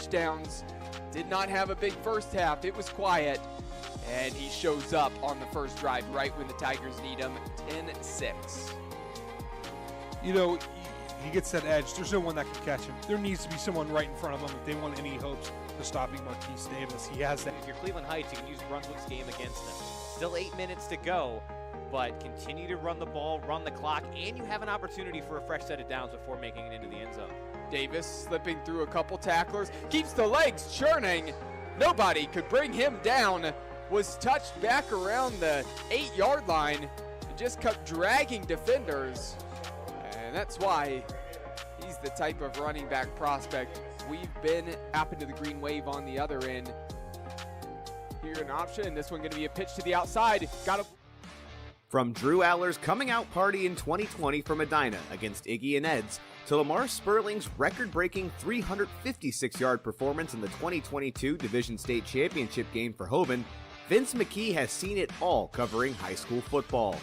touchdowns. Did not have a big first half. It was quiet. And he shows up on the first drive right when the Tigers need him, 10-6. You know, he gets that edge. There's no one that can catch him. There needs to be someone right in front of him if they want any hopes of stopping Marquise Davis. He has that. If you're Cleveland Heights, you can use Brunswick's game against them. Still 8 minutes to go, but continue to run the ball, run the clock, and you have an opportunity for a fresh set of downs before making it into the end zone. Davis slipping through a couple tacklers, keeps the legs churning. Nobody could bring him down. Was touched back around the 8-yard line and just kept dragging defenders. And that's why he's the type of running back prospect we've been. Happened to the green wave on the other end. Here an option. This one going to be a pitch to the outside. Got a. From Drew Aller's coming out party in 2020 from Edina against Iggy and Eds to Lamar Sperling's record-breaking 356-yard performance in the 2022 Division State Championship game for Hoban, Vince McKee has seen it all covering high school football.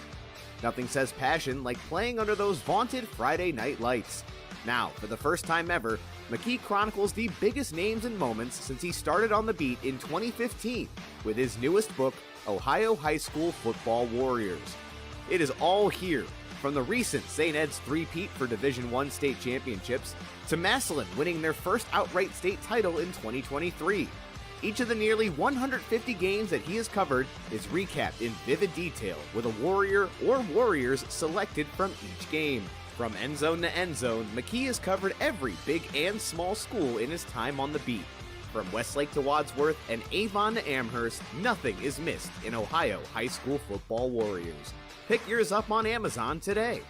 Nothing says passion like playing under those vaunted Friday night lights. Now, for the first time ever, McKee chronicles the biggest names and moments since he started on the beat in 2015 with his newest book, Ohio High School Football Warriors. It is all here, from the recent St. Ed's three-peat for Division I state championships to Massillon winning their first outright state title in 2023. Each of the nearly 150 games that he has covered is recapped in vivid detail with a warrior or warriors selected from each game. From end zone to end zone, McKee has covered every big and small school in his time on the beat. From Westlake to Wadsworth and Avon to Amherst, nothing is missed in Ohio High School Football Warriors. Pick yours up on Amazon today.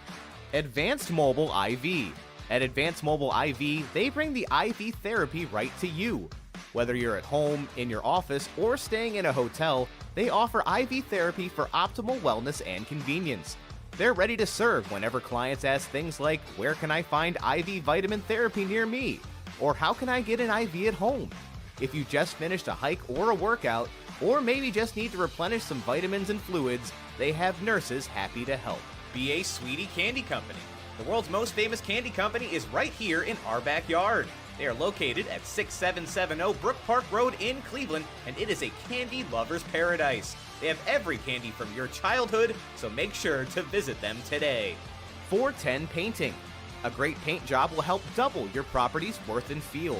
Advanced Mobile IV. At Advanced Mobile IV, they bring the IV therapy right to you. Whether you're at home, in your office, or staying in a hotel, they offer IV therapy for optimal wellness and convenience. They're ready to serve whenever clients ask things like, where can I find IV vitamin therapy near me? Or how can I get an IV at home? If you just finished a hike or a workout, or maybe just need to replenish some vitamins and fluids, they have nurses happy to help. B.A. Sweetie Candy Company. The world's most famous candy company is right here in our backyard. They are located at 6770 Brook Park Road in Cleveland, and it is a candy lover's paradise. They have every candy from your childhood, so make sure to visit them today. 410 Painting. A great paint job will help double your property's worth and feel.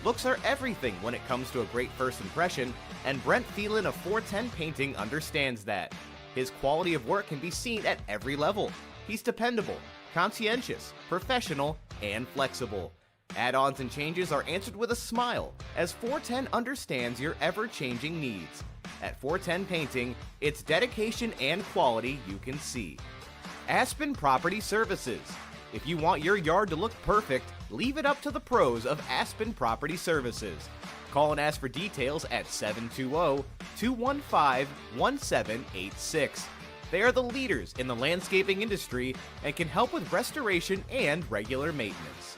Looks are everything when it comes to a great first impression, and Brent Thielen of 410 Painting understands that. His quality of work can be seen at every level. He's dependable, conscientious, professional, and flexible. Add-ons and changes are answered with a smile, as 410 understands your ever-changing needs. At 410 Painting, it's dedication and quality you can see. Aspen Property Services. If you want your yard to look perfect, leave it up to the pros of Aspen Property Services. Call and ask for details at 720-215-1786. They are the leaders in the landscaping industry and can help with restoration and regular maintenance.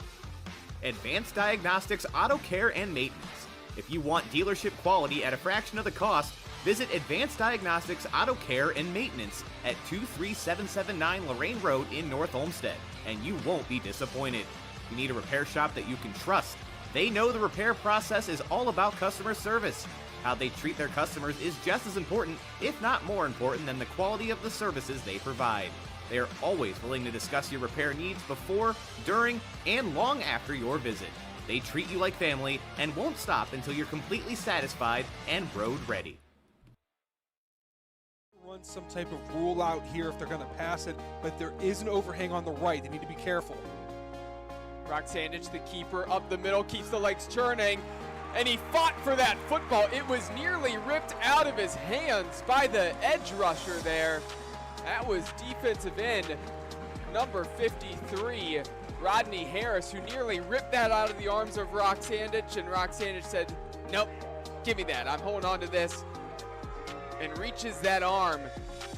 Advanced Diagnostics Auto Care and Maintenance. If you want dealership quality at a fraction of the cost, visit Advanced Diagnostics Auto Care and Maintenance at 23779 Lorraine Road in North Olmsted, and you won't be disappointed. You need a repair shop that you can trust. They know the repair process is all about customer service. How they treat their customers is just as important, if not more important, than the quality of the services they provide. They are always willing to discuss your repair needs before, during, and long after your visit. They treat you like family and won't stop until you're completely satisfied and road ready. Run some type of rule out here if they're going to pass it, but there is an overhang on the right. They need to be careful. Roxandich, the keeper, up the middle, keeps the legs churning, and he fought for that football. It was nearly ripped out of his hands by the edge rusher there. That was defensive end number 53, Rodney Harris, who nearly ripped that out of the arms of Roxandich, and Roxandich said, nope, give me that, I'm holding on to this, and reaches that arm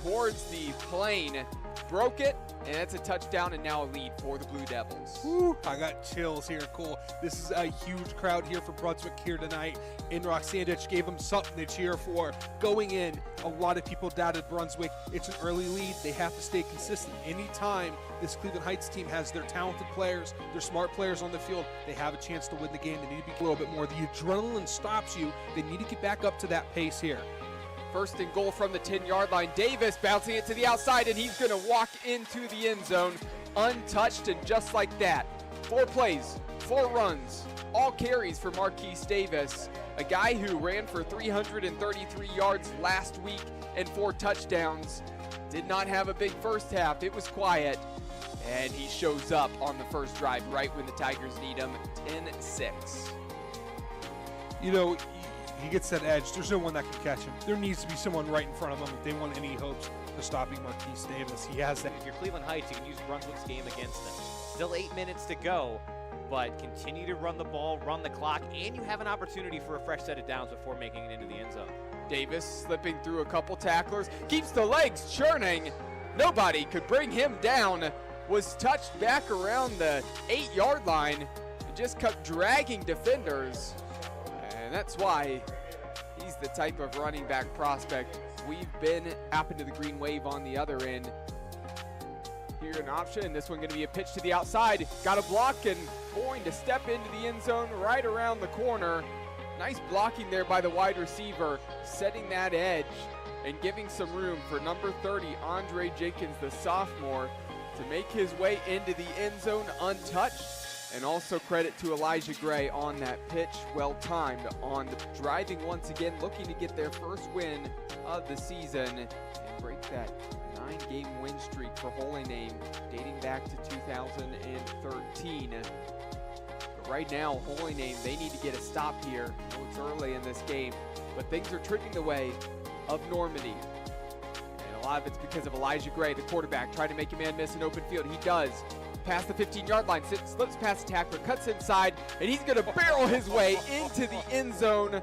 towards the plane, broke it, and that's a touchdown and now a lead for the Blue Devils. Woo, I got chills here, Cole. This is a huge crowd here for Brunswick here tonight. In Roxandich gave them something to cheer for. Going in, a lot of people doubted Brunswick. It's an early lead. They have to stay consistent. Anytime this Cleveland Heights team has their talented players, their smart players on the field, they have a chance to win the game. They need to be a little bit more. The adrenaline stops you. They need to get back up to that pace here. First and goal from the 10-yard line. Davis bouncing it to the outside, and he's going to walk into the end zone untouched, and just like that. 4 plays, 4 runs, all carries for Marquise Davis, a guy who ran for 333 yards last week and 4 touchdowns. Did not have a big first half. It was quiet, and he shows up on the first drive right when the Tigers need him, 10-6. You know, he gets that edge. There's no one that can catch him. There needs to be someone right in front of him if they want any hopes of stopping Marquise Davis. He has that. If you're Cleveland Heights, you can use Brunswick's game against them. Still 8 minutes to go, but continue to run the ball, run the clock, and you have an opportunity for a fresh set of downs before making it into the end zone. Davis slipping through a couple tacklers, keeps the legs churning. Nobody could bring him down. Was touched back around the 8-yard line and just kept dragging defenders. And that's why he's the type of running back prospect we've been. Happened to the green wave on the other end. Here an option. This one going to be a pitch to the outside. Got a block and going to step into the end zone right around the corner. Nice blocking there by the wide receiver, setting that edge and giving some room for number 30, Andre Jenkins, the sophomore, to make his way into the end zone untouched. And also credit to Elijah Gray on that pitch, well timed on the driving once again, looking to get their first win of the season and break that 9-game win streak for Holy Name dating back to 2013. But right now, Holy Name, they need to get a stop here. I know it's early in this game, but things are trending the way of Normandy. And a lot of it's because of Elijah Gray, the quarterback, trying to make a man miss an open field. He does. Past the 15-yard line, slips past the tackler, cuts inside, and he's going to barrel his way into the end zone.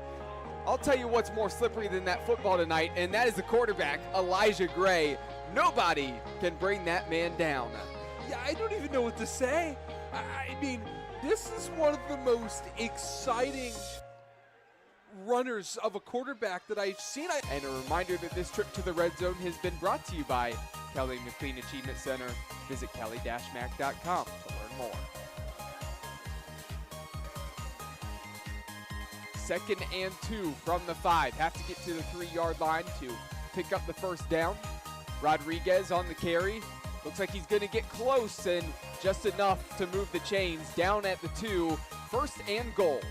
I'll tell you what's more slippery than that football tonight, and that is the quarterback, Elijah Gray. Nobody can bring that man down. Yeah, I don't even know what to say. I mean, this is one of the most exciting runners of a quarterback that I've seen. And a reminder that this trip to the Red Zone has been brought to you by Kelly McLean Achievement Center. Visit kelly-mac.com to learn more. 2nd and 2 from the 5. Have to get to the 3-yard line to pick up the first down. Rodriguez on the carry. Looks like he's going to get close and just enough to move the chains. Down at the 2. 1st and goal.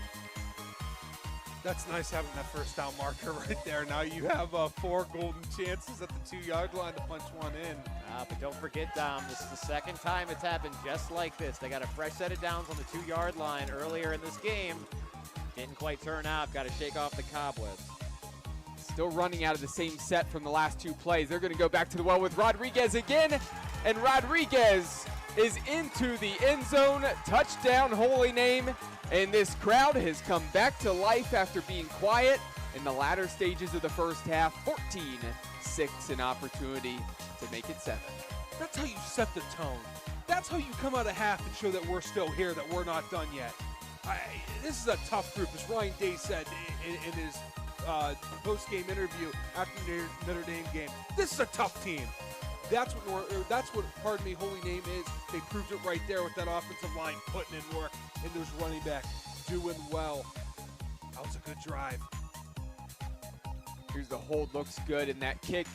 That's nice having that first down marker right there. Now you have 4 golden chances at the 2-yard line to punch one in. But don't forget, Dom, this is the second time it's happened just like this. They got a fresh set of downs on the 2-yard line earlier in this game. Didn't quite turn out. Got to shake off the cobwebs. Still running out of the same set from the last 2 plays. They're going to go back to the well with Rodriguez again. And Rodriguez is into the end zone. Touchdown, Holy Name. And this crowd has come back to life after being quiet in the latter stages of the first half. 14-6, an opportunity to make it 7. That's how you set the tone. That's how you come out of half and show that we're still here, that we're not done yet. This is a tough group, as Ryan Day said in his post-game interview after the Notre Dame game. This is a tough team. That's what Holy Name is. They proved it right there with that offensive line putting in work and those running backs doing well. That was a good drive. Here's the hold, looks good, and that kick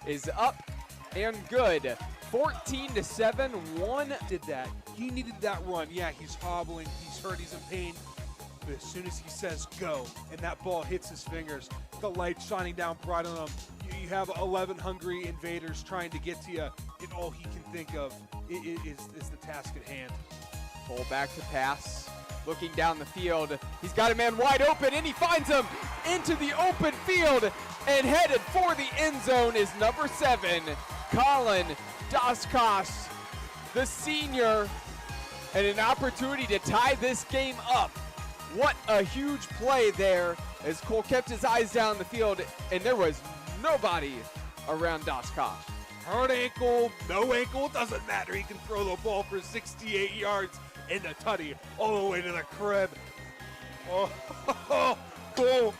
is up and good. 14-7, 1 did that. He needed that run. Yeah, he's hobbling, he's hurt, he's in pain. But as soon as he says go, and that ball hits his fingers, the light shining down bright on him, you have 11 hungry invaders trying to get to you, and all he can think of is the task at hand. Pull back to pass, looking down the field. He's got a man wide open, and he finds him into the open field, and headed for the end zone is number 7, Colin Daskos, the senior, and an opportunity to tie this game up. What a huge play there as Cole kept his eyes down the field, and there was nobody around Daskos. hurt ankle, no ankle, it doesn't matter. He can throw the ball for 68 yards in the tutty all the way to the crib. Oh,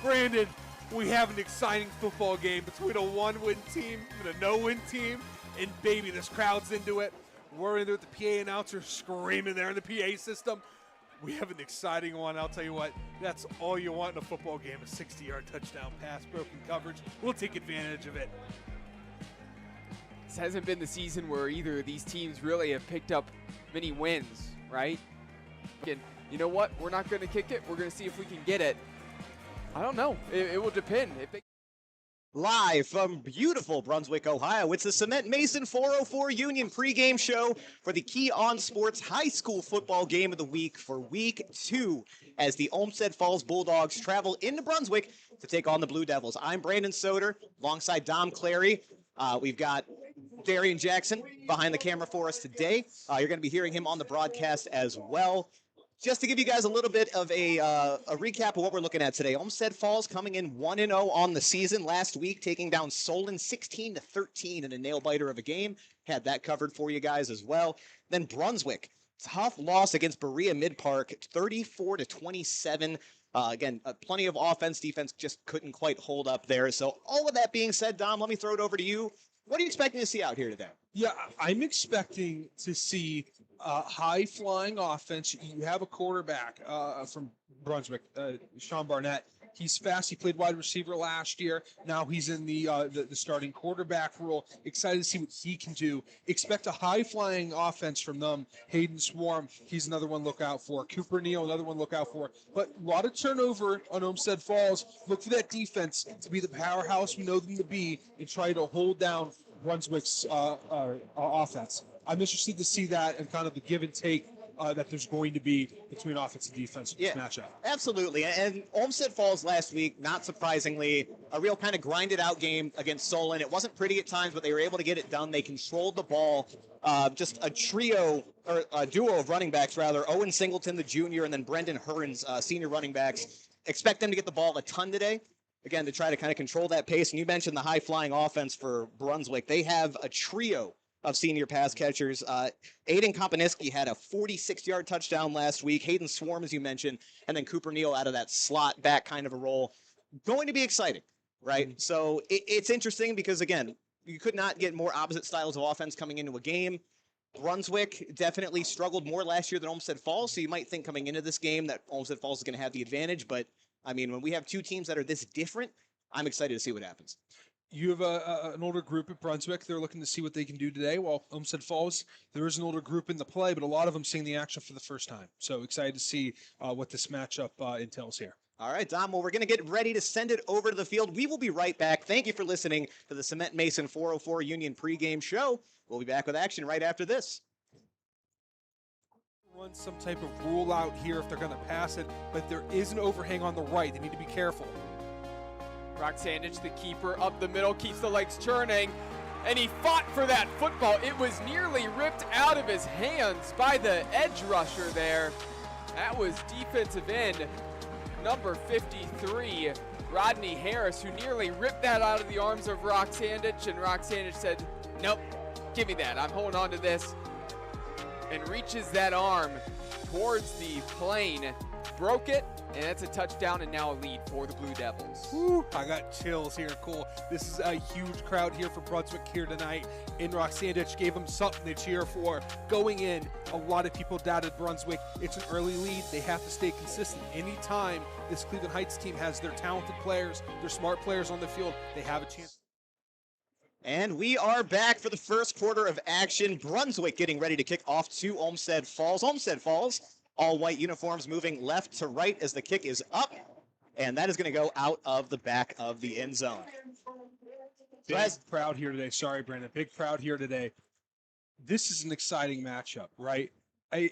Brandon, we have an exciting football game between a one-win team and a no-win team. And baby, this crowd's into it. We're in there with the PA announcer screaming there in the PA system. We have an exciting one. I'll tell you what, that's all you want in a football game, a 60-yard touchdown pass, broken coverage. We'll take advantage of it. This hasn't been the season where either of these teams really have picked up many wins, right? And you know what? We're not going to kick it. We're going to see if we can get it. I don't know. It will depend. Live from beautiful Brunswick, Ohio, it's the Cement Mason 404 Union pregame show for the Key On Sports High School Football Game of the Week for Week 2 as the Olmsted Falls Bulldogs travel into Brunswick to take on the Blue Devils. I'm Brandon Soder alongside Dom Clary. We've got Darian Jackson behind the camera for us today. You're going to be hearing him on the broadcast as well. Just to give you guys a little bit of a recap of what we're looking at today. Olmsted Falls coming in 1-0 on the season last week, taking down Solon 16-13 in a nail-biter of a game. Had that covered for you guys as well. Then Brunswick, tough loss against Berea Mid-Park, 34-27. Again, plenty of offense. Defense just couldn't quite hold up there. So all of that being said, Dom, let me throw it over to you. What are you expecting to see out here today? Yeah, I'm expecting to see high-flying offense. You have a quarterback from Brunswick, Sean Barnett. He's fast. He played wide receiver last year. Now he's in the starting quarterback role. Excited to see what he can do. Expect a high-flying offense from them. Hayden Swarm, he's another one to look out for. Cooper Neal, another one to look out for. But a lot of turnover on Olmsted Falls. Look for that defense to be the powerhouse we know them to be and try to hold down Brunswick's offense. I'm interested to see that and kind of the give and take that there's going to be between offense and defense in this matchup. Absolutely. And Olmsted Falls last week, not surprisingly, a real kind of grinded out game against Solon. It wasn't pretty at times, but they were able to get it done. They controlled the ball. Just a trio, or a duo of running backs, rather. Owen Singleton, the junior, and then Brendan Hearns, senior running backs. Expect them to get the ball a ton today. Again, to try to kind of control that pace. And you mentioned the high-flying offense for Brunswick. They have a trio of senior pass catchers. Aiden Kompaniski had a 46-yard touchdown last week. Hayden Swarm, as you mentioned, and then Cooper Neal out of that slot back kind of a role. Going to be exciting, right? Mm-hmm. So it's interesting because, again, you could not get more opposite styles of offense coming into a game. Brunswick definitely struggled more last year than Olmsted Falls, so you might think coming into this game that Olmsted Falls is going to have the advantage. But, I mean, when we have two teams that are this different, I'm excited to see what happens. You have an older group at Brunswick. They're looking to see what they can do today. While Olmsted Falls, there is an older group in the play, but a lot of them seeing the action for the first time. So excited to see what this matchup entails here. All right, Dom. Well, we're going to get ready to send it over to the field. We will be right back. Thank you for listening to the Cement Mason 404 Union pregame show. We'll be back with action right after this. Run some type of rule out here if they're going to pass it, but there is an overhang on the right. They need to be careful. Brock Sandich, the keeper, up the middle, keeps the legs churning, and he fought for that football. It was nearly ripped out of his hands by the edge rusher there. That was defensive end number 53, Rodney Harris, who nearly ripped that out of the arms of Brock Sandich, and Brock Sandich said, nope, give me that. I'm holding on to this, and reaches that arm towards the plane, broke it, and that's a touchdown and now a lead for the Blue Devils. Woo, I got chills here. Cool. This is a huge crowd here for Brunswick here tonight. And Brock Sandich gave them something to cheer for. Going in, a lot of people doubted Brunswick. It's an early lead. They have to stay consistent. Anytime this Cleveland Heights team has their talented players, their smart players on the field, they have a chance. And we are back for the first quarter of action. Brunswick getting ready to kick off to Olmsted Falls. Olmsted Falls, all white uniforms moving left to right as the kick is up. And that is going to go out of the back of the end zone. Big crowd here today. Sorry, Brandon. Big crowd here today. This is an exciting matchup, right? I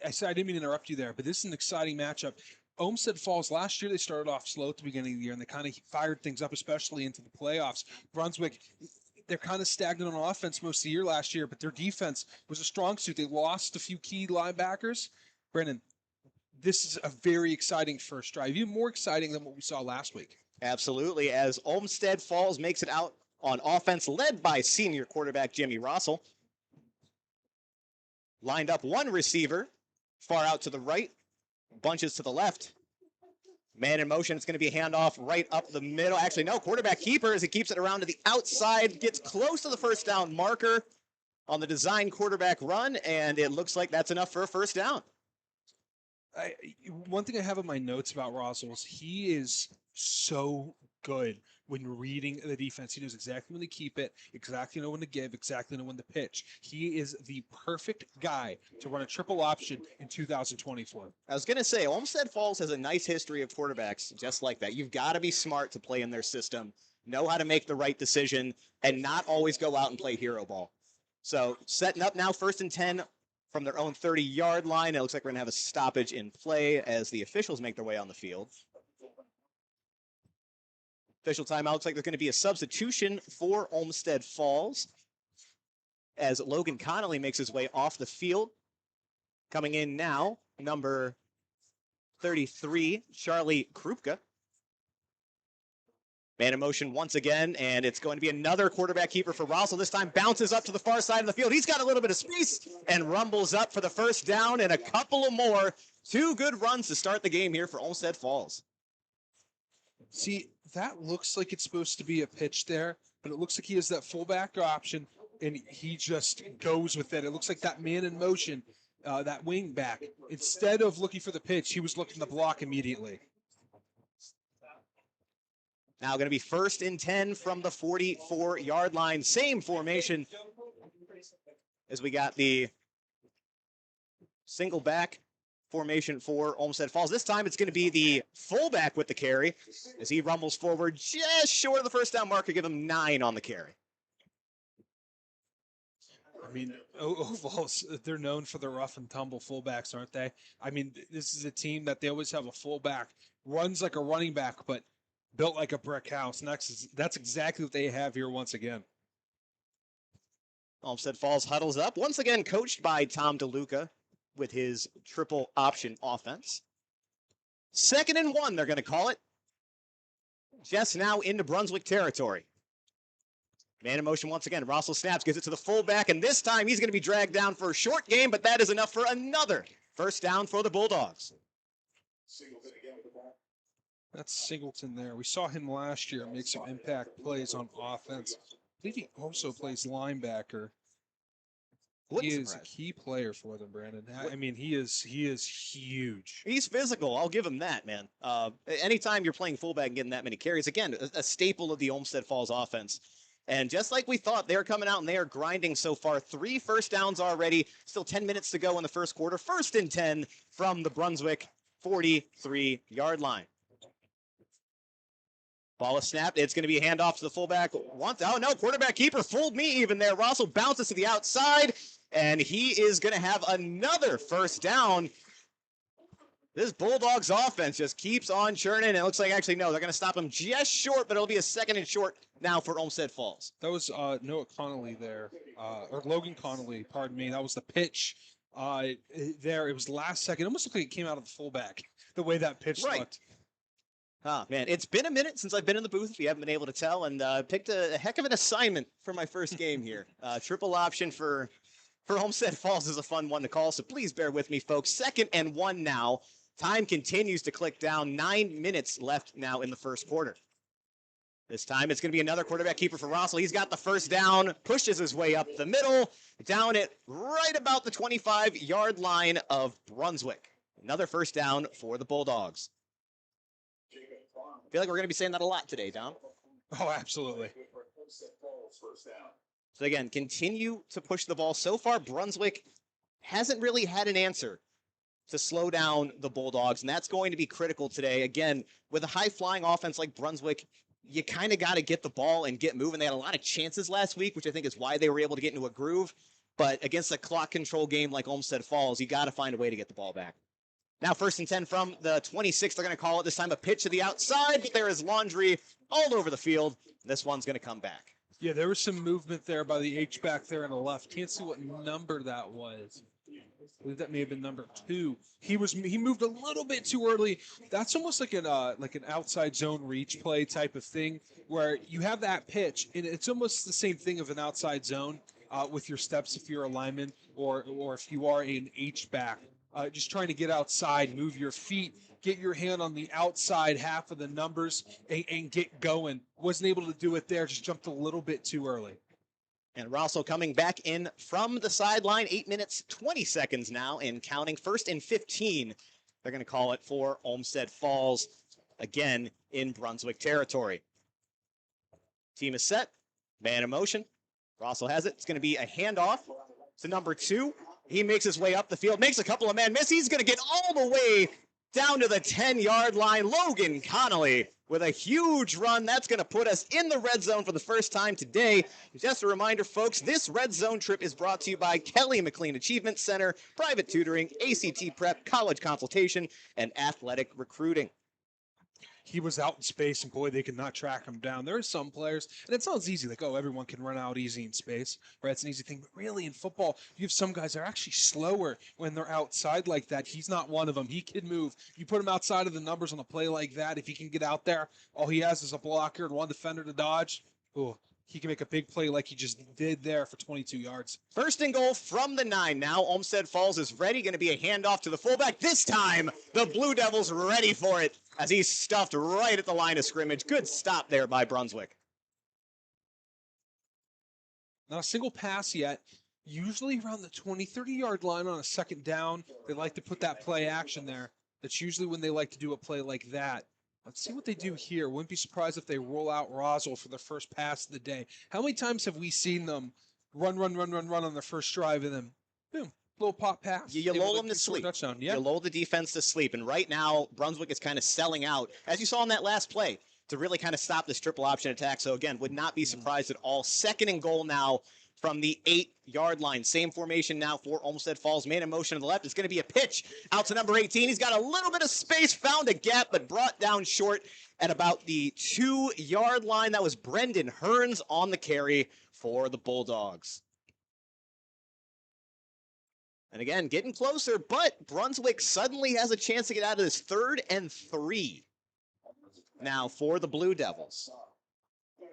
didn't mean to interrupt you there, but this is an exciting matchup. Olmsted Falls, last year they started off slow at the beginning of the year, and they kind of fired things up, especially into the playoffs. Brunswick, they're kind of stagnant on offense most of the year last year, but their defense was a strong suit. They lost a few key linebackers. Brandon, this is a very exciting first drive, even more exciting than what we saw last week. Absolutely, as Olmsted Falls makes it out on offense, led by senior quarterback Jimmy Rossell. Lined up one receiver, far out to the right, bunches to the left. Man in motion, it's going to be a handoff right up the middle. Actually, no, quarterback keeper as he keeps it around to the outside, gets close to the first down marker on the design quarterback run, and it looks like that's enough for a first down. One thing I have in my notes about Russell is he is so good when reading the defense. He knows exactly when to keep it, exactly know when to give, exactly know when to pitch. He is the perfect guy to run a triple option in 2024. I was going to say, Olmsted Falls has a nice history of quarterbacks just like that. You've got to be smart to play in their system, know how to make the right decision, and not always go out and play hero ball. So setting up now 1st and 10 from their own 30-yard line. It looks like we're going to have a stoppage in play as the officials make their way on the field. Official timeout. Looks like there's going to be a substitution for Olmsted Falls as Logan Connolly makes his way off the field. Coming in now, number 33, Charlie Krupka. Man in motion once again, and it's going to be another quarterback keeper for Russell. This time bounces up to the far side of the field. He's got a little bit of space and rumbles up for the first down and a couple of more. 2 good runs to start the game here for Olmsted Falls. See, that looks like it's supposed to be a pitch there, but it looks like he has that fullback option, and he just goes with it. It looks like that man in motion, that wing back, instead of looking for the pitch, he was looking to block immediately. Now going to be 1st and 10 from the 44-yard line. Same formation as we got the single back formation for Olmsted Falls. This time it's going to be the fullback with the carry as he rumbles forward just short of the first down marker. Give him 9 on the carry. I mean, Ovals, they're known for their rough and tumble fullbacks, aren't they? I mean, this is a team that they always have a fullback, runs like a running back, but built like a brick house. And that's exactly what they have here once again. Olmsted Falls huddles up, once again coached by Tom DeLuca with his triple option offense. 2nd and 1, they're going to call it. Just now into Brunswick territory. Man in motion once again. Russell snaps, gives it to the fullback, and this time he's going to be dragged down for a short game, but that is enough for another first down for the Bulldogs. That's Singleton there. We saw him last year make some impact plays on offense. I believe he also plays linebacker. He is a key player for them, Brandon. I mean, he is huge. He's physical. I'll give him that, man. Anytime you're playing fullback and getting that many carries, again, a staple of the Olmsted Falls offense. And just like we thought, they're coming out and they are grinding so far. 3 first downs already. Still 10 minutes to go in the first quarter. 1st and 10 from the Brunswick 43-yard line. Ball is snapped. It's going to be a handoff to the fullback. Oh, no, quarterback keeper fooled me even there. Russell bounces to the outside, and he is going to have another first down. This Bulldogs offense just keeps on churning. It looks like, actually, no, they're going to stop him just short, but it'll be a 2nd and short now for Olmsted Falls. That was Noah Connolly there, or Logan Connolly, pardon me. That was the pitch there. It was last second. It almost looked like it came out of the fullback, the way that pitch looked. Oh, man, it's been a minute since I've been in the booth, if you haven't been able to tell, and picked a heck of an assignment for my first game here. Triple option for Olmsted Falls is a fun one to call, so please bear with me, folks. 2nd and 1 now. Time continues to click down. 9 minutes left now in the first quarter. This time it's going to be another quarterback keeper for Russell. He's got the first down, pushes his way up the middle, down at right about the 25-yard line of Brunswick. Another first down for the Bulldogs. I feel like we're going to be saying that a lot today, Dom. Oh, absolutely. So again, continue to push the ball. So far, Brunswick hasn't really had an answer to slow down the Bulldogs, and that's going to be critical today. Again, with a high-flying offense like Brunswick, you kind of got to get the ball and get moving. They had a lot of chances last week, which I think is why they were able to get into a groove. But against a clock control game like Olmsted Falls, you got to find a way to get the ball back. Now 1st and 10 from the 26. They're going to call it this time a pitch to the outside, but there is laundry all over the field. This one's going to come back. Yeah, there was some movement there by the H-back there on the left. Can't see what number that was. I believe that may have been number 2. He moved a little bit too early. That's almost like an outside zone reach play type of thing, where you have that pitch, and it's almost the same thing of an outside zone with your steps if you're a lineman or if you are an H-back. Just trying to get outside, move your feet, get your hand on the outside half of the numbers, and get going. Wasn't able to do it there, just jumped a little bit too early. And Rosso coming back in from the sideline, 8 minutes, 20 seconds now, and counting. 1st and 15. They're going to call it for Olmsted Falls, again in Brunswick territory. Team is set. Man in motion. Rosso has it. It's going to be a handoff to number 2. He makes his way up the field, makes a couple of man miss. He's going to get all the way down to the 10-yard line. Logan Connolly with a huge run. That's going to put us in the red zone for the first time today. Just a reminder, folks, this red zone trip is brought to you by Kelly McLean Achievement Center, private tutoring, ACT prep, college consultation, and athletic recruiting. He was out in space, and boy, they could not track him down. There are some players, and it sounds easy, like, oh, everyone can run out easy in space, right? It's an easy thing, but really in football, you have some guys that are actually slower when they're outside like that. He's not one of them. He can move. You put him outside of the numbers on a play like that, if he can get out there, all he has is a blocker and one defender to dodge. Oh, he can make a big play like he just did there for 22 yards. 1st and goal from the 9 now. Olmsted Falls is ready. Going to be a handoff to the fullback. This time, the Blue Devils ready for it as he's stuffed right at the line of scrimmage. Good stop there by Brunswick. Not a single pass yet. Usually around the 20, 30-yard line on a 2nd down. They like to put that play action there. That's usually when they like to do a play like that. Let's see what they do here. Wouldn't be surprised if they roll out Roswell for their first pass of the day. How many times have we seen them run on their first drive and then, boom, little pop pass? You lull them to sleep. Touchdown. Yeah. You lull the defense to sleep. And right now, Brunswick is kind of selling out, as you saw in that last play, to really kind of stop this triple option attack. So again, would not be surprised at all. 2nd and goal now from the 8-yard line. Same formation now for Olmsted Falls. Man in motion to the left. It's going to be a pitch out to number 18. He's got a little bit of space, found a gap, but brought down short at about the 2-yard line. That was Brendan Hearns on the carry for the Bulldogs. And again, getting closer, but Brunswick suddenly has a chance to get out of this. 3rd and 3 now for the Blue Devils.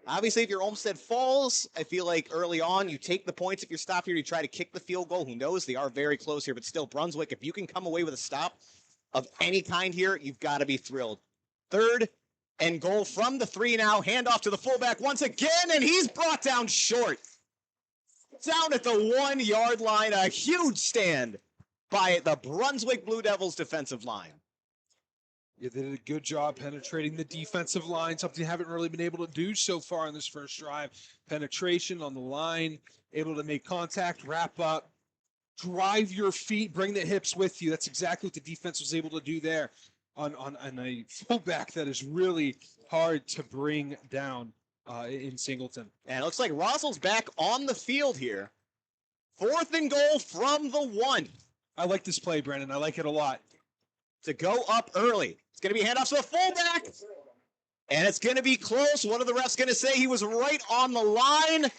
Obviously, if you're Olmsted Falls, I feel like early on you take the points. If you're stopped here, you try to kick the field goal. Who knows? They are very close here, but still, Brunswick, if you can come away with a stop of any kind here, you've got to be thrilled. 3rd and goal from the 3 now. Handoff to the fullback once again, and he's brought down short. Down at the 1-yard line, a huge stand by the Brunswick Blue Devils defensive line. Yeah, they did a good job penetrating the defensive line, something they haven't really been able to do so far in this first drive. Penetration on the line, able to make contact, wrap up, drive your feet, bring the hips with you. That's exactly what the defense was able to do there on a fullback that is really hard to bring down in Singleton. And it looks like Rossel's back on the field here. 4th and goal from the 1. I like this play, Brandon. I like it a lot. To go up early. It's going to be a handoff to the fullback. And it's going to be close. What are the refs going to say? He was right on the line.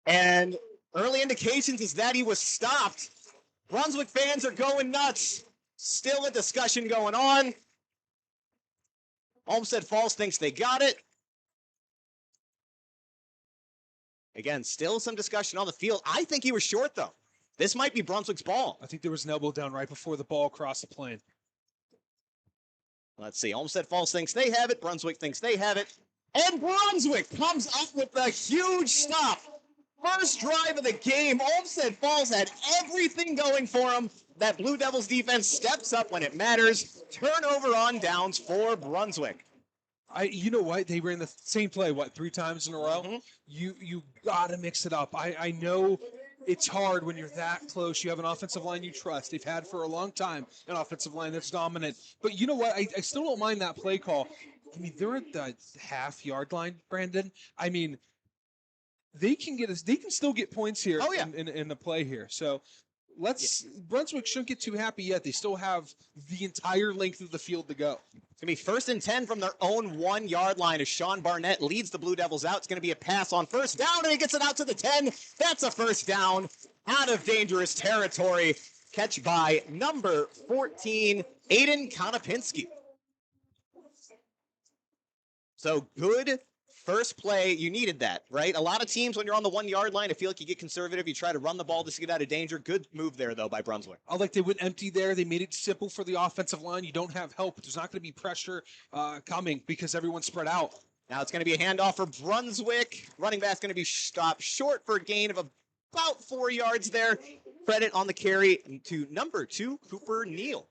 And early indications is that he was stopped. Brunswick fans are going nuts. Still a discussion going on. Olmsted Falls thinks they got it. Again, still some discussion on the field. I think he was short, though. This might be Brunswick's ball. I think there was an elbow down right before the ball crossed the plane. Let's see. Olmsted Falls thinks they have it. Brunswick thinks they have it. And Brunswick comes up with a huge stop. First drive of the game. Olmsted Falls had everything going for them. That Blue Devils defense steps up when it matters. Turnover on downs for Brunswick. You know what? They ran the same play, 3 times in a row? Mm-hmm. You got to mix it up. I know it's hard when you're that close. You have an offensive line you trust. They've had for a long time an offensive line that's dominant. But you know what? I still don't mind that play call. I mean, they're at the half-yard line, Brandon. I mean, they can still get points here in the play here. So Brunswick shouldn't get too happy yet. They still have the entire length of the field to go. It's going to be 1st and 10 from their own 1-yard line as Sean Barnett leads the Blue Devils out. It's going to be a pass on 1st down, and he gets it out to the 10. That's a 1st down. out of dangerous territory. Catch by number 14, Aiden Konopinski. So good first play. You needed that, right? A lot of teams, when you're on the 1 yard line, I feel like you get conservative. You try to run the ball just to get out of danger. Good move there, though, by Brunswick. I like they went empty there. They made it simple for the offensive line. You don't have help. There's not going to be pressure coming because everyone's spread out. Now it's going to be a handoff for Brunswick. Running back's going to be stopped short for a gain of about 4 yards there. Credit on the carry to number 2, Cooper Neal.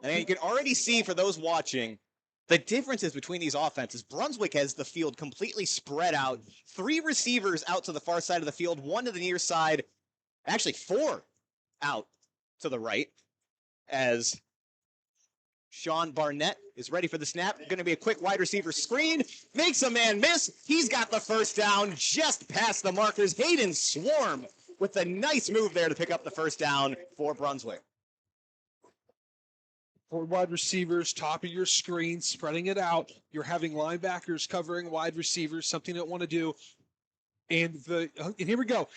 And you can already see for those watching the differences between these offenses. Brunswick has the field completely spread out. 3 receivers out to the far side of the field, 1 to the near side. Actually, 4 out to the right as Sean Barnett is ready for the snap. Going to be a quick wide receiver screen. Makes a man miss. He's got the first down just past the markers. Hayden Swarm with a nice move there to pick up the first down for Brunswick. 4 wide receivers, top of your screen, spreading it out. You're having linebackers covering wide receivers, something they don't want to do. And here we go.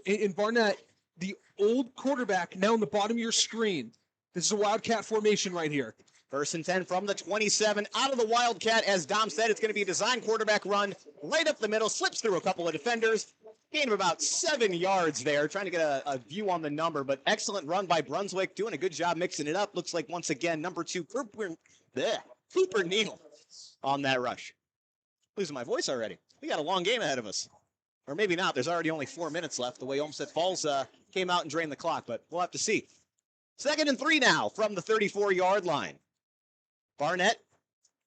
In Barnett, the old quarterback now in the bottom of your screen. This is a Wildcat formation right here. 1st and 10 from the 27 out of the Wildcat. As Dom said, it's going to be a design quarterback run right up the middle, slips through a couple of defenders. Gain of about 7 yards there, trying to get a view on the number, but excellent run by Brunswick, doing a good job mixing it up. Looks like once again, number 2, Cooper Neal on that rush. Losing my voice already. We got a long game ahead of us. Or maybe not. There's already only 4 minutes left, the way Olmsted Falls came out and drained the clock, but we'll have to see. 2nd and 3 now from the 34-yard line. Barnett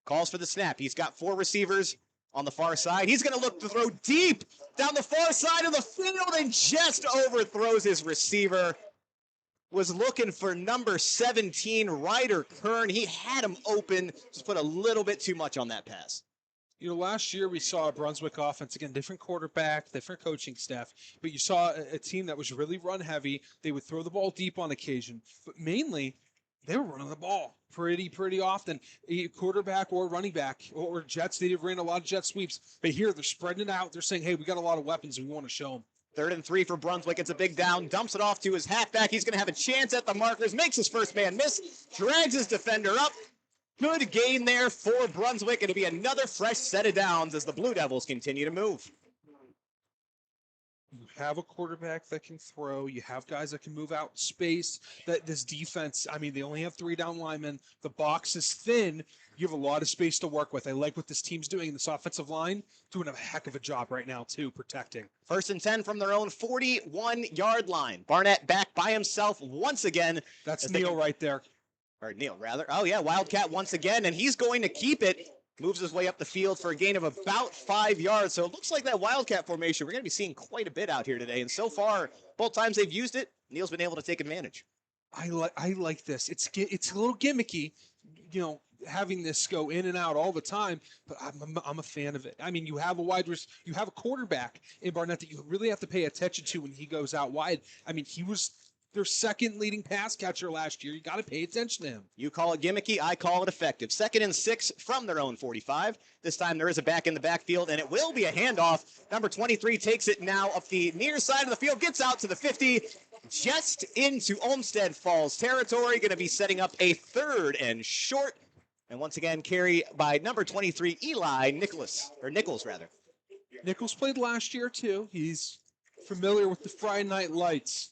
calls for the snap. He's got 4 receivers on the far side. He's going to look to throw deep down the far side of the field and just overthrows his receiver. Was looking for number 17, Ryder Kern. He had him open, just put a little bit too much on that pass. You know, last year we saw a Brunswick offense, again, different quarterback, different coaching staff, but you saw a team that was really run heavy. They would throw the ball deep on occasion, but mainly they were running the ball pretty often. Quarterback or running back or jets, they ran a lot of jet sweeps. But here they're spreading it out. They're saying, hey, we got a lot of weapons and we want to show them. 3rd and 3 for Brunswick. It's a big down. Dumps it off to his halfback. He's going to have a chance at the markers. Makes his first man miss. Drags his defender up. Good gain there for Brunswick. It'll be another fresh set of downs as the Blue Devils continue to move. You have a quarterback that can throw. You have guys that can move out space. That this defense, I mean, they only have 3 down linemen. The box is thin. You have a lot of space to work with. I like what this team's doing. This offensive line doing a heck of a job right now, too, protecting. 1st and 10 from their own 41-yard line. Barnett back by himself once again. That's Neal right there. Or Neal, rather. Oh, yeah, Wildcat once again, and he's going to keep it. Moves his way up the field for a gain of about 5 yards. So it looks like that Wildcat formation, we're going to be seeing quite a bit out here today. And so far, both times they've used it, Neal's been able to take advantage. I like this. It's a little gimmicky, you know, having this go in and out all the time, but I'm a fan of it. I mean, you have a quarterback in Barnett that you really have to pay attention to when he goes out wide. I mean, he was their 2nd leading pass catcher last year. You got to pay attention to him. You call it gimmicky, I call it effective. 2nd and 6 from their own 45. This time there is a back in the backfield, and it will be a handoff. Number 23 takes it now up the near side of the field, gets out to the 50, just into Olmsted Falls territory. Going to be setting up a 3rd and short. And once again, carry by number 23, Nichols. Nichols played last year, too. He's familiar with the Friday Night Lights.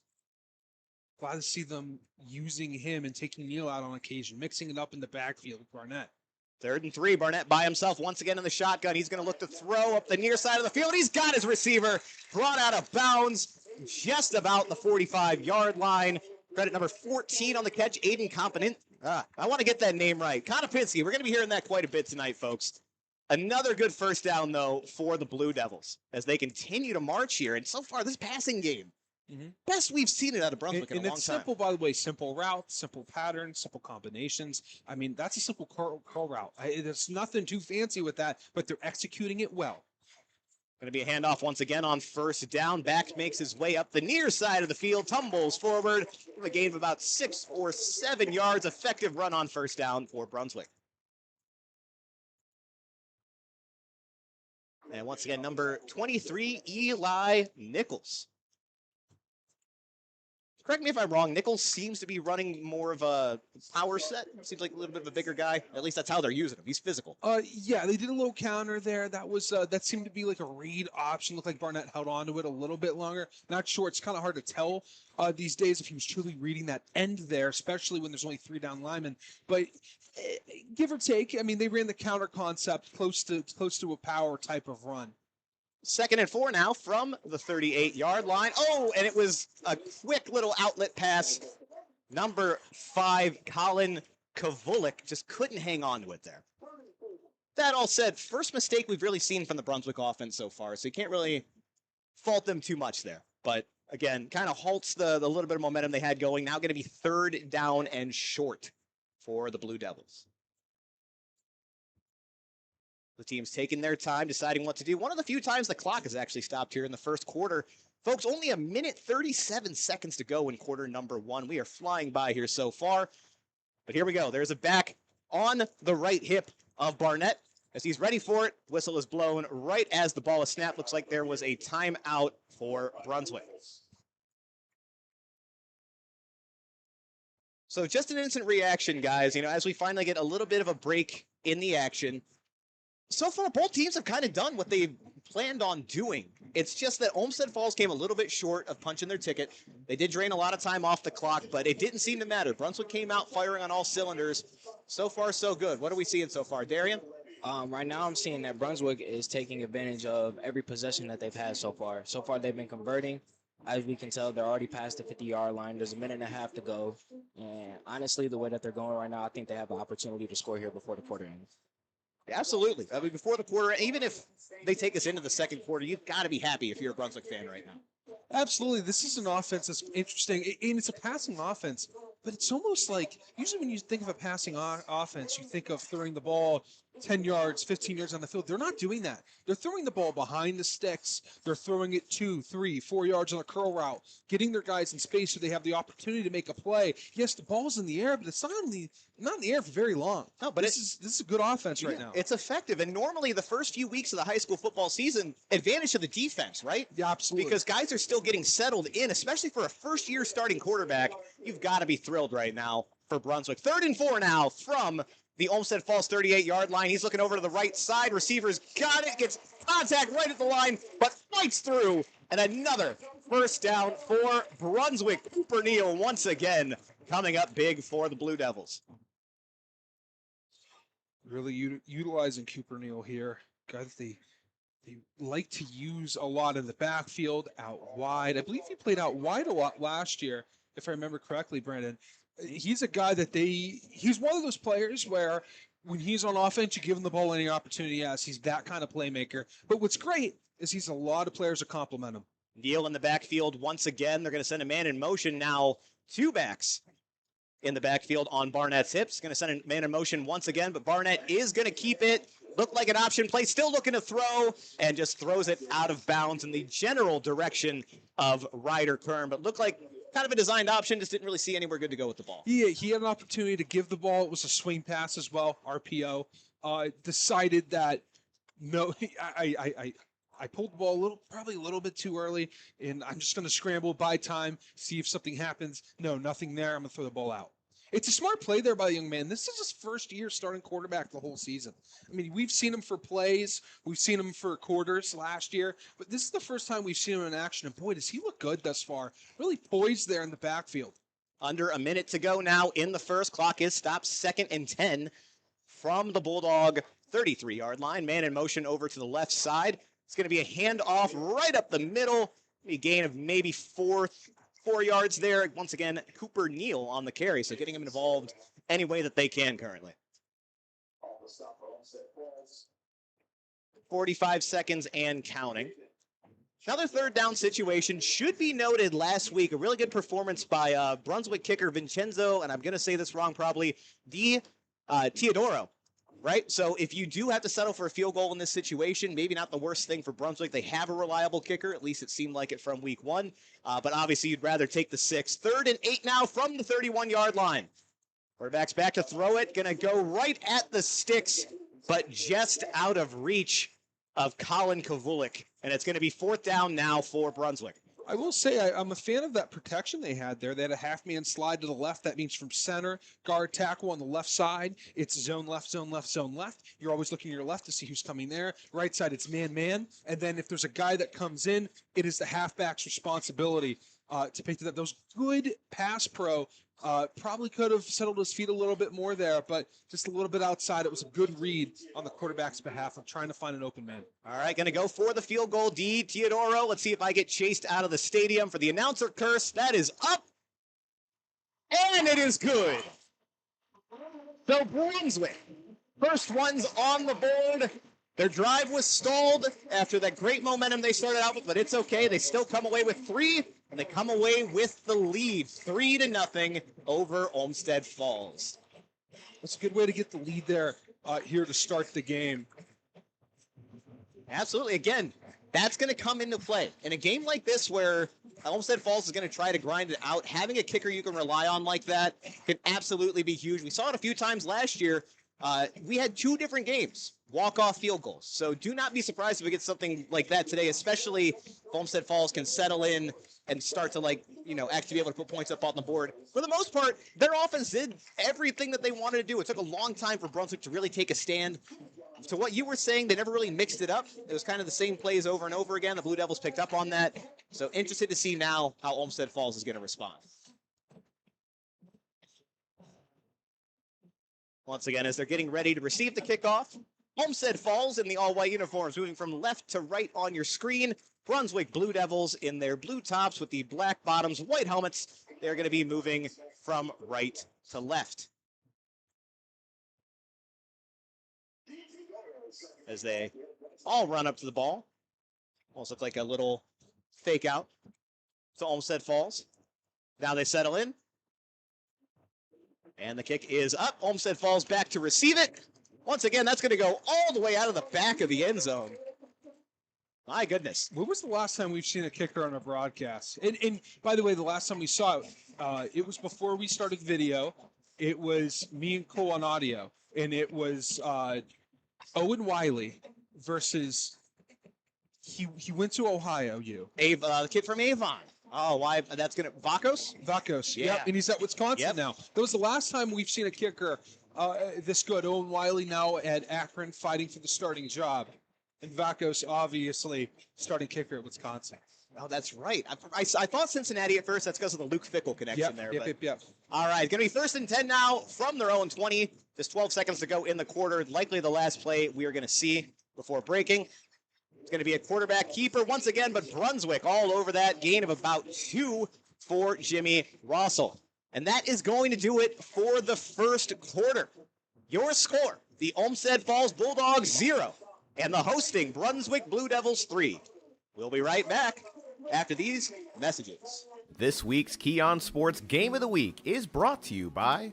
Glad to see them using him and taking Neal out on occasion, mixing it up in the backfield with Barnett. 3rd and 3, Barnett by himself once again in the shotgun. He's going to look to throw up the near side of the field. He's got his receiver brought out of bounds just about the 45-yard line. Credit number 14 on the catch, Aiden Competent. I want to get that name right. Konopinski. We're going to be hearing that quite a bit tonight, folks. Another good first down, though, for the Blue Devils as they continue to march here. And so far, this passing game, best we've seen it out of Brunswick in a long time. And it's simple, by the way, simple routes, simple patterns, simple combinations. I mean, that's a simple curl route. There's nothing too fancy with that, but they're executing it well. Going to be a handoff once again on 1st down. Back makes his way up the near side of the field, tumbles forward. A gain of about 6 or 7 yards. Effective run on 1st down for Brunswick. And once again, number 23, Eli Nichols. Correct me if I'm wrong, Nichols seems to be running more of a power set. Seems like a little bit of a bigger guy. At least that's how they're using him. He's physical. Yeah, they did a little counter there. That was that seemed to be like a read option. Looked like Barnett held on to it a little bit longer. Not sure. It's kind of hard to tell these days if he was truly reading that end there, especially when there's only 3 down linemen. But give or take, I mean, they ran the counter concept close to a power type of run. 2nd and 4 now from the 38-yard line. Oh, and it was a quick little outlet pass. Number 5, Colin Kavulik, just couldn't hang on to it there. That all said, first mistake we've really seen from the Brunswick offense so far, so you can't really fault them too much there. But again, kind of halts the little bit of momentum they had going. Now going to be 3rd down and short for the Blue Devils. The team's taking their time, deciding what to do. One of the few times the clock has actually stopped here in the first quarter. Folks, only 1:37 seconds to go in quarter number 1. We are flying by here so far. But here we go. There's a back on the right hip of Barnett. As he's ready for it, whistle is blown right as the ball is snapped. Looks like there was a timeout for Brunswick. So just an instant reaction, guys. You know, as we finally get a little bit of a break in the action. So far, both teams have kind of done what they planned on doing. It's just that Olmsted Falls came a little bit short of punching their ticket. They did drain a lot of time off the clock, but it didn't seem to matter. Brunswick came out firing on all cylinders. So far, so good. What are we seeing so far, Darian? Right now, I'm seeing that Brunswick is taking advantage of every possession that they've had so far. So far, they've been converting. As we can tell, they're already past the 50-yard line. There's 1.5 minutes to go. And honestly, the way that they're going right now, I think they have an opportunity to score here before the quarter ends. Absolutely. I mean, before the quarter, even if they take us into the second quarter, you've got to be happy if you're a Brunswick fan right now. Absolutely. This is an offense that's interesting, and it's a passing offense, but it's almost like usually when you think of a passing offense, you think of throwing the ball 10 yards, 15 yards on the field. They're not doing that. They're throwing the ball behind the sticks. They're throwing it 2, 3, 4 yards on a curl route, getting their guys in space so they have the opportunity to make a play. Yes, the ball's in the air, but it's not in the air for very long. No, but this is a good offense right now. It's effective, and normally the first few weeks of the high school football season, advantage to the defense, right? Yeah, absolutely. Because guys are still getting settled in, especially for a first-year starting quarterback. You've got to be thrilled right now for Brunswick. 3rd and 4 now from the Olmsted Falls 38-yard line. He's looking over to the right side. Receivers got it. Gets contact right at the line, but fights through. And another first down for Brunswick. Cooper Neal once again coming up big for the Blue Devils. Really utilizing Cooper Neal here. Guys, they like to use a lot in the backfield, out wide. I believe he played out wide a lot last year, if I remember correctly, Brandon. He's a guy that he's one of those players where when he's on offense, you give him the ball any opportunity he has. He's that kind of playmaker. But what's great is he's a lot of players that compliment him. Neal in the backfield once again. They're going to send a man in motion now. 2 backs in the backfield on Barnett's hips. Going to send a man in motion once again, but Barnett is going to keep it. Looked like an option play. Still looking to throw and just throws it out of bounds in the general direction of Ryder Kern. But looked like kind of a designed option, just didn't really see anywhere good to go with the ball. Yeah, he had an opportunity to give the ball. It was a swing pass as well, RPO. Decided that, no, I pulled the ball probably a little bit too early, and I'm just going to scramble, buy time, see if something happens. No, nothing there. I'm going to throw the ball out. It's a smart play there by the young man. This is his first year starting quarterback the whole season. I mean, we've seen him for plays. We've seen him for quarters last year. But this is the first time we've seen him in action. And, boy, does he look good thus far. Really poised there in the backfield. Under a minute to go now in the first. Clock is stopped. 2nd and 10 from the Bulldog 33-yard line. Man in motion over to the left side. It's going to be a handoff right up the middle. A gain of maybe 4 yards there. Once again, Cooper Neal on the carry, so getting him involved any way that they can currently. 45 seconds and counting. Another 3rd down situation. Should be noted last week, a really good performance by Brunswick kicker Vincenzo, and I'm going to say this wrong probably, Teodoro. Right? So if you do have to settle for a field goal in this situation, maybe not the worst thing for Brunswick. They have a reliable kicker. At least it seemed like it from week 1. But obviously you'd rather take the 6. 3rd and 8 now from the 31-yard line. Quarterback's back to throw it. Going to go right at the sticks, but just out of reach of Colin Kavulik, and it's going to be 4th down now for Brunswick. I will say I'm a fan of that protection they had there. They had a half-man slide to the left. That means from center, guard, tackle on the left side. It's zone left, zone left, zone left. You're always looking to your left to see who's coming there. Right side, it's man-man. And then if there's a guy that comes in, it is the halfback's responsibility to pick that. Those good pass pro probably could have settled his feet a little bit more there, but just a little bit outside. It was a good read on the quarterback's behalf of trying to find an open man. All right, going to go for the field goal. D. Teodoro. Let's see if I get chased out of the stadium for the announcer curse. That is up, and it is good. So Brunswick, first ones on the board. Their drive was stalled after that great momentum they started out with, but it's okay. They still come away with 3, and they come away with the lead, 3-0 over Olmsted Falls. That's a good way to get the lead there here to start the game. Absolutely. Again, that's going to come into play. In a game like this where Olmsted Falls is going to try to grind it out, having a kicker you can rely on like that can absolutely be huge. We saw it a few times last year. We had 2 different games, walk-off field goals. So do not be surprised if we get something like that today, especially if Olmsted Falls can settle in and start to, actually be able to put points up on the board. For the most part, their offense did everything that they wanted to do. It took a long time for Brunswick to really take a stand. To what you were saying, they never really mixed it up. It was kind of the same plays over and over again. The Blue Devils picked up on that. So interested to see now how Olmsted Falls is going to respond. Once again, as they're getting ready to receive the kickoff, Olmsted Falls in the all-white uniforms, moving from left to right on your screen. Brunswick Blue Devils in their blue tops with the black bottoms, white helmets. They're going to be moving from right to left. As they all run up to the ball. Almost look like a little fake out to Olmsted Falls. Now they settle in. And the kick is up. Olmsted Falls back to receive it. Once again, that's going to go all the way out of the back of the end zone. My goodness. When was the last time we've seen a kicker on a broadcast? And by the way, the last time we saw it, it was before we started video. It was me and Cole on audio. And it was Owen Wiley versus, he went to Ohio U. The kid from Avon. Oh, why? That's going to, Vacos. Yeah. Yep, and he's at Wisconsin now. That was the last time we've seen a kicker this good. Owen Wiley now at Akron fighting for the starting job. And Vacos, obviously, starting kicker at Wisconsin. Oh, that's right. I thought Cincinnati at first. That's because of the Luke Fickle connection there. Yep. All right, going to be 1st and 10 now from their own 20. Just 12 seconds to go in the quarter. Likely the last play we are going to see before breaking. It's going to be a quarterback keeper once again, but Brunswick all over that. Gain of about 2 for Jimmy Rossell. And that is going to do it for the first quarter. Your score, the Olmsted Falls Bulldogs 0 and the hosting Brunswick Blue Devils 3. We'll be right back after these messages. This week's Key On Sports Game of the Week is brought to you by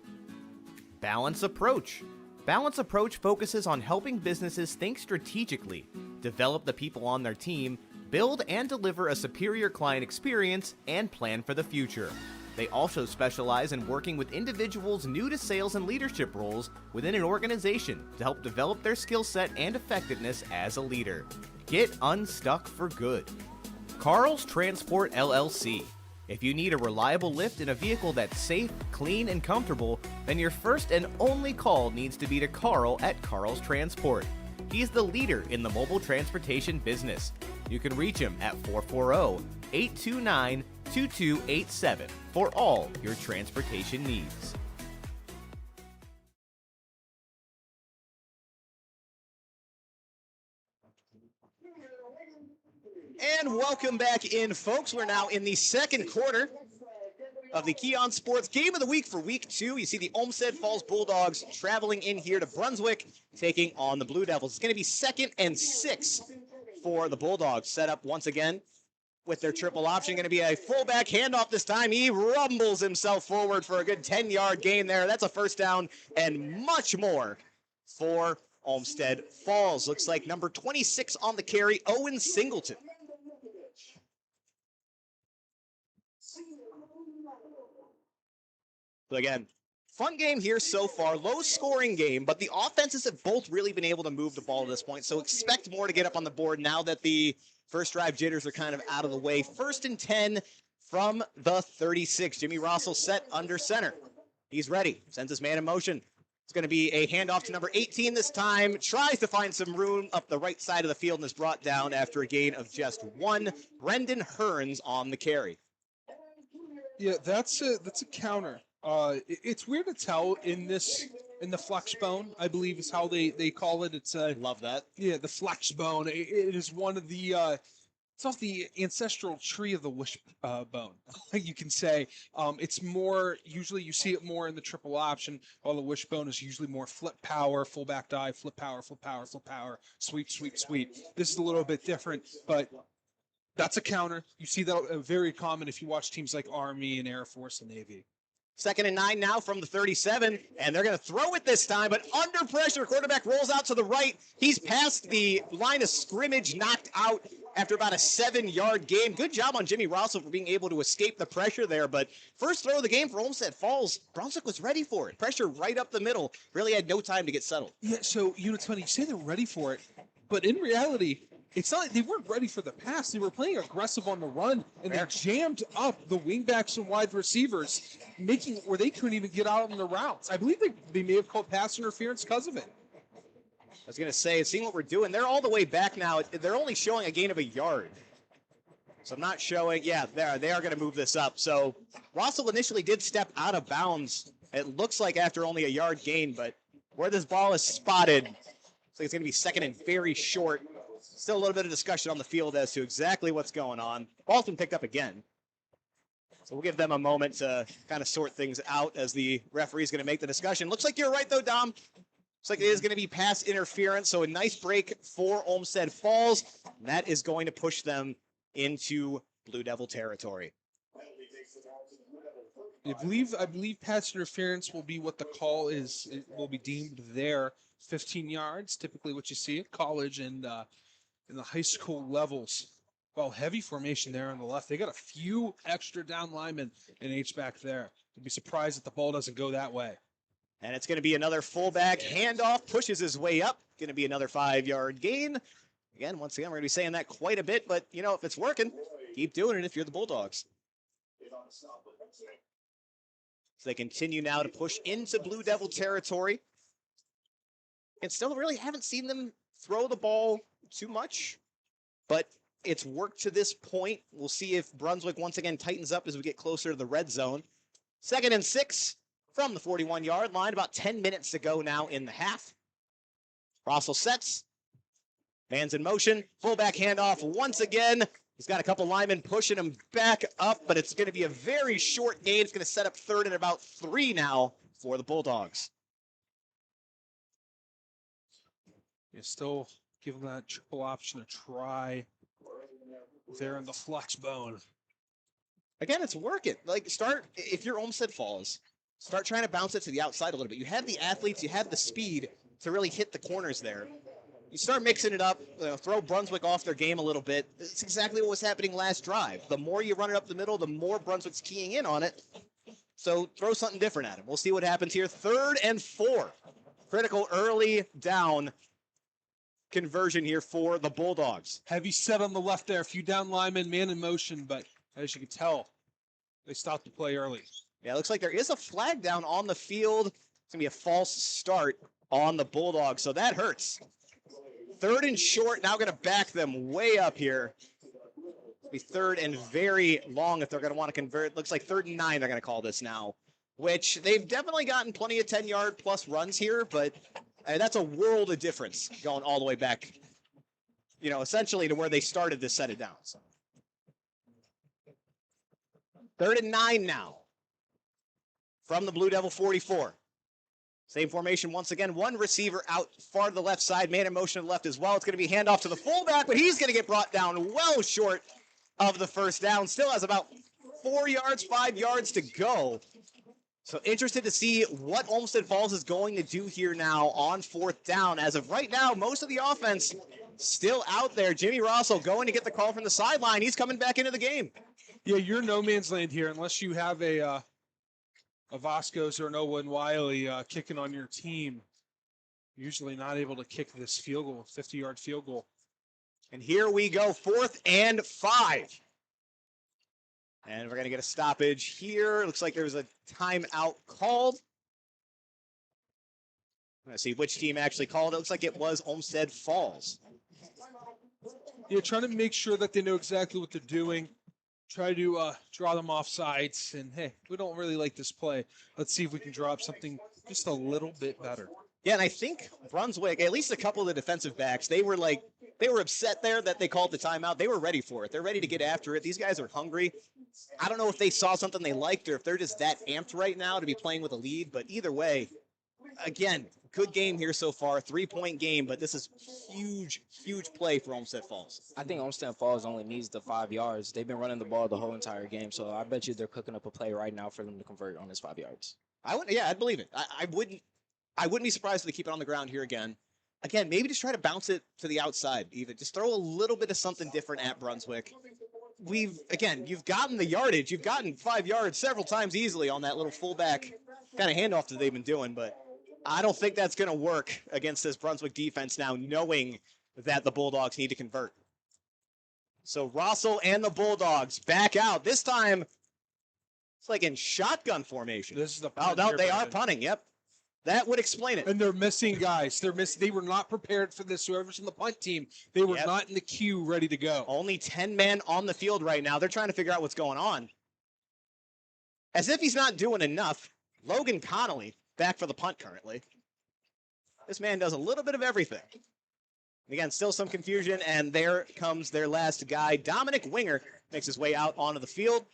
Balance Approach. Balance Approach focuses on helping businesses think strategically, develop the people on their team, build and deliver a superior client experience, and plan for the future. They also specialize in working with individuals new to sales and leadership roles within an organization to help develop their skill set and effectiveness as a leader. Get unstuck for good. Carl's Transport LLC. If you need a reliable lift in a vehicle that's safe, clean, and comfortable, then your first and only call needs to be to Carl at Carl's Transport. He's the leader in the mobile transportation business. You can reach him at 440-829-2287 for all your transportation needs. And welcome back in, folks. We're now in the second quarter of the Key On Sports Game of the Week for Week 2. You see the Olmsted Falls Bulldogs traveling in here to Brunswick, taking on the Blue Devils. It's going to be 2nd and 6 for the Bulldogs. Set up once again with their triple option. Going to be a fullback handoff this time. He rumbles himself forward for a good 10-yard gain there. That's a first down and much more for Olmsted Falls. Looks like number 26 on the carry, Owen Singleton. So again, Fun game here so far, low scoring game, but the offenses have both really been able to move the ball at this point, so expect more to get up on the board now that the first drive jitters are kind of out of the way. 1st and 10 from the 36. Jimmy Rossell set under center. He's ready, sends his man in motion. It's going to be a handoff to number 18 this time. Tries to find some room up the right side of the field and is brought down after a gain of just 1. Brendan Hearns on the carry. Yeah, that's a counter. It's weird to tell in the flex bone, I believe is how they call it. It's Love that. yeah, the flex bone. It is one of the it's off the ancestral tree of the wishbone. You can say it's more usually you see it more in the triple option, while the wishbone is usually more flip power, fullback dive, flip power, flip power, flip power, sweep, sweep, sweep. This is a little bit different, but that's a counter. You see that very common if you watch teams like Army and Air Force and Navy. 2nd and 9 now from the 37, and they're going to throw it this time, but under pressure, quarterback rolls out to the right. He's past the line of scrimmage, knocked out after about a 7-yard gain. Good job on Jimmy Rossell for being able to escape the pressure there, but first throw of the game for Olmsted Falls, Brunswick was ready for it. Pressure right up the middle, really had no time to get settled. Yeah, so it's funny, you say they're ready for it, but in reality, it's not. They weren't ready for the pass. They were playing aggressive on the run, and they jammed up the wingbacks and wide receivers, making it where they couldn't even get out on the routes. I believe they may have called pass interference because of it. I was going to say, seeing what we're doing, they're all the way back now. They're only showing a gain of a yard. So I'm not showing, yeah, they are going to move this up. So Rossell initially did step out of bounds. It looks like after only a yard gain, but where this ball is spotted, looks like it's going to be 2nd and very short. Still a little bit of discussion on the field as to exactly what's going on. Ball's been picked up again. So we'll give them a moment to kind of sort things out as the referee's going to make the discussion. Looks like you're right, though, Dom. Looks like it is going to be pass interference, so a nice break for Olmsted Falls. And that is going to push them into Blue Devil territory. I believe pass interference will be what the call is. It will be deemed there. 15 yards, typically what you see at college and in the high school levels. Well, heavy formation there on the left. They got a few extra down linemen and H-back there. I'd be surprised if the ball doesn't go that way. And it's going to be another fullback handoff, pushes his way up. Going to be another 5-yard gain. Once again, we're going to be saying that quite a bit, but, if it's working, keep doing it if you're the Bulldogs. So they continue now to push into Blue Devil territory. And still really haven't seen them throw the ball too much, but it's worked to this point. We'll see if Brunswick once again tightens up as we get closer to the red zone. 2nd and 6 from the 41-yard line. About 10 minutes to go now in the half. Rossell sets. Man's in motion. Fullback handoff once again. He's got a couple linemen pushing him back up, but it's going to be a very short gain. It's going to set up 3rd and about 3 now for the Bulldogs. You still give them that triple option a try there in the flex bone. Again, it's working. If you're Olmsted Falls, start trying to bounce it to the outside a little bit. You have the athletes, you have the speed to really hit the corners there. You start mixing it up, throw Brunswick off their game a little bit. It's exactly what was happening last drive. The more you run it up the middle, the more Brunswick's keying in on it. So throw something different at him. We'll see what happens here. 3rd and 4. Critical early down conversion here for the Bulldogs. Heavy set on the left there. A few down linemen, man in motion, but as you can tell, they stopped the play early. Yeah, it looks like there is a flag down on the field. It's going to be a false start on the Bulldogs, so that hurts. 3rd and short, now going to back them way up here. It'll be 3rd and very long if they're going to want to convert. Looks like 3rd and 9 they're going to call this now, which they've definitely gotten plenty of 10-yard plus runs here, but that's a world of difference going all the way back, essentially to where they started this set of downs. 3rd and 9 now from the Blue Devil 44. Same formation once again. One receiver out far to the left side. Man in motion to the left as well. It's going to be handoff to the fullback, but he's going to get brought down well short of the first down. Still has about 4 yards, 5 yards to go. So interested to see what Olmsted Falls is going to do here now on 4th down. As of right now, most of the offense still out there. Jimmy Rossell going to get the call from the sideline. He's coming back into the game. Yeah, you're no man's land here unless you have a a Vasco's or an Owen Wiley kicking on your team. Usually not able to kick this field goal, 50-yard field goal. And here we go, 4th and 5. And we're going to get a stoppage here. Looks like there was a timeout called. Let's see which team actually called it. Looks like it was Olmsted Falls. Yeah, trying to make sure that they know exactly what they're doing. Try to draw them off sides. And, hey, we don't really like this play. Let's see if we can draw up something just a little bit better. Yeah, and I think Brunswick, at least a couple of the defensive backs, they were upset there that they called the timeout. They were ready for it. They're ready to get after it. These guys are hungry. I don't know if they saw something they liked or if they're just that amped right now to be playing with a lead, but either way, again, good game here so far, 3-point game, but this is huge, huge play for Olmsted Falls. I think Olmsted Falls only needs the 5 yards. They've been running the ball the whole entire game, so I bet you they're cooking up a play right now for them to convert on this 5 yards. I'd believe it. I wouldn't be surprised if they keep it on the ground here again. Again, maybe just try to bounce it to the outside, even. Just throw a little bit of something different at Brunswick. You've gotten the yardage. You've gotten 5 yards several times easily on that little fullback kind of handoff that they've been doing, but I don't think that's going to work against this Brunswick defense now, knowing that the Bulldogs need to convert. So Rossell and the Bulldogs back out. This time, it's like in shotgun formation. This is the Oh, no, they are punting. Yep. That would explain it. And they're missing guys. They were not prepared for this. Whoever's in the punt team, they were not in the queue ready to go. Only 10 men on the field right now. They're trying to figure out what's going on. As if he's not doing enough, Logan Connolly back for the punt currently. This man does a little bit of everything. Again, still some confusion, and there comes their last guy. Dominic Winger makes his way out onto the field,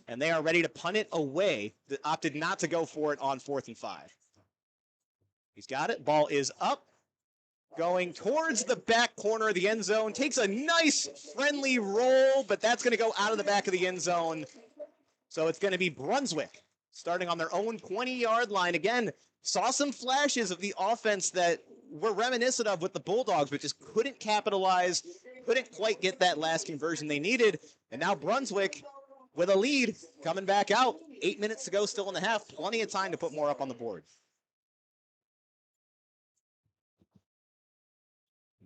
and they are ready to punt it away. They opted not to go for it on 4th and 5. He's got it. Ball is up. Going towards the back corner of the end zone. Takes a nice friendly roll, but that's going to go out of the back of the end zone. So it's going to be Brunswick starting on their own 20-yard line. Again, saw some flashes of the offense that were reminiscent of with the Bulldogs, but just couldn't capitalize, couldn't quite get that last conversion they needed. And now Brunswick with a lead coming back out. 8 minutes to go still in the half. Plenty of time to put more up on the board.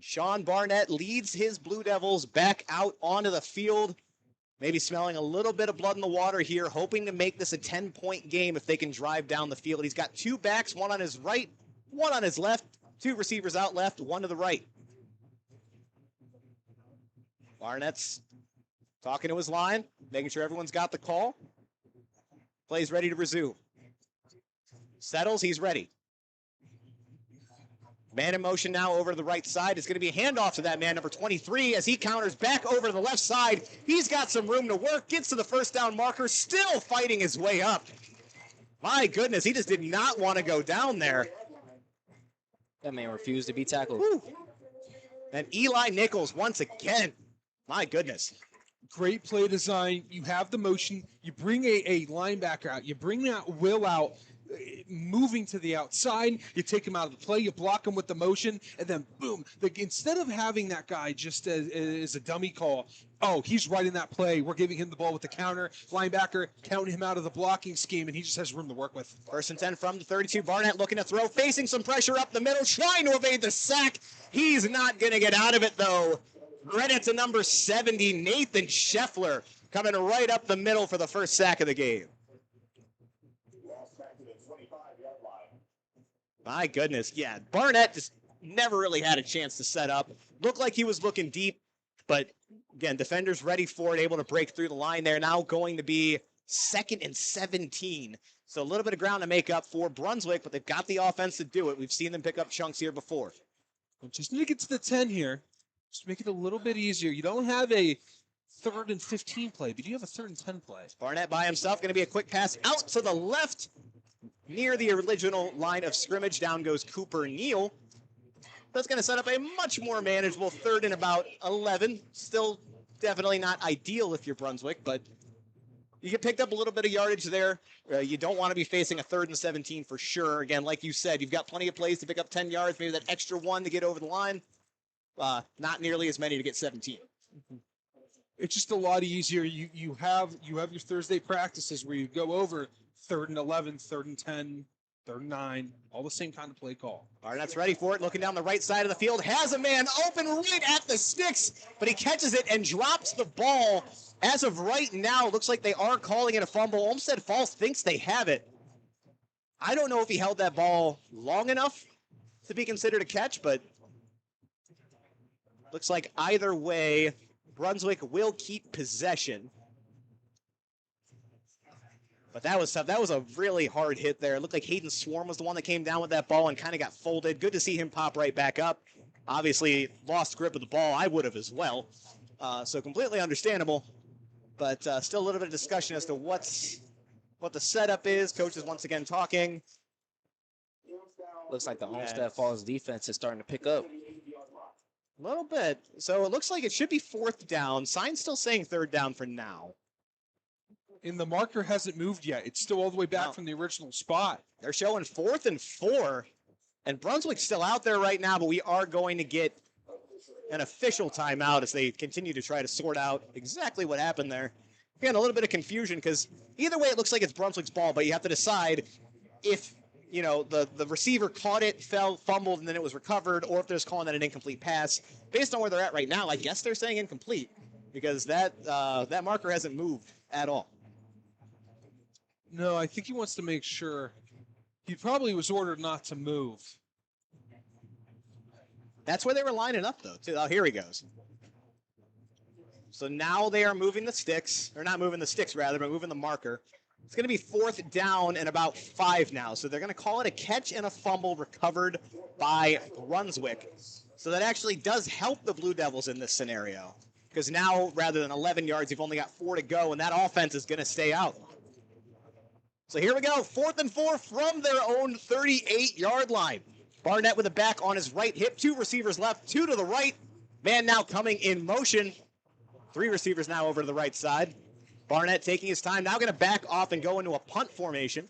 Sean Barnett leads his Blue Devils back out onto the field. Maybe smelling a little bit of blood in the water here, hoping to make this a 10-point game if they can drive down the field. He's got 2 backs, one on his right, one on his left, 2 receivers out left, 1 to the right. Barnett's talking to his line, making sure everyone's got the call. Play's ready to resume. Settles, he's ready. Man in motion now over to the right side. It's going to be a handoff to that man, number 23, as he counters back over to the left side. He's got some room to work, gets to the first down marker, still fighting his way up. My goodness, he just did not want to go down there. That man refused to be tackled. Whew. And Eli Nichols once again. My goodness. Great play design. You have the motion. You bring a linebacker out. You bring that Will out, moving to the outside. You take him out of the play. You block him with the motion, and then boom. Instead of having that guy just as a dummy call, oh, he's right in that play. We're giving him the ball with the counter. Linebacker counting him out of the blocking scheme, and he just has room to work with. 1st and 10 from the 32. Barnett looking to throw, facing some pressure up the middle, trying to evade the sack. He's not going to get out of it, though. Credit to number 70, Nathan Scheffler, coming right up the middle for the first sack of the game. My goodness, yeah. Barnett just never really had a chance to set up. Looked like he was looking deep, but again, defenders ready for it, able to break through the line there. Now going to be 2nd and 17. So a little bit of ground to make up for Brunswick, but they've got the offense to do it. We've seen them pick up chunks here before. Just need to get to the 10 here. Just make it a little bit easier. You don't have a 3rd and 15 play, but you have a 3rd and 10 play. Barnett by himself, going to be a quick pass out to the left. Near the original line of scrimmage, down goes Cooper Neal. That's going to set up a much more manageable 3rd and about 11. Still definitely not ideal if you're Brunswick, but you get picked up a little bit of yardage there. You don't want to be facing a 3rd and 17 for sure. Again, like you said, you've got plenty of plays to pick up 10 yards, maybe that extra 1 to get over the line. Not nearly as many to get 17. It's just a lot easier. You have your Thursday practices where you go over 3rd and 11, 3rd and 10, 3rd and 9, all the same kind of play call. Barnett's ready for it, looking down the right side of the field, has a man open right at the sticks, but he catches it and drops the ball. As of right now, looks like they are calling it a fumble. Olmsted Falls thinks they have it. I don't know if he held that ball long enough to be considered a catch, but looks like either way, Brunswick will keep possession. But that was a really hard hit there. It looked like Hayden Swarm was the one that came down with that ball and kind of got folded. Good to see him pop right back up. Obviously, lost grip of the ball. I would have as well. So completely understandable. But still a little bit of discussion as to what the setup is. Coach is once again talking. Looks like the Olmsted Falls defense is starting to pick up. A little bit. So it looks like it should be 4th down. Sign's still saying 3rd down for now. And the marker hasn't moved yet. It's still all the way back No. from the original spot. They're showing 4th and 4. And Brunswick's still out there right now, but we are going to get an official timeout as they continue to try to sort out exactly what happened there. Again, a little bit of confusion because either way it looks like it's Brunswick's ball, but you have to decide if, you know, the receiver caught it, fell, fumbled, and then it was recovered, or if they're just calling that an incomplete pass. Based on where they're at right now, I guess they're saying incomplete because that marker hasn't moved at all. No, I think he wants to make sure. He probably was ordered not to move. That's where they were lining up, though. Too. Oh, here he goes. So now they are moving the sticks, or not moving the sticks, rather, but moving the marker. It's going to be 4th down and about 5 now. So they're going to call it a catch and a fumble recovered by Brunswick. So that actually does help the Blue Devils in this scenario. Because now, rather than 11 yards, you've only got 4 to go, and that offense is going to stay out. So here we go, 4th and 4 from their own 38-yard line. Barnett with a back on his right hip, 2 receivers left, 2 to the right. Man now coming in motion. 3 receivers now over to the right side. Barnett taking his time, now going to back off and go into a punt formation.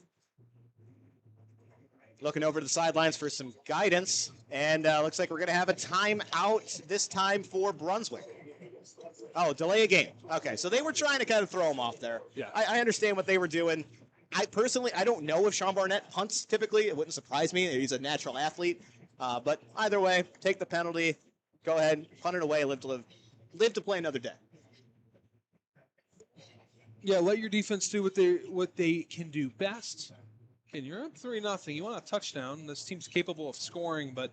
Looking over to the sidelines for some guidance. And looks like we're going to have a timeout this time for Brunswick. Oh, delay a game. Okay, so they were trying to kind of throw him off there. Yeah. I understand what they were doing. I don't know if Sean Barnett punts typically. It wouldn't surprise me. He's a natural athlete. But either way, take the penalty. Go ahead, punt it away, live to play another day. Yeah, let your defense do what they can do best. And you're up 3-0. You want a touchdown. This team's capable of scoring, but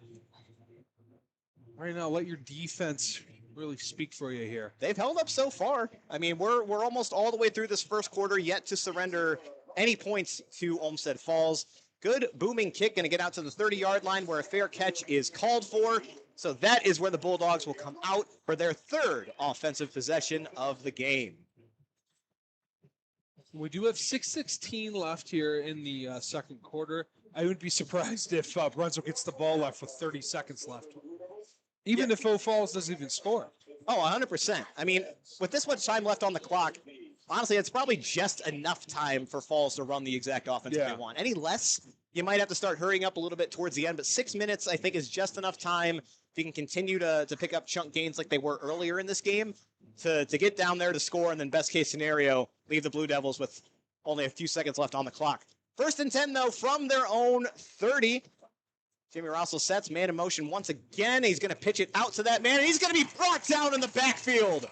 right now, let your defense really speak for you here. They've held up so far. I mean, we're almost all the way through this first quarter, yet to surrender any points to Olmsted Falls. Good booming kick, going to get out to the 30-yard line where a fair catch is called for. So that is where the Bulldogs will come out for their 3rd offensive possession of the game. We do have 6:16 left here in the second quarter. I would be surprised if Brunswick gets the ball left with 30 seconds left. Even if O Falls doesn't even score. Oh, 100%. I mean, with this much time left on the clock, honestly, it's probably just enough time for Falls to run the exact offense that they want. Any less, you might have to start hurrying up a little bit towards the end, but 6 minutes, I think, is just enough time if you can continue to pick up chunk gains like they were earlier in this game to get down there to score, and then best case scenario, leave the Blue Devils with only a few seconds left on the clock. 1st and 10, though, from their own 30. Jimmy Russell sets man in motion once again. He's going to pitch it out to that man, and he's going to be brought down in the backfield.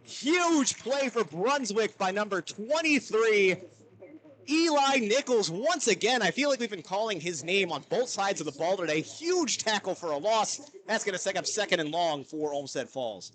Huge play for Brunswick by number 23, Eli Nichols. Once again, I feel like we've been calling his name on both sides of the ball today. Huge tackle for a loss. That's going to set up 2nd and long for Olmsted Falls.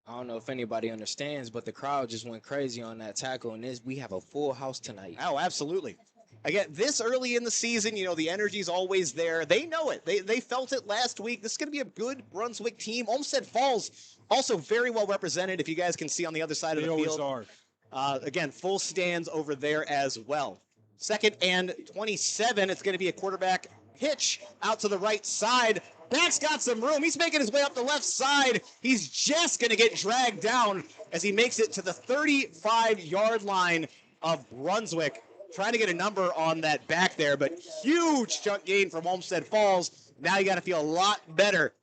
I don't know if anybody understands, but the crowd just went crazy on that tackle, and we have a full house tonight. Oh, absolutely. Again, this early in the season, you know, the energy's always there. They know it. They felt it last week. This is going to be a good Brunswick team. Olmsted Falls also very well represented, if you guys can see on the other side of the field. They always are. Again, full stands over there as well. 2nd and 27. It's going to be a quarterback pitch out to the right side. Back's got some room. He's making his way up the left side. He's just going to get dragged down as he makes it to the 35-yard line of Brunswick. Trying to get a number on that back there, but huge chunk gain from Olmsted Falls. Now you got to feel a lot better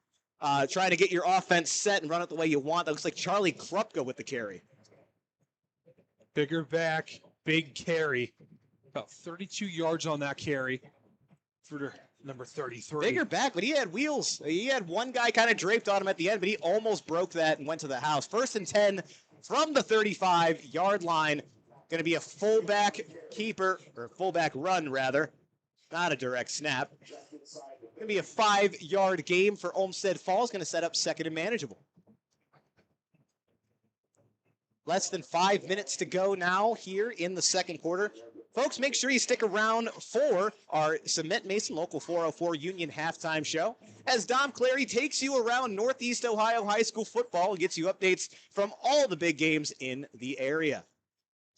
trying to get your offense set and run it the way you want. That looks like Charlie Krupka with the carry. Bigger back, big carry. About 32 yards on that carry for number 33. Bigger back, but he had wheels. He had one guy kind of draped on him at the end, but he almost broke that and went to the house. 1st and 10 from the 35-yard line. Going to be a fullback keeper, or fullback run, rather. Not a direct snap. Going to be a 5-yard game for Olmsted Falls. Going to set up 2nd and manageable. Less than 5 minutes to go now here in the 2nd quarter. Folks, make sure you stick around for our Cement Mason Local 404 Union halftime show as Dom Clary takes you around Northeast Ohio high school football and gets you updates from all the big games in the area.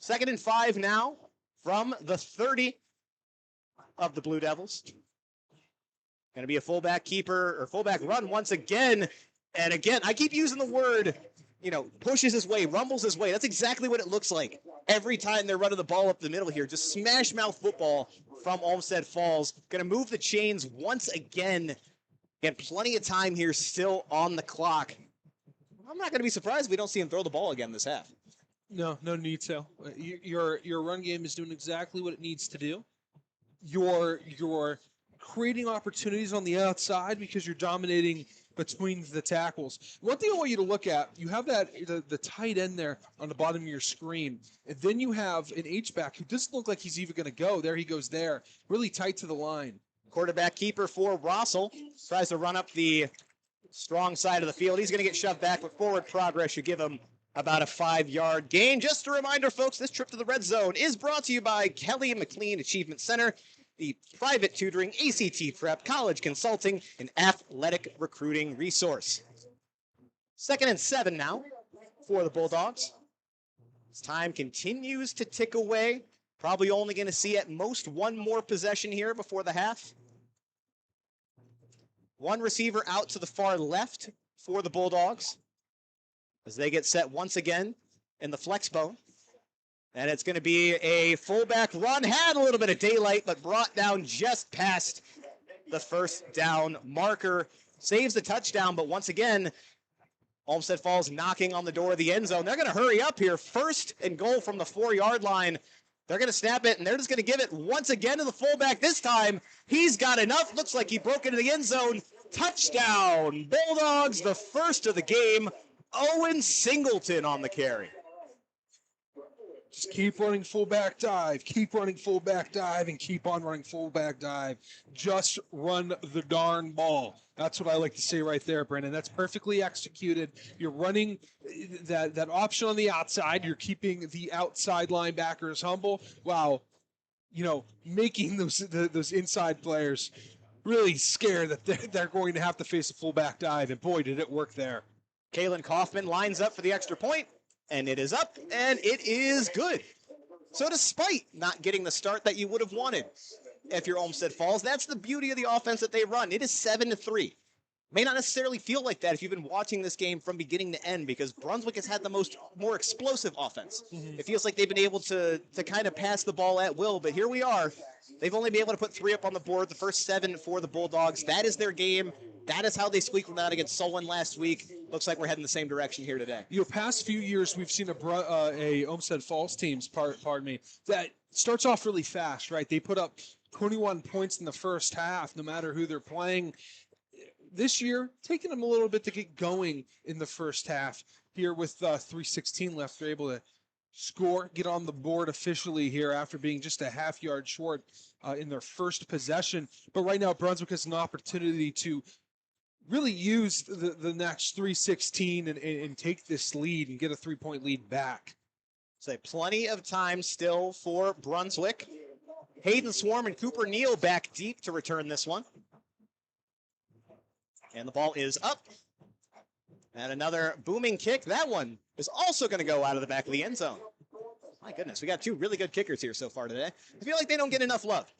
2nd and 5 now from the 30 of the Blue Devils. Going to be a fullback keeper or fullback run once again. And again, I keep using the word, pushes his way, rumbles his way. That's exactly what it looks like every time they're running the ball up the middle here. Just smash mouth football from Olmsted Falls. Going to move the chains once again. Again, plenty of time here still on the clock. I'm not going to be surprised if we don't see him throw the ball again this half. No need to. Your run game is doing exactly what it needs to do. You're creating opportunities on the outside because you're dominating between the tackles. One thing I want you to look at, you have the tight end there on the bottom of your screen, and then you have an H-back who doesn't look like he's even going to go. There he goes there, really tight to the line. Quarterback keeper for Rossell tries to run up the strong side of the field. He's going to get shoved back, but forward progress should give him about a 5-yard gain. Just a reminder, folks, this trip to the red zone is brought to you by Kelly and McLean Achievement Center, the private tutoring, ACT prep, college consulting, and athletic recruiting resource. 2nd and 7 now for the Bulldogs. As time continues to tick away, probably only going to see at most one more possession here before the half. One receiver out to the far left for the Bulldogs as they get set once again in the flex bone. And it's going to be a fullback run. Had a little bit of daylight, but brought down just past the 1st down marker. Saves the touchdown, but once again, Olmsted Falls knocking on the door of the end zone. They're going to hurry up here. 1st and goal from the 4-yard line. They're going to snap it, and they're just going to give it once again to the fullback. This time, he's got enough. Looks like he broke into the end zone. Touchdown. Bulldogs, the first of the game. Owen Singleton on the carry. Just keep running fullback dive, keep running fullback dive, and keep on running fullback dive. Just run the darn ball. That's what I like to say right there, Brendan. That's perfectly executed. You're running that option on the outside. You're keeping the outside linebackers humble while, making those inside players really scared that they're going to have to face a fullback dive. And boy, did it work there. Kalen Kaufman lines up for the extra point. And it is up, and it is good. So despite not getting the start that you would have wanted if you're Olmsted Falls, that's the beauty of the offense that they run. It is 7-3. May not necessarily feel like that if you've been watching this game from beginning to end because Brunswick has had the more explosive offense. It feels like they've been able to kind of pass the ball at will, but here we are. They've only been able to put 3 up on the board, the first 7 for the Bulldogs. That is their game. That is how they squeaked one out against Solon last week. Looks like we're heading the same direction here today. Past few years, we've seen a Olmsted Falls teams, that starts off really fast, right? They put up 21 points in the first half, no matter who they're playing. This year, taking them a little bit to get going in the first half. Here with 3:16 left, they're able to score, get on the board officially here after being just a half-yard short in their first possession. But right now, Brunswick has an opportunity to really use the next 3:16 and take this lead and get a 3-point lead back. So plenty of time still for Brunswick. Hayden Swarm and Cooper Neal back deep to return this one. And the ball is up. And another booming kick. That one is also going to go out of the back of the end zone. My goodness, we got 2 really good kickers here so far today. I feel like they don't get enough love.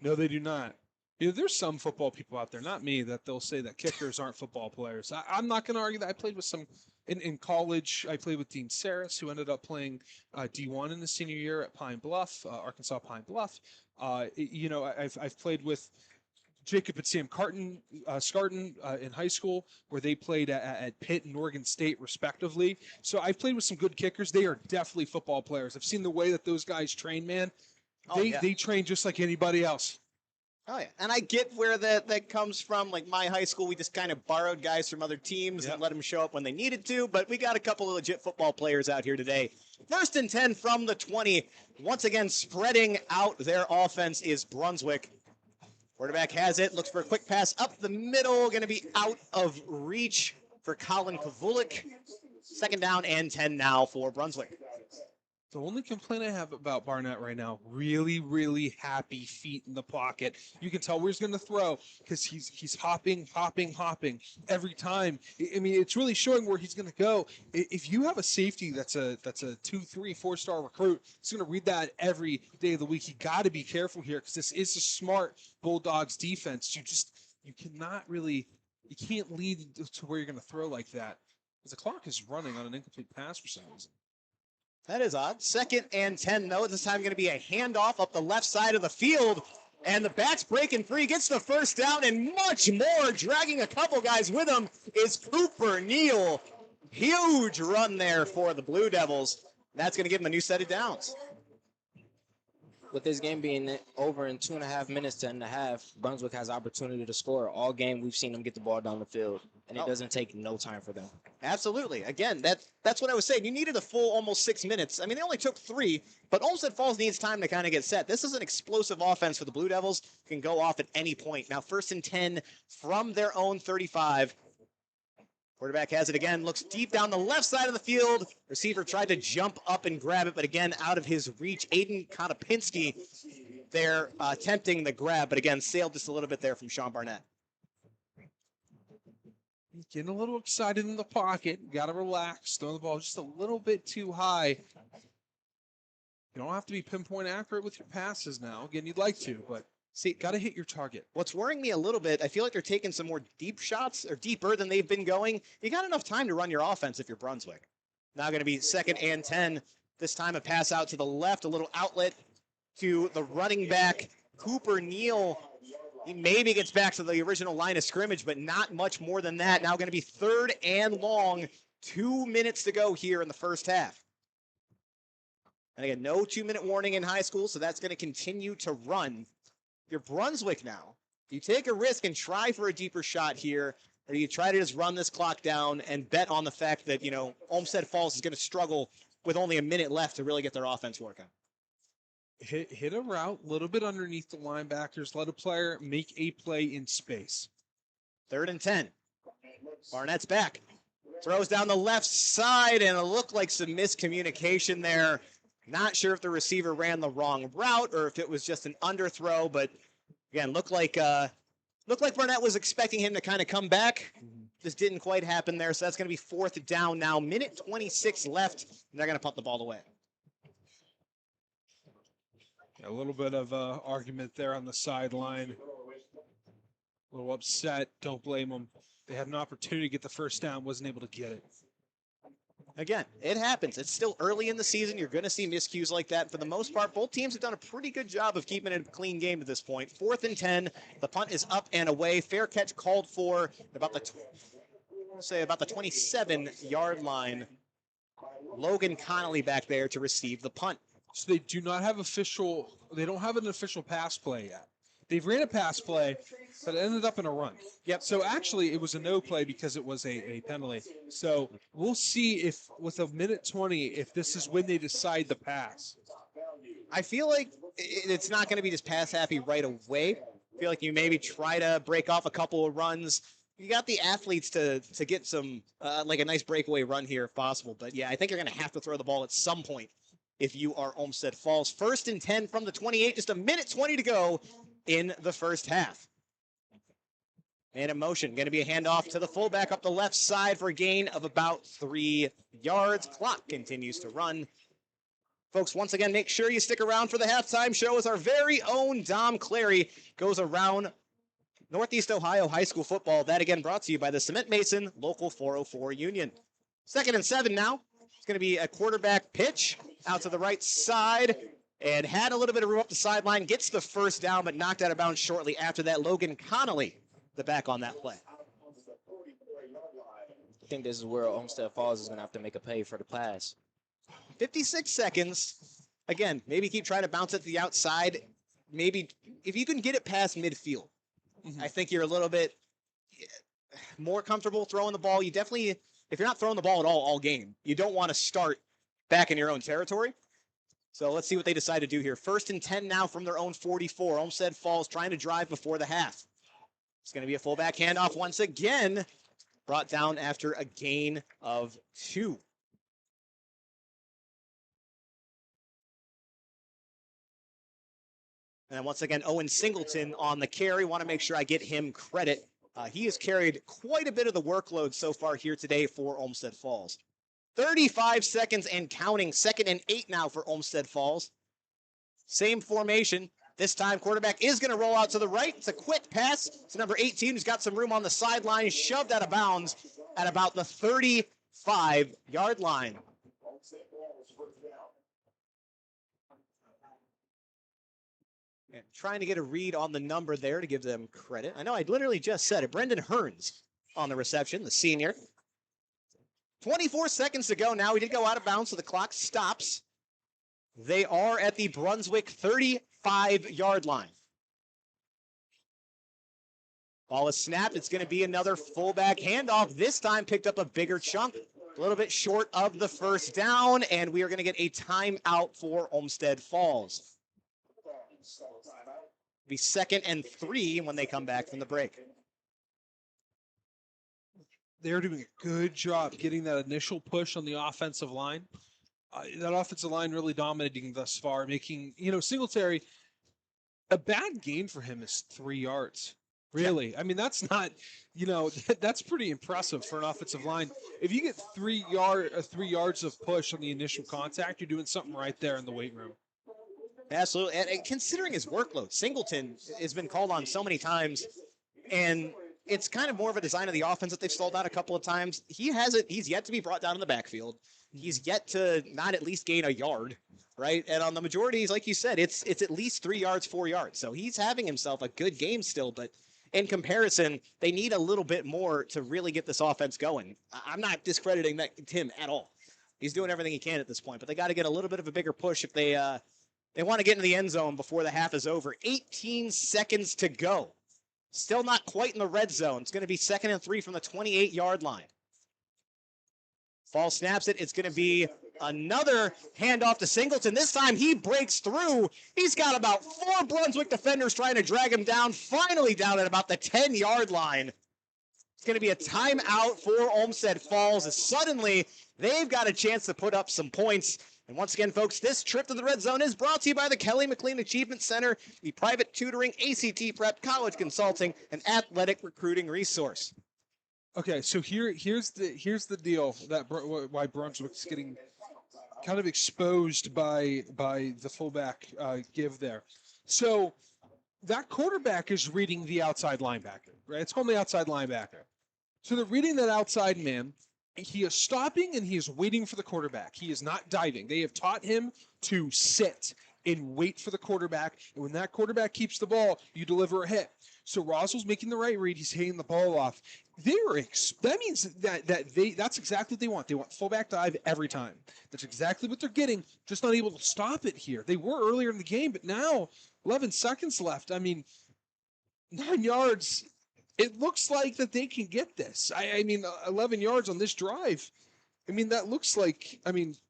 No, they do not. There's some football people out there, not me, that they'll say that kickers aren't football players. I'm not going to argue that. I played with some in college. I played with Dean Saris, who ended up playing D1 in the senior year at Pine Bluff, Arkansas Pine Bluff. I've played with Jacob and Sam Scarton in high school, where they played at Pitt and Oregon State, respectively. So I've played with some good kickers. They are definitely football players. I've seen the way that those guys train, man. They train just like anybody else. Oh, yeah. And I get where that comes from. Like my high school, we just kind of borrowed guys from other teams and let them show up when they needed to. But we got a couple of legit football players out here today. 1st and 10 from the 20. Once again, spreading out their offense is Brunswick. Quarterback has it, looks for a quick pass up the middle, going to be out of reach for Colin Kavulik. 2nd down and 10 now for Brunswick. The only complaint I have about Barnett right now, really, really happy feet in the pocket. You can tell where he's going to throw because he's hopping every time. I mean, it's really showing where he's going to go. If you have a safety that's a 2, 3, 4-star recruit, he's going to read that every day of the week. You got to be careful here because this is a smart Bulldogs defense. You can't lead to where you're going to throw like that because the clock is running on an incomplete pass for some reason. That is odd. 2nd and 10, though. This time going to be a handoff up the left side of the field. And the back's breaking free, gets the 1st down, and much more. Dragging a couple guys with him is Cooper Neal. Huge run there for the Blue Devils. That's going to give him a new set of downs. With this game being over in 2.5 minutes to end the half, Brunswick has opportunity to score. All game, we've seen them get the ball down the field, and it doesn't take no time for them. Absolutely. Again, that's what I was saying. You needed a full almost 6 minutes. I mean, they only took 3, but Olmsted Falls needs time to kind of get set. This is an explosive offense for the Blue Devils. Can go off at any point. Now, 1st and 10 from their own 35. Quarterback has it again, looks deep down the left side of the field. Receiver tried to jump up and grab it, but again, out of his reach. Aiden Konopinski there attempting the grab, but again, sailed just a little bit there from Sean Barnett. Getting a little excited in the pocket. Got to relax. Throwing the ball just a little bit too high. You don't have to be pinpoint accurate with your passes now. Again, you'd like to, but see, got to hit your target. What's worrying me a little bit, I feel like they're taking some more deep shots, or deeper than they've been going. You got enough time to run your offense if you're Brunswick. Now going to be 2nd and 10. This time a pass out to the left, a little outlet to the running back, Cooper Neal. He maybe gets back to the original line of scrimmage, but not much more than that. Now going to be 3rd and long. 2 minutes to go here in the first half. And again, no 2-minute warning in high school, so that's going to continue to run. If you're Brunswick now, you take a risk and try for a deeper shot here, or you try to just run this clock down and bet on the fact that, Olmsted Falls is going to struggle with only a minute left to really get their offense working. Hit a route, a little bit underneath the linebackers, let a player make a play in space. 3rd and 10. Barnett's back. Throws down the left side, and it looked like some miscommunication there. Not sure if the receiver ran the wrong route or if it was just an underthrow, but again, looked like Barnett was expecting him to kind of come back. Just didn't quite happen there, so that's going to be 4th down now. Minute 26 left, and they're going to punt the ball away. A little bit of argument there on the sideline. A little upset. Don't blame them. They had an opportunity to get the 1st down, wasn't able to get it. Again, it happens. It's still early in the season. You're going to see miscues like that. For the most part, both teams have done a pretty good job of keeping it a clean game at this point. 4th and 10. The punt is up and away. Fair catch called for about the 27-yard line. Logan Connolly back there to receive the punt. So they don't have an official pass play yet. They've ran a pass play, but it ended up in a run. Yep. So actually, it was a no play because it was a penalty. So we'll see if, with a minute 20, if this is when they decide the pass. I feel like it's not going to be just pass happy right away. I feel like you maybe try to break off a couple of runs. You got the athletes to get some, like a nice breakaway run here if possible. But yeah, I think you're going to have to throw the ball at some point if you are Olmsted Falls. 1st and 10 from the 28, just a minute 20 to go in the first half. Man in motion, going to be a handoff to the fullback up the left side for a gain of about 3 yards. Clock continues to run. Folks, once again, make sure you stick around for the halftime show as our very own Dom Clary goes around Northeast Ohio high school football. That again brought to you by the Cement Mason Local 404 Union. 2nd and 7 now. It's going to be a quarterback pitch out to the right side. and had a little bit of room up the sideline, gets the first down, but knocked out of bounds shortly after that. Logan Connolly, the back on that play. I think this is where Olmsted Falls is going to have to make a pay for the pass. 56 seconds. Again, maybe keep trying to bounce it to the outside. Maybe if you can get it past midfield, I think you're a little bit more comfortable throwing the ball. You definitely, if you're not throwing the ball at all game, you don't want to start back in your own territory. So let's see what they decide to do here. 1st and 10 now from their own 44. Olmsted Falls trying to drive before the half. It's going to be a fullback handoff once again. Brought down after a gain of 2. And once again, Owen Singleton on the carry. Want to make sure I get him credit. He has carried quite a bit of the workload so far here today for Olmsted Falls. 35 seconds and counting. 2nd and 8 now for Olmsted Falls. Same formation. This time, quarterback is going to roll out to the right. It's a quick pass to number 18, who's got some room on the sideline, shoved out of bounds at about the 35-yard line. And trying to get a read on the number there to give them credit. I know I literally just said it. Brendan Hearns on the reception, the senior. 24 seconds to go now. We did go out of bounds, so the clock stops. They are at the Brunswick 35-yard line. Ball is snapped. It's going to be another fullback handoff. This time picked up a bigger chunk. A little bit short of the first down, and we are going to get a timeout for Olmsted Falls. It'll be 2nd and 3 when they come back from the break. They're doing a good job getting that initial push on the offensive line. That offensive line really dominating thus far, making, Singletary, a bad gain for him is 3 yards. Really. Yeah. I mean, that's not, that's pretty impressive for an offensive line. If you get 3 yards of push on the initial contact, you're doing something right there in the weight room. Absolutely. And considering his workload, Singleton has been called on so many times, and it's kind of more of a design of the offense that they've stalled out a couple of times. He's yet to be brought down in the backfield. He's yet to not at least gain a yard, right? And on the majorities, like you said, it's at least 3 yards, 4 yards. So he's having himself a good game still, but in comparison, they need a little bit more to really get this offense going. I'm not discrediting Tim at all. He's doing everything he can at this point, but they got to get a little bit of a bigger push if they want to get in the end zone before the half is over. 18 seconds to go. Still not quite in the red zone. It's going to be 2nd and 3 from the 28-yard line. Falls snaps it. It's going to be another handoff to Singleton. This time he breaks through. He's got about 4 Brunswick defenders trying to drag him down. Finally down at about the 10-yard line. It's going to be a timeout for Olmsted Falls as suddenly they've got a chance to put up some points. And once again, folks, this trip to the red zone is brought to you by the Kelly McLean Achievement Center, the private tutoring, ACT prep, college consulting, and athletic recruiting resource. Okay, so here's the deal why Brunswick's getting kind of exposed by the fullback give there. So that quarterback is reading the outside linebacker, right? It's called the outside linebacker. So they're reading that outside man. He is stopping and he is waiting for the quarterback. He is not diving. They have taught him to sit and wait for the quarterback. And when that quarterback keeps the ball, you deliver a hit. So Roswell's making the right read. He's hitting the ball off. That means that's exactly what they want. They want fullback dive every time. That's exactly what they're getting. Just not able to stop it here. They were earlier in the game, but now 11 seconds left. I mean, 9 yards. It looks like that they can get this. I mean, 11 yards on this drive. I mean, that looks like,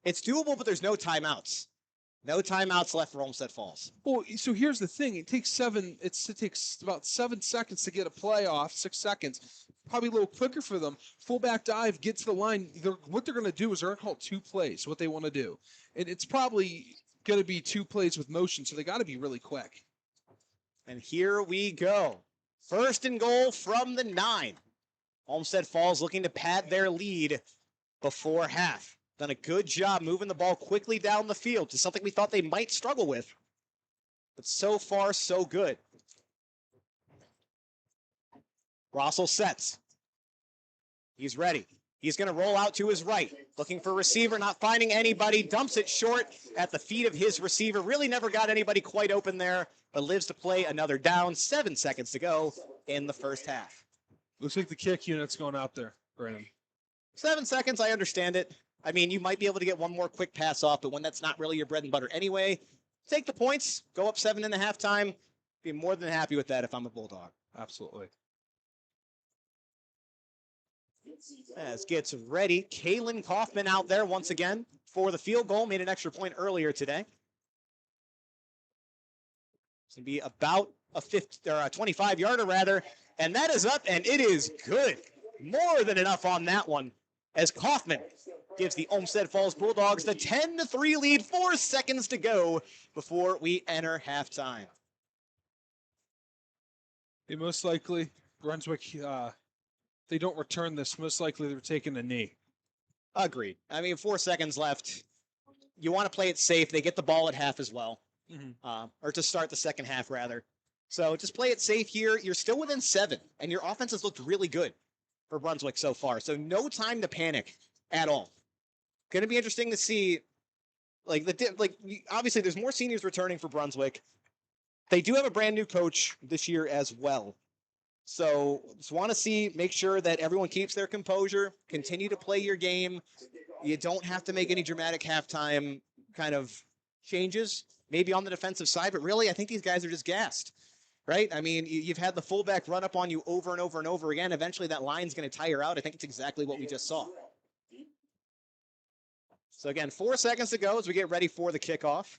it's doable, but there's no timeouts. No timeouts left for Olmsted Falls. Well, so here's the thing. It takes about 7 seconds to get a play off, 6 seconds. Probably a little quicker for them. Fullback dive, get to the line. What they're going to do is they're going to call 2 plays, what they want to do. And it's probably going to be 2 plays with motion, so they got to be really quick. And here we go. 1st and goal from the 9. Olmsted Falls looking to pad their lead before half. Done a good job moving the ball quickly down the field to something we thought they might struggle with. But so far, so good. Rossell sets. He's ready. He's going to roll out to his right, looking for receiver, not finding anybody, dumps it short at the feet of his receiver. Really never got anybody quite open there, but lives to play another down. 7 seconds to go in the first half. Looks like the kick unit's going out there, Brandon. 7 seconds, I understand it. I mean, you might be able to get one more quick pass off, but when that's not really your bread and butter anyway, take the points, go up 7 in the halftime. Be more than happy with that if I'm a Bulldog. Absolutely. As gets ready, Kalen Kaufman out there once again for the field goal. Made an extra point earlier today. It's going to be about a 25-yarder rather, and that is up, and it is good. More than enough on that one, as Kaufman gives the Olmsted Falls Bulldogs the 10-3 lead. 4 seconds to go before we enter halftime. Most likely, Brunswick, they don't return this. Most likely, they're taking a knee. Agreed. I mean, 4 seconds left. You want to play it safe. They get the ball at half as well, or to start the second half, rather. So just play it safe here. You're still within 7, and your offense has looked really good for Brunswick so far. So no time to panic at all. Going to be interesting to see, obviously there's more seniors returning for Brunswick. They do have a brand new coach this year as well. So just want to make sure that everyone keeps their composure, continue to play your game. You don't have to make any dramatic halftime kind of changes, maybe on the defensive side, but really I think these guys are just gassed, right? I mean, you've had the fullback run up on you over and over and over again. Eventually that line's going to tire out. I think it's exactly what we just saw. So again, 4 seconds to go as we get ready for the kickoff.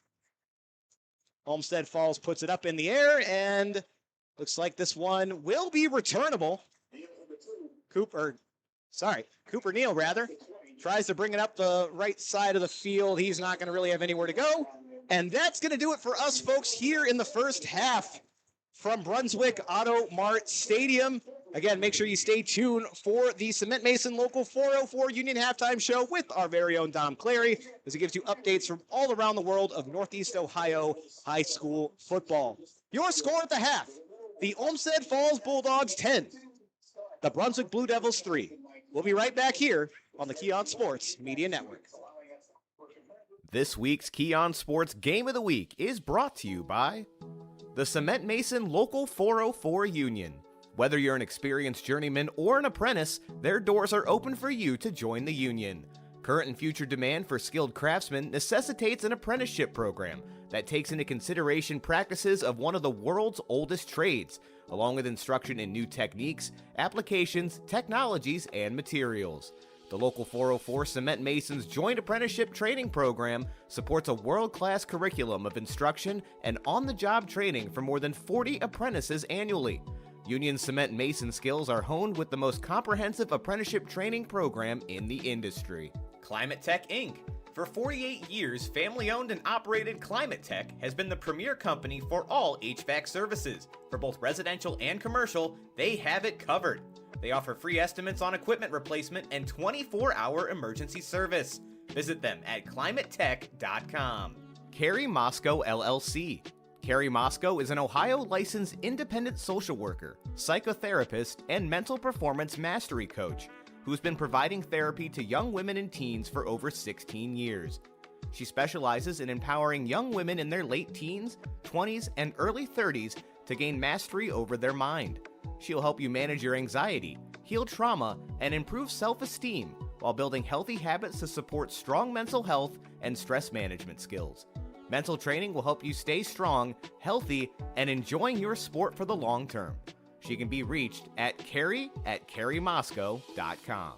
Olmsted Falls puts it up in the air, and looks like this one will be returnable. Cooper Neal, rather, tries to bring it up the right side of the field. He's not going to really have anywhere to go. And that's going to do it for us, folks, here in the first half from Brunswick Auto Mart Stadium. Again, make sure you stay tuned for the Cement Mason Local 404 Union Halftime Show with our very own Dom Clary, as he gives you updates from all around the world of Northeast Ohio high school football. Your score at the half, the Olmsted Falls Bulldogs 10, the Brunswick Blue Devils 3. We'll be right back here on the Keon Sports Media Network. This week's Keon Sports Game of the Week is brought to you by the Cement Mason Local 404 Union. Whether you're an experienced journeyman or an apprentice, their doors are open for you to join the union. Current and future demand for skilled craftsmen necessitates an apprenticeship program that takes into consideration practices of one of the world's oldest trades, along with instruction in new techniques, applications, technologies, and materials. The Local 404 Cement Masons Joint Apprenticeship Training Program supports a world-class curriculum of instruction and on-the-job training for more than 40 apprentices annually. Union Cement Mason skills are honed with the most comprehensive apprenticeship training program in the industry. Climate Tech Inc. For 48 years, family-owned and operated Climate Tech has been the premier company for all HVAC services. For both residential and commercial, they have it covered. They offer free estimates on equipment replacement and 24-hour emergency service. Visit them at climatetech.com. Carrie Moscow LLC. Carrie Moscow is an Ohio-licensed independent social worker, psychotherapist, and mental performance mastery coach who's been providing therapy to young women and teens for over 16 years. She specializes in empowering young women in their late teens, 20s, and early 30s to gain mastery over their mind. She'll help you manage your anxiety, heal trauma, and improve self-esteem while building healthy habits to support strong mental health and stress management skills. Mental training will help you stay strong, healthy, and enjoying your sport for the long term. She can be reached at carrie@carriemoscow.com.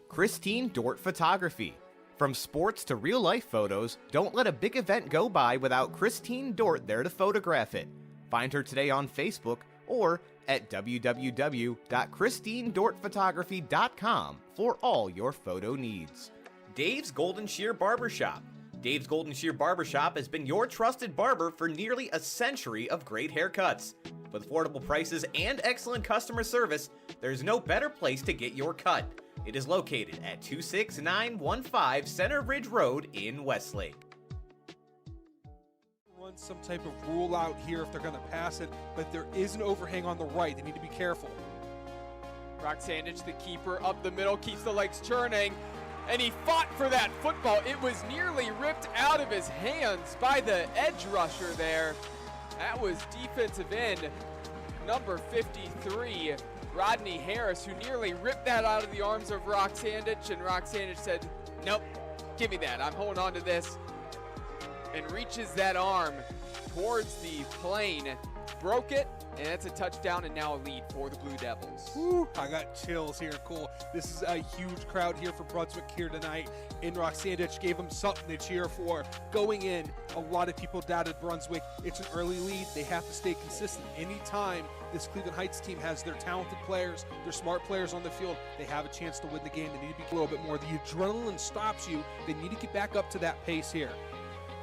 Christine Dort Photography. From sports to real-life photos, don't let a big event go by without Christine Dort there to photograph it. Find her today on Facebook or at www.christinedortphotography.com for all your photo needs. Dave's Golden Shear Barbershop. Dave's Golden Shear Barbershop has been your trusted barber for nearly a century of great haircuts. With affordable prices and excellent customer service, there's no better place to get your cut. It is located at 26915 Center Ridge Road in Westlake. Run some type of rule out here if they're going to pass it, but there is an overhang on the right. They need to be careful. Roxandich, the keeper, up the middle, keeps the legs churning, and he fought for that football. It was nearly ripped out of his hands by the edge rusher there. That was defensive end number 53, Rodney Harris, who nearly ripped that out of the arms of Roxandich, and Roxandich said, nope, give me that, I'm holding on to this, and reaches that arm towards the plane, broke it, and that's a touchdown and now a lead for the Blue Devils. Woo, I got chills here, Cole. This is a huge crowd here for Brunswick here tonight, and Roxandich gave them something to cheer for. Going in, a lot of people doubted Brunswick. It's an early lead. They have to stay consistent. Anytime this Cleveland Heights team has their talented players, their smart players on the field, they have a chance to win the game. They need to be a little bit more. The adrenaline stops you. They need to get back up to that pace here.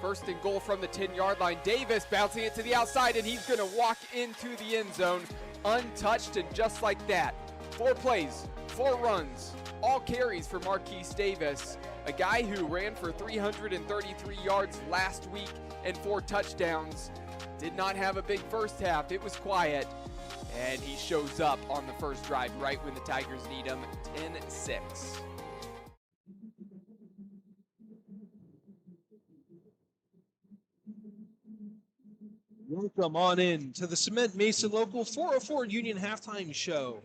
First and goal from the 10-yard line. Davis bouncing it to the outside, and he's going to walk into the end zone untouched, and just like that, 4 plays, 4 runs, all carries for Marquise Davis, a guy who ran for 333 yards last week and 4 touchdowns. Did not have a big first half. It was quiet, and he shows up on the first drive right when the Tigers need him, 10-6. Welcome on in to the Cement Mason Local 404 Union Halftime Show.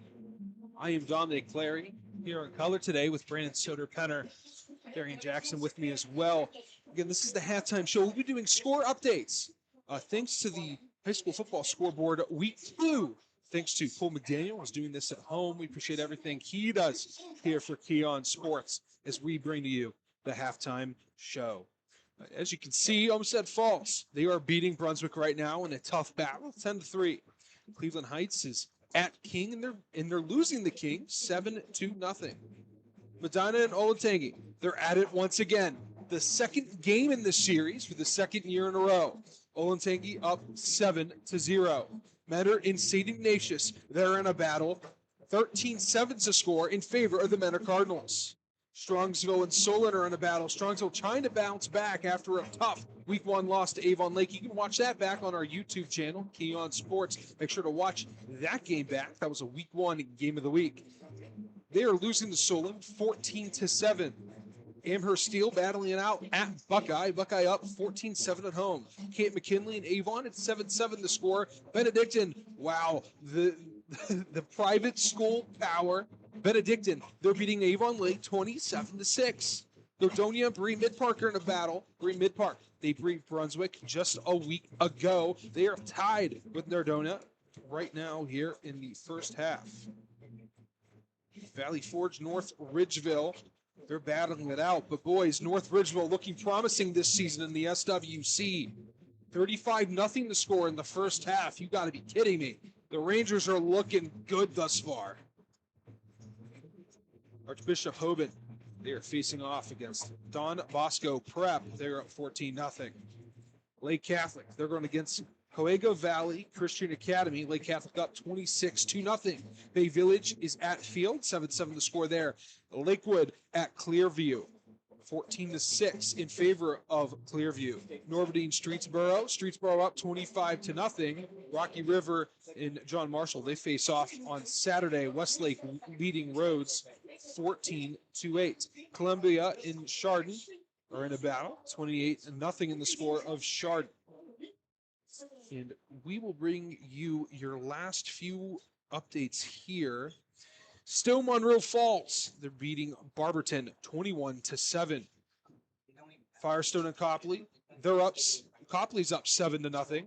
I am Dominic Clary here in color today with Brandon Soder-Penner, Darian Jackson with me as well. Again, this is the halftime show. We'll be doing score updates thanks to the high school football scoreboard week 2. Thanks to Cole McDaniel, who's doing this at home. We appreciate everything he does here for Keon Sports as we bring to you the halftime show. As you can see, Olmsted Falls, they are beating Brunswick right now in a tough battle, 10-3. Cleveland Heights is at King, and they're losing the King, 7-0. Medina and Olentangy, they're at it once again. The second game in this series for the second year in a row. Olentangy up 7-0. Mentor and St. Ignatius, they're in a battle. 13-7 to score in favor of the Mentor Cardinals. Strongsville and Solon are in a battle. Strongsville trying to bounce back after a tough Week 1 loss to Avon Lake. You can watch that back on our YouTube channel, Keon Sports. Make sure to watch that game back. That was a Week 1 game of the week. They are losing to Solon 14-7. Amherst Steel battling it out at Buckeye. Buckeye up 14-7 at home. Kate McKinley and Avon at 7-7 to score. Benedictine, wow, the private school power. Benedictine, they're beating Avon Lake 27-6. Nordonia and Bree Mid-Park are in a battle. Bree Mid-Park, they beat Brunswick just a week ago. They are tied with Nordonia right now here in the first half. Valley Forge, North Ridgeville, they're battling it out. But boys, North Ridgeville looking promising this season in the SWC. 35-0 to score in the first half. You got to be kidding me. The Rangers are looking good thus far. Archbishop Hoban, they are facing off against Don Bosco Prep. They're up 14-0. Lake Catholic, they're going against Coega Valley Christian Academy. Lake Catholic up 26-0. Bay Village is at Field, 7-7 to score there. Lakewood at Clearview, 14-6 in favor of Clearview. Norverdeen Streetsboro up 25-0. Rocky River and John Marshall, they face off on Saturday. Westlake leading Rhodes 14-8. Columbia and Chardon are in a battle, 28-0 in the score of Chardon. And we will bring you your last few updates here. Still Monroe Falls, they're beating Barberton 21-7. Firestone and Copley, Copley's up 7-0.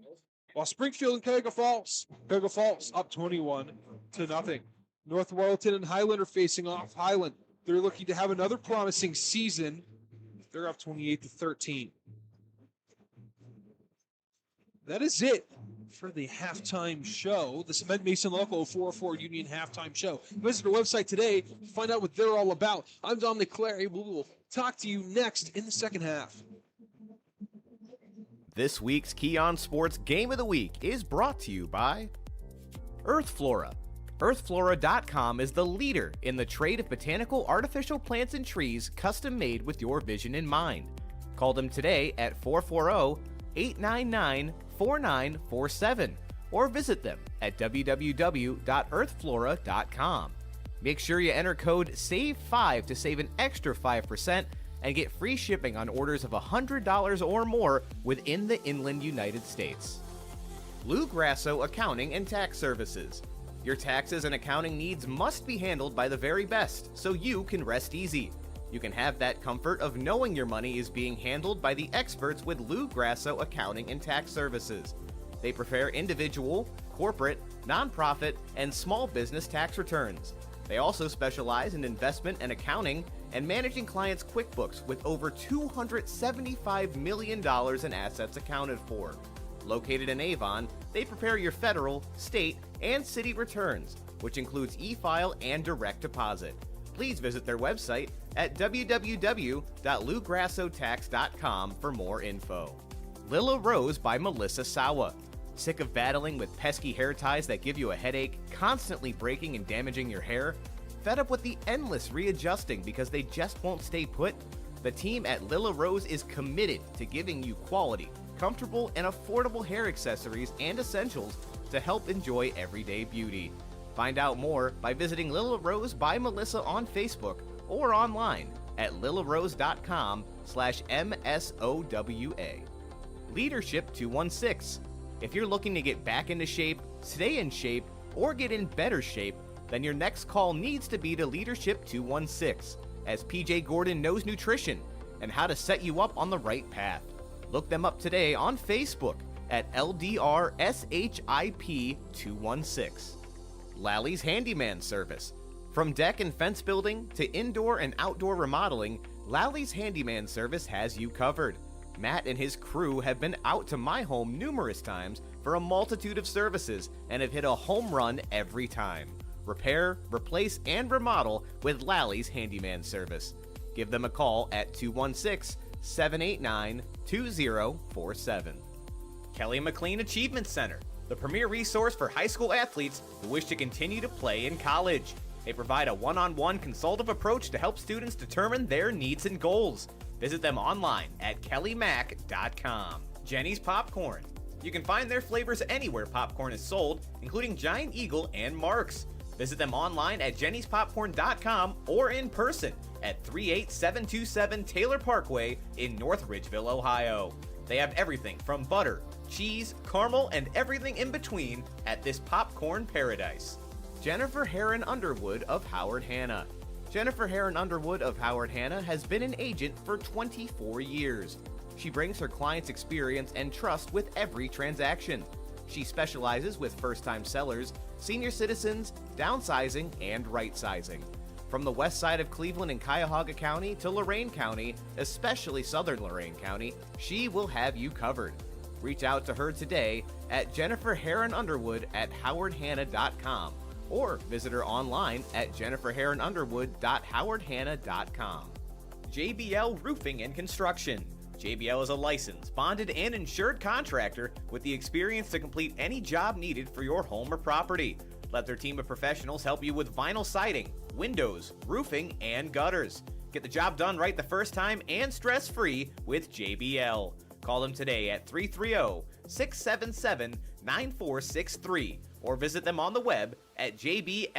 While Springfield and Cuyahoga Falls up 21-0. North Royalton and Highland are facing off. Highland, they're looking to have another promising season. They're up 28-13. That is it for the halftime show, the Cement Mason Local 404 Union halftime show. Visit our website today to find out what they're all about. I'm Dominic Clary. We will talk to you next in the second half. This week's Keon Sports Game of the Week is brought to you by Earth Flora. EarthFlora.com is the leader in the trade of botanical artificial plants and trees custom made with your vision in mind. Call them today at 440-899-4947 or visit them at www.earthflora.com. Make sure you enter code SAVE5 to save an extra 5% and get free shipping on orders of $100 or more within the inland United States. Lou Grasso Accounting and Tax Services. Your taxes and accounting needs must be handled by the very best, so you can rest easy. You can have that comfort of knowing your money is being handled by the experts with Lou Grasso Accounting and Tax Services. They prepare individual, corporate, nonprofit, and small business tax returns. They also specialize in investment and accounting and managing clients' QuickBooks with over $275 million in assets accounted for. Located in Avon, they prepare your federal, state, and city returns, which includes e-file and direct deposit. Please visit their website at www.lougrassotax.com for more info. Lila Rose by Melissa Sawa. Sick of battling with pesky hair ties that give you a headache, constantly breaking and damaging your hair? Fed up with the endless readjusting because they just won't stay put? The team at Lila Rose is committed to giving you quality, comfortable, and affordable hair accessories and essentials to help enjoy everyday beauty. Find out more by visiting Lila Rose by Melissa on Facebook or online at lilarose.com/MSOWA. Leadership 216. If you're looking to get back into shape, stay in shape, or get in better shape, then your next call needs to be to Leadership 216, as PJ Gordon knows nutrition and how to set you up on the right path. Look them up today on Facebook at LDRSHIP 216. Lally's Handyman Service. From deck and fence building to indoor and outdoor remodeling, Lally's Handyman Service has you covered. Matt and his crew have been out to my home numerous times for a multitude of services and have hit a home run every time. Repair, replace, and remodel with Lally's Handyman Service. Give them a call at 216-789-2047. Kelly McLean Achievement Center, the premier resource for high school athletes who wish to continue to play in college. They provide a one-on-one consultative approach to help students determine their needs and goals. Visit them online at kellymac.com. Jenny's Popcorn. You can find their flavors anywhere popcorn is sold, including Giant Eagle and Mark's. Visit them online at jennyspopcorn.com or in person at 38727 Taylor Parkway in North Ridgeville, Ohio. They have everything from butter, cheese, caramel, and everything in between at this popcorn paradise. Jennifer Heron Underwood of Howard Hanna. Jennifer Heron Underwood of Howard Hanna has been an agent for 24 years. She brings her clients' experience and trust with every transaction. She specializes with first-time sellers, senior citizens, downsizing, and right-sizing. From the west side of Cleveland and Cuyahoga County to Lorain County, especially southern Lorain County, she will have you covered. Reach out to her today at Jennifer Heron Underwood at howardhanna.com or visit her online at jenniferheronunderwood.howardhanna.com. JBL Roofing and Construction. JBL is a licensed, bonded, and insured contractor with the experience to complete any job needed for your home or property. Let their team of professionals help you with vinyl siding, windows, roofing, and gutters. Get the job done right the first time and stress-free with JBL. Call them today at 330-677-9463 or visit them on the web at jblrc.com.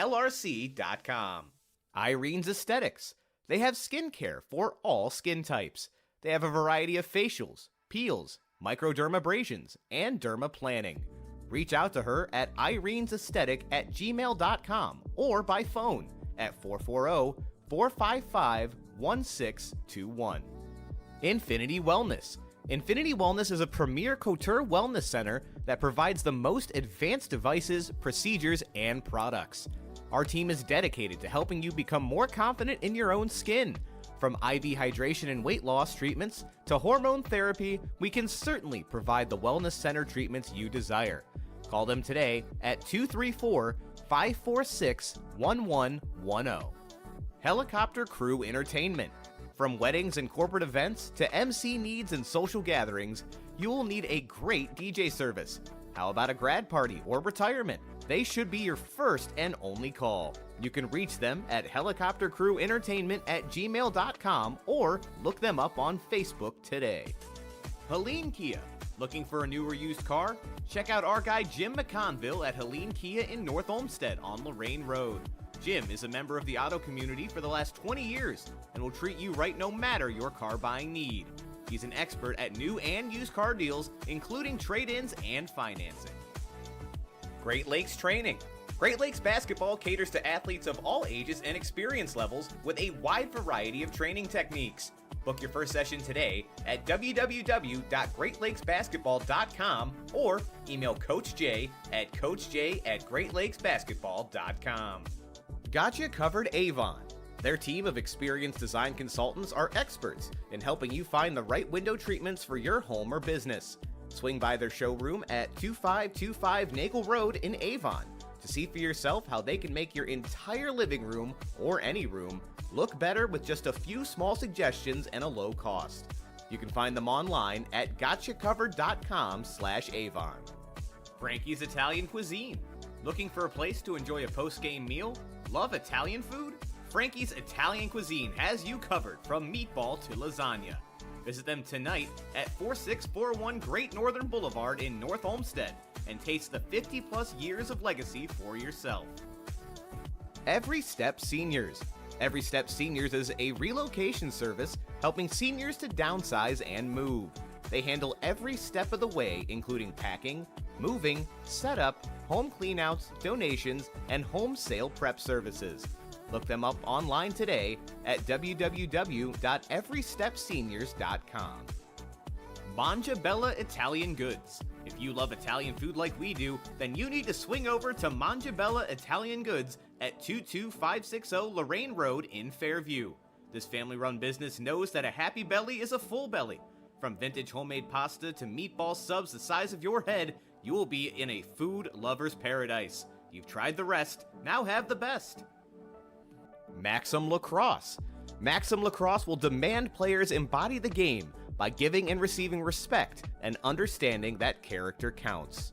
Irene's Aesthetics. They have skincare for all skin types. They have a variety of facials, peels, microdermabrasions, and dermaplaning. Reach out to her at irenesaesthetic@gmail.com or by phone at 440-455-1621. Infinity Wellness. Infinity Wellness is a premier couture wellness center that provides the most advanced devices, procedures, and products. Our team is dedicated to helping you become more confident in your own skin. From IV hydration and weight loss treatments to hormone therapy, we can certainly provide the wellness center treatments you desire. Call them today at 234-546-1110. Helicopter Crew Entertainment. From weddings and corporate events to MC needs and social gatherings, you will need a great DJ service. How about a grad party or retirement? They should be your first and only call. You can reach them at helicoptercrewentertainment@gmail.com or look them up on Facebook today. Helene Kia. Looking for a new or used car? Check out our guy Jim McConville at Helene Kia in North Olmsted on Lorraine Road. Jim is a member of the auto community for the last 20 years and will treat you right no matter your car buying need. He's an expert at new and used car deals, including trade-ins and financing. Great Lakes Training. Great Lakes Basketball caters to athletes of all ages and experience levels with a wide variety of training techniques. Book your first session today at www.greatlakesbasketball.com or email Coach J at coachj@greatlakesbasketball.com. Gotcha Covered Avon. Their team of experienced design consultants are experts in helping you find the right window treatments for your home or business. Swing by their showroom at 2525 Nagel Road in Avon to see for yourself how they can make your entire living room, or any room, look better with just a few small suggestions and a low cost. You can find them online at gotchacovered.com/Avon. Frankie's Italian Cuisine. Looking for a place to enjoy a post-game meal? Love Italian food? Frankie's Italian Cuisine has you covered from meatball to lasagna. Visit them tonight at 4641 Great Northern Boulevard in North Olmsted and taste the 50-plus years of legacy for yourself. Every Step Seniors. Every Step Seniors is a relocation service helping seniors to downsize and move. They handle every step of the way, including packing, moving, setup, home cleanouts, donations, and home sale prep services. Look them up online today at www.everystepseniors.com. Mangia Bella Italian Goods. If you love Italian food like we do, then you need to swing over to Mangia Bella Italian Goods at 22560 Lorraine Road in Fairview. This family-run business knows that a happy belly is a full belly. From vintage homemade pasta to meatball subs the size of your head, you will be in a food lover's paradise. You've tried the rest, now have the best. Maxim Lacrosse. Maxim Lacrosse will demand players embody the game by giving and receiving respect and understanding that character counts.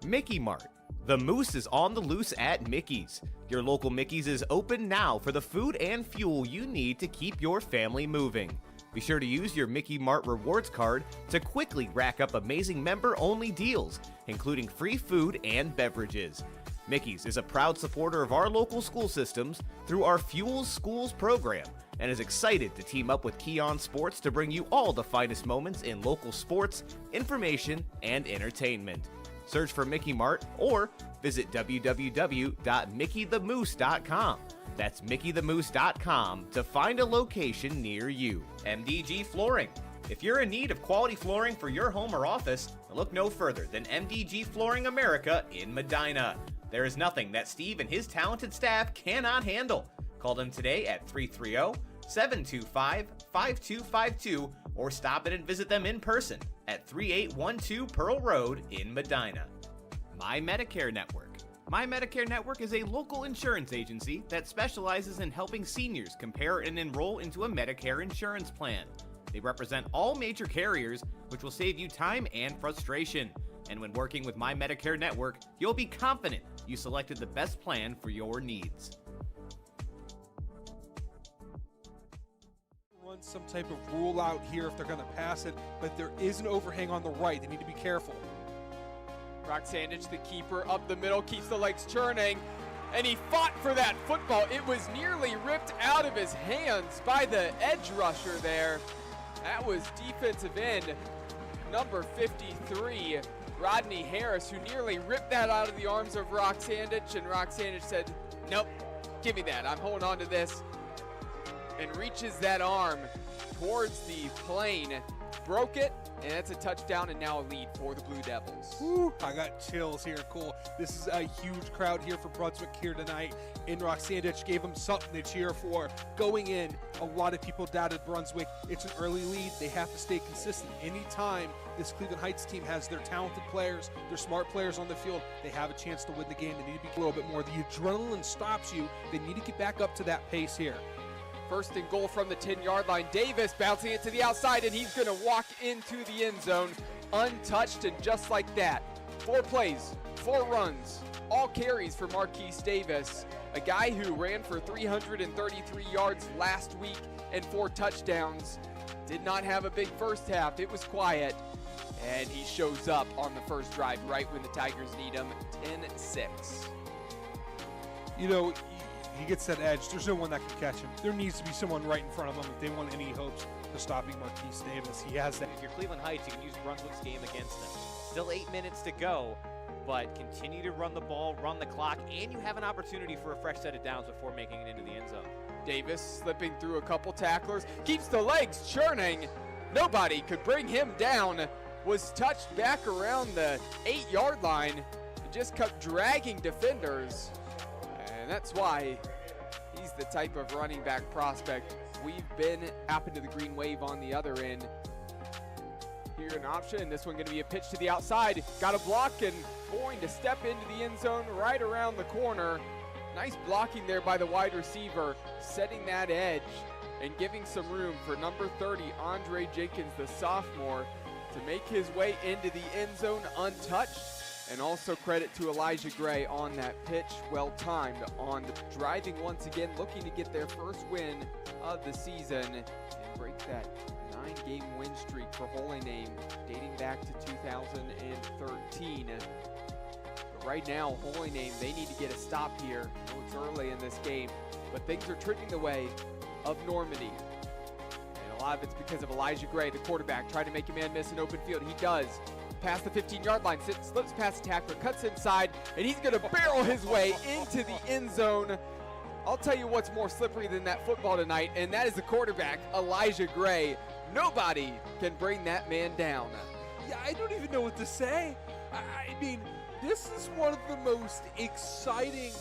Mickey Mart. The Moose is on the loose at Mickey's. Your local Mickey's is open now for the food and fuel you need to keep your family moving. Be sure to use your Mickey Mart rewards card to quickly rack up amazing member-only deals, including free food and beverages. Mickey's is a proud supporter of our local school systems through our Fuels Schools program and is excited to team up with Keon Sports to bring you all the finest moments in local sports, information, and entertainment. Search for Mickey Mart or visit www.mickeythemoose.com. That's mickeythemoose.com to find a location near you. MDG Flooring. If you're in need of quality flooring for your home or office, look no further than MDG Flooring America in Medina. There is nothing that Steve and his talented staff cannot handle. Call them today at 330-725-5252 or stop in and visit them in person at 3812 Pearl Road in Medina. My Medicare Network. My Medicare Network is a local insurance agency that specializes in helping seniors compare and enroll into a Medicare insurance plan. They represent all major carriers, which will save you time and frustration. And when working with My Medicare Network, you'll be confident you selected the best plan for your needs. Run some type of rule out here if they're going to pass it, but there is an overhang on the right. They need to be careful. Roxandich, the keeper, up the middle, keeps the legs churning, and he fought for that football. It was nearly ripped out of his hands by the edge rusher there. That was defensive end number 53, Rodney Harris, who nearly ripped that out of the arms of Roxandich, and Roxandich said, nope, give me that, I'm holding on to this, and reaches that arm towards the plane, broke it, and that's a touchdown and now a lead for the Blue Devils. Woo, I got chills here, Cole. This is a huge crowd here for Brunswick here tonight, and Roxandich gave them something to cheer for. Going in, a lot of people doubted Brunswick. It's an early lead. They have to stay consistent. Anytime this Cleveland Heights team has their talented players, their smart players on the field, they have a chance to win the game. They need to be a little bit more. The adrenaline stops you. They need to get back up to that pace here. First and goal from the 10-yard line. Davis bouncing it to the outside, and he's going to walk into the end zone untouched, and just like that, 4 plays, 4 runs, all carries for Marquise Davis, a guy who ran for 333 yards last week and 4 touchdowns. Did not have a big first half. It was quiet, and he shows up on the first drive right when the Tigers need him, 10-6. You know, he gets that edge. There's no one that can catch him. There needs to be someone right in front of him if they want any hopes of stopping Marquise Davis. He has that. If you're Cleveland Heights, you can use Brunswick's game against them. Still 8 minutes to go, but continue to run the ball, run the clock, and you have an opportunity for a fresh set of downs before making it into the end zone. Davis slipping through a couple tacklers, keeps the legs churning. Nobody could bring him down. Was touched back around the 8-yard line and just kept dragging defenders. And that's why he's the type of running back prospect we've been. Happened to the green wave on the other end. Here an option. This one going to be a pitch to the outside. Got a block and going to step into the end zone right around the corner. Nice blocking there by the wide receiver, setting that edge and giving some room for number 30, Andre Jenkins, the sophomore, to make his way into the end zone untouched. And also credit to Elijah Gray on that pitch, well timed on the driving once again, looking to get their first win of the season and break that 9-game win streak for Holy Name dating back to 2013. But right now, Holy Name, they need to get a stop here. I know it's early in this game, but things are trending the way of Normandy. And a lot of it's because of Elijah Gray, the quarterback, trying to make a man miss an open field. He does. Past the 15-yard line, slips past the tackler, cuts inside, and he's going to barrel his way into the end zone. I'll tell you what's more slippery than that football tonight, and that is the quarterback, Elijah Gray. Nobody can bring that man down. Yeah, I don't even know what to say. I mean, this is one of the most exciting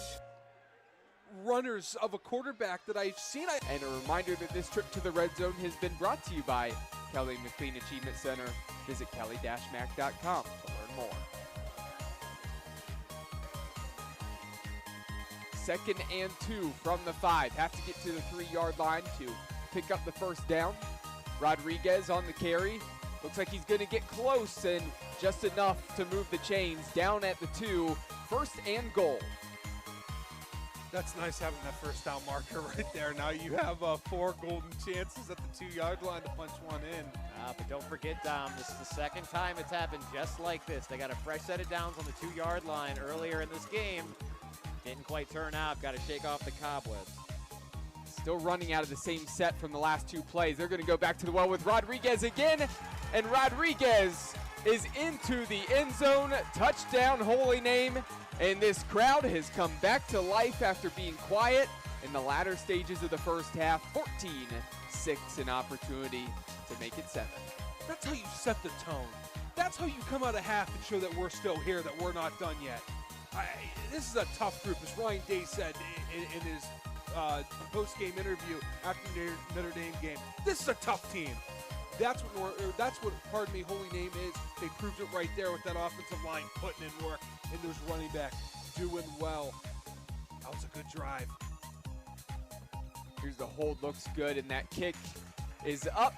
runners of a quarterback that I've seen. And a reminder that this trip to the red zone has been brought to you by Kelly McLean Achievement Center. Visit kelly-mac.com to learn more. 2nd and 2 from the 5. Have to get to the 3-yard line to pick up the first down. Rodriguez on the carry. Looks like he's going to get close and just enough to move the chains down at the 2. 1st and goal. That's nice having that first down marker right there. Now you have 4 golden chances at the 2-yard line to punch one in. But don't forget, Dom, this is the second time it's happened just like this. They got a fresh set of downs on the 2-yard line earlier in this game. Didn't quite turn out. Got to shake off the cobwebs. Still running out of the same set from the last 2 plays. They're going to go back to the well with Rodriguez again. And Rodriguez is into the end zone. Touchdown, Holy Name. And this crowd has come back to life after being quiet in the latter stages of the first half. 14-6, an opportunity to make it 7. That's how you set the tone. That's how you come out of half and show that we're still here, that we're not done yet. This is a tough group, as Ryan Day said in his post-game interview after the Notre Dame game. This is a tough team. That's what Holy Name is. They proved it right there with that offensive line putting in work and those running backs doing well. That was a good drive. Here's the hold, looks good, and that kick is up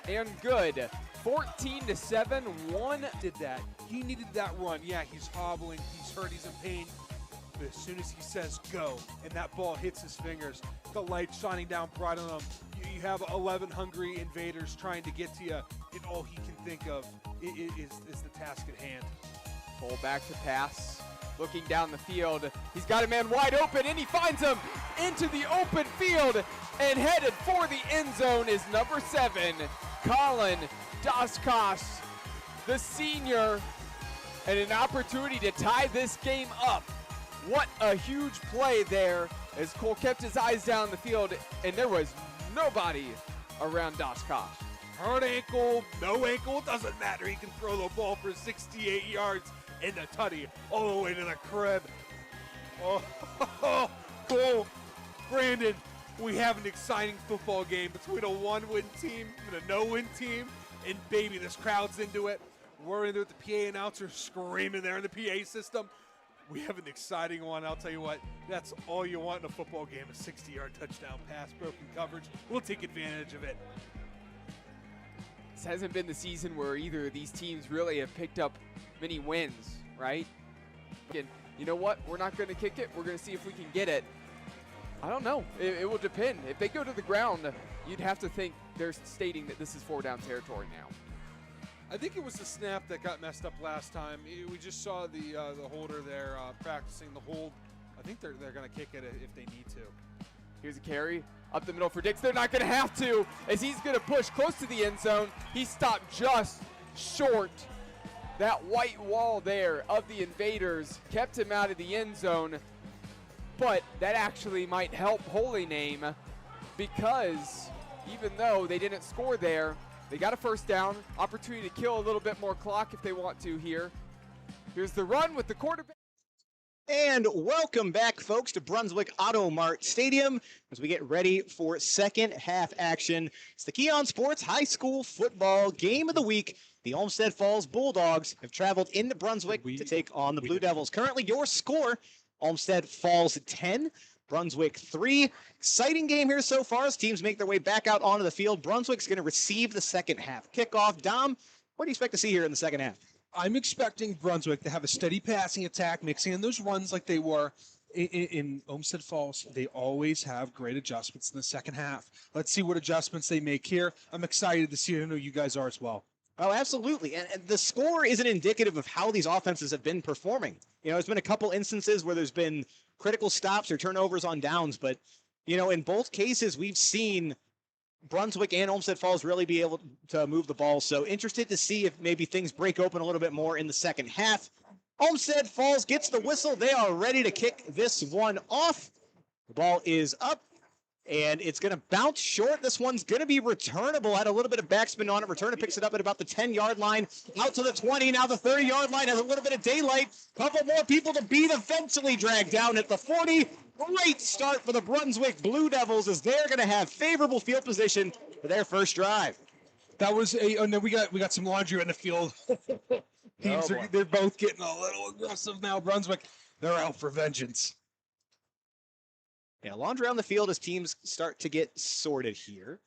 and good. 14-7, 1 did that. He needed that run. Yeah, he's hobbling, he's hurt, he's in pain. But as soon as he says go, and that ball hits his fingers, the light shining down bright on him, you have 11 hungry invaders trying to get to you, and all he can think of is the task at hand. Pull back to pass, looking down the field. He's got a man wide open, and he finds him into the open field, and headed for the end zone is number 7, Colin Daskos, the senior, and an opportunity to tie this game up. What a huge play there as Cole kept his eyes down the field, and there was nobody around Daskos. Hurt ankle, no ankle, it doesn't matter. He can throw the ball for 68 yards in the tutty all the way to the crib. Oh, Cole, Brandon, we have an exciting football game between a 1-win team and a no-win team, and baby, this crowd's into it. We're in there with the PA announcer screaming there in the PA system. We have an exciting one. I'll tell you what, that's all you want in a football game, a 60-yard touchdown pass, broken coverage. We'll take advantage of it. This hasn't been the season where either of these teams really have picked up many wins, right? And you know what? We're not going to kick it. We're going to see if we can get it. I don't know. It will depend. If they go to the ground, you'd have to think they're stating that this is 4-down territory now. I think it was the snap that got messed up last time. We just saw the holder there practicing the hold. I think they're going to kick it if they need to. Here's a carry up the middle for Dix. They're not going to have to, as he's going to push close to the end zone. He stopped just short. That white wall there of the Invaders kept him out of the end zone. But that actually might help Holy Name, because even though they didn't score there, they got a first down. Opportunity to kill a little bit more clock if they want to here. Here's the run with the quarterback. And welcome back, folks, to Brunswick Auto Mart Stadium as we get ready for second half action. It's the Keon Sports High School Football Game of the Week. The Olmsted Falls Bulldogs have traveled into Brunswick to take on the Blue Devils. Currently, your score, Olmsted Falls 10, Brunswick 3. Exciting game here so far as teams make their way back out onto the field. Brunswick's going to receive the second half kickoff. Dom, what do you expect to see here in the second half? I'm expecting Brunswick to have a steady passing attack, mixing in those runs like they were in Olmsted Falls. They always have great adjustments in the second half. Let's see what adjustments they make here. I'm excited to see it. I know you guys are as well. Oh, absolutely. And the score isn't indicative of how these offenses have been performing. You know, there's been a couple instances where there's been critical stops or turnovers on downs, but, you know, in both cases, we've seen Brunswick and Olmsted Falls really be able to move the ball. So interested to see if maybe things break open a little bit more in the second half. Olmsted Falls gets the whistle. They are ready to kick this one off. The ball is up, and it's going to bounce short. This one's going to be returnable. Had a little bit of backspin on it. Returner picks it up at about the 10-yard line. Out to the 20. Now the 30-yard line has a little bit of daylight. Couple more people to beat. Eventually dragged down at the 40. Great start for the Brunswick Blue Devils as they're going to have favorable field position for their first drive. That was oh no, we got some laundry in the field. Teams they're both getting a little aggressive now. Brunswick, they're out for vengeance. Yeah, laundry on the field as teams start to get sorted here.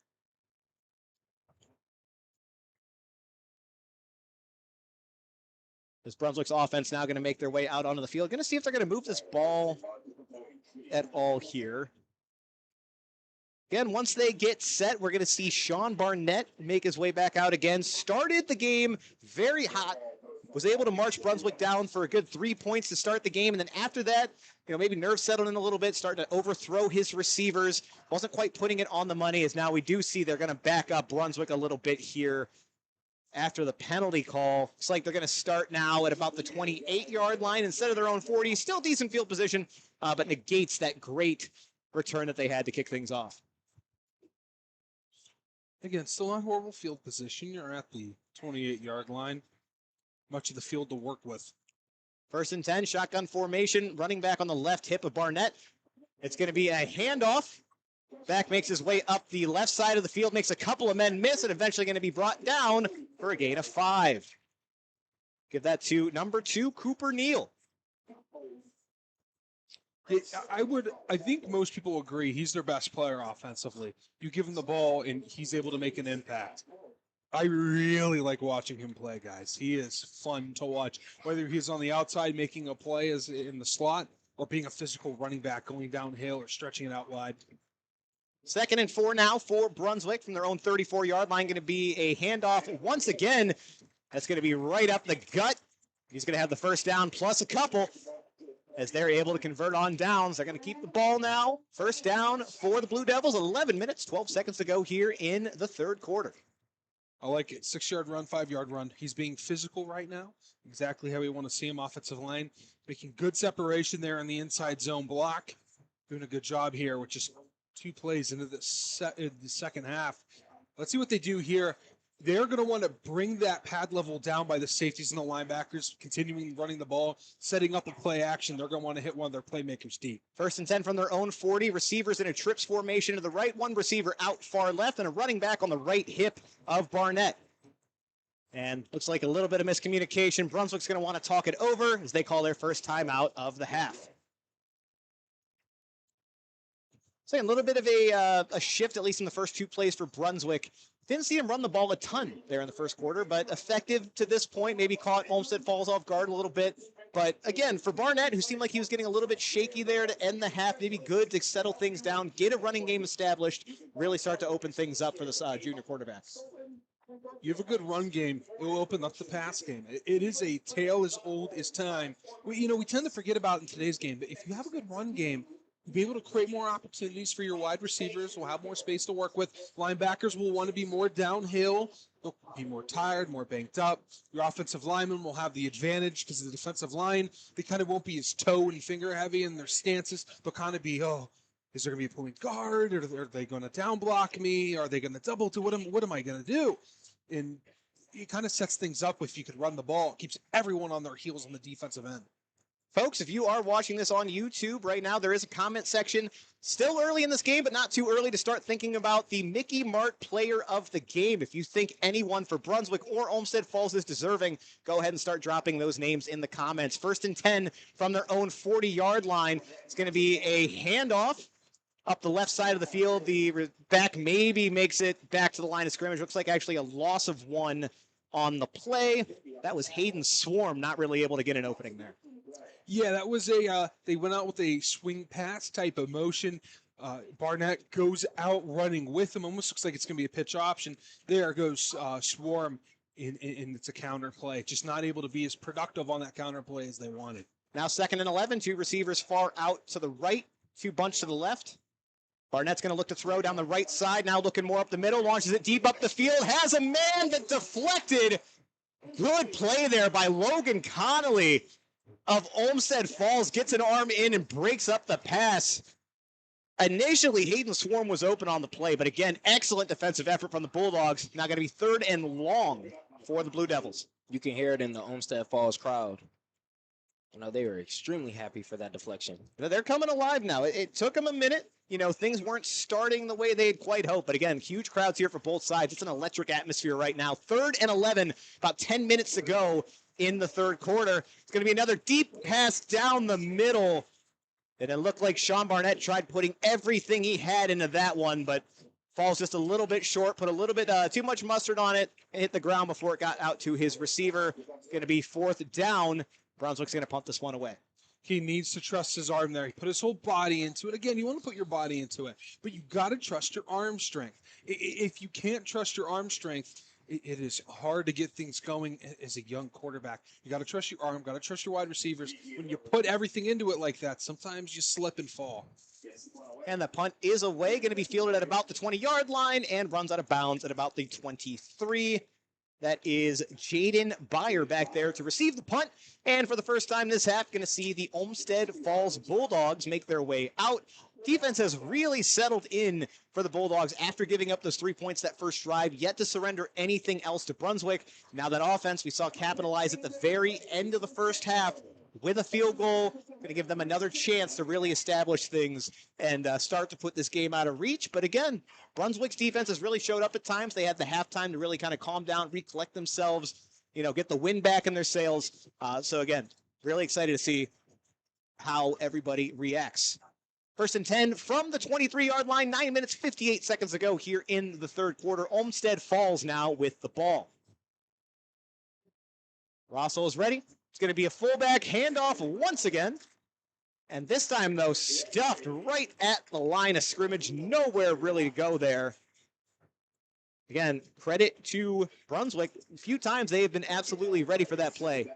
This Brunswick's offense now going to make their way out onto the field. Going to see if they're going to move this ball at all here. Again, once they get set, we're going to see Sean Barnett make his way back out again. Started the game very hot. Was able to march Brunswick down for a good 3 points to start the game. And then after that, you know, maybe nerves settled in a little bit, starting to overthrow his receivers. Wasn't quite putting it on the money, as now we do see they're going to back up Brunswick a little bit here after the penalty call. Looks like they're going to start now at about the 28-yard line instead of their own 40. Still decent field position, but negates that great return that they had to kick things off. Again, still not horrible field position. You're at the 28-yard line. Much of the field to work with. 1st and 10, shotgun formation, running back on the left hip of Barnett. It's going to be a handoff. Back makes his way up the left side of the field, makes a couple of men miss, and eventually going to be brought down for a gain of 5. Give that to number 2, Cooper Neal. I think most people agree he's their best player offensively. You give him the ball, and he's able to make an impact. I really like watching him play, guys. He is fun to watch, whether he's on the outside making a play as in the slot or being a physical running back going downhill or stretching it out wide. 2nd and 4 now for Brunswick from their own 34-yard line. Going to be a handoff once again. That's going to be right up the gut. He's going to have the first down plus a couple as they're able to convert on downs. They're going to keep the ball now. First down for the Blue Devils. 11 minutes, 12 seconds to go here in the third quarter. I like it. 6-yard run, 5-yard run. He's being physical right now. Exactly how we want to see him offensive line. Making good separation there in the inside zone block. Doing a good job here with just 2 plays into the second half. Let's see what they do here. They're going to want to bring that pad level down by the safeties and the linebackers, continuing running the ball, setting up a play action. They're going to want to hit one of their playmakers deep. 1st and 10 from their own 40. Receivers in a trips formation to the right. One receiver out far left and a running back on the right hip of Barnett. And looks like a little bit of miscommunication. Brunswick's going to want to talk it over as they call their first timeout of the half. So a little bit of a shift, at least in the first 2 plays for Brunswick. Didn't see him run the ball a ton there in the first quarter, but effective to this point. Maybe caught Olmsted Falls off guard a little bit. But again, for Barnett, who seemed like he was getting a little bit shaky there to end the half, maybe good to settle things down, get a running game established, really start to open things up for this junior quarterback. You have a good run game, it will open up the pass game. It is a tale as old as time. We tend to forget about it in today's game, but if you have a good run game, you'll be able to create more opportunities for your wide receivers. We'll have more space to work with. Linebackers will want to be more downhill. They'll be more tired, more banked up. Your offensive linemen will have the advantage because the defensive line, they kind of won't be as toe and finger heavy in their stances. They'll kind of be, is there going to be a point guard? Or are they going to down block me? Are they going to double to what am I going to do? And it kind of sets things up if you could run the ball. It keeps everyone on their heels on the defensive end. Folks, if you are watching this on YouTube right now, there is a comment section. Still early in this game, but not too early to start thinking about the Mickey Mart player of the game. If you think anyone for Brunswick or Olmsted Falls is deserving, go ahead and start dropping those names in the comments. 1st and 10 from their own 40-yard line. It's going to be a handoff up the left side of the field. The back maybe makes it back to the line of scrimmage. Looks like actually a loss of 1 on the play. That was Hayden Swarm, not really able to get an opening there. Yeah, that was they went out with a swing pass type of motion. Barnett goes out running with him. Almost looks like it's going to be a pitch option. There goes Swarm, and it's a counter play. Just not able to be as productive on that counter play as they wanted. Now 2nd and 11, 2 receivers far out to the right, 2 bunch to the left. Barnett's going to look to throw down the right side, now looking more up the middle, launches it deep up the field, has a man that deflected. Good play there by Logan Connolly of Olmsted Falls, gets an arm in and breaks up the pass. Initially, Hayden Swarm was open on the play, but again, excellent defensive effort from the Bulldogs. Now going to be 3rd and long for the Blue Devils. You can hear it in the Olmsted Falls crowd. They were extremely happy for that deflection. They're coming alive now. It took them a minute. Things weren't starting the way they had quite hoped. But again, huge crowds here for both sides. It's an electric atmosphere right now. 3rd and 11, about 10 minutes to go in the 3rd quarter. It's going to be another deep pass down the middle. And it looked like Sean Barnett tried putting everything he had into that one, but falls just a little bit short, put a little bit too much mustard on it, and hit the ground before it got out to his receiver. It's going to be 4th down. Brunswick's going to punt this one away. He needs to trust his arm there. He put his whole body into it. Again, you want to put your body into it, but you got to trust your arm strength. If you can't trust your arm strength, it is hard to get things going as a young quarterback. You got to trust your arm, got to trust your wide receivers. When you put everything into it like that, sometimes you slip and fall. And the punt is away, going to be fielded at about the 20-yard line and runs out of bounds at about the 23. That is Jaden Byer back there to receive the punt. And for the first time this half, going to see the Olmsted Falls Bulldogs make their way out. Defense has really settled in for the Bulldogs after giving up those 3 points that first drive, yet to surrender anything else to Brunswick. Now that offense we saw capitalize at the very end of the first half with a field goal. Going to give them another chance to really establish things and start to put this game out of reach. But again, Brunswick's defense has really showed up at times. They had the halftime to really kind of calm down, recollect themselves, get the wind back in their sails. So again, really excited to see how everybody reacts. 1st and 10 from the 23-yard line, 9 minutes, 58 seconds ago here in the 3rd quarter. Olmsted Falls now with the ball. Rosso is ready. It's going to be a fullback handoff once again. And this time, though, stuffed right at the line of scrimmage. Nowhere really to go there. Again, credit to Brunswick. A few times they have been absolutely ready for that play.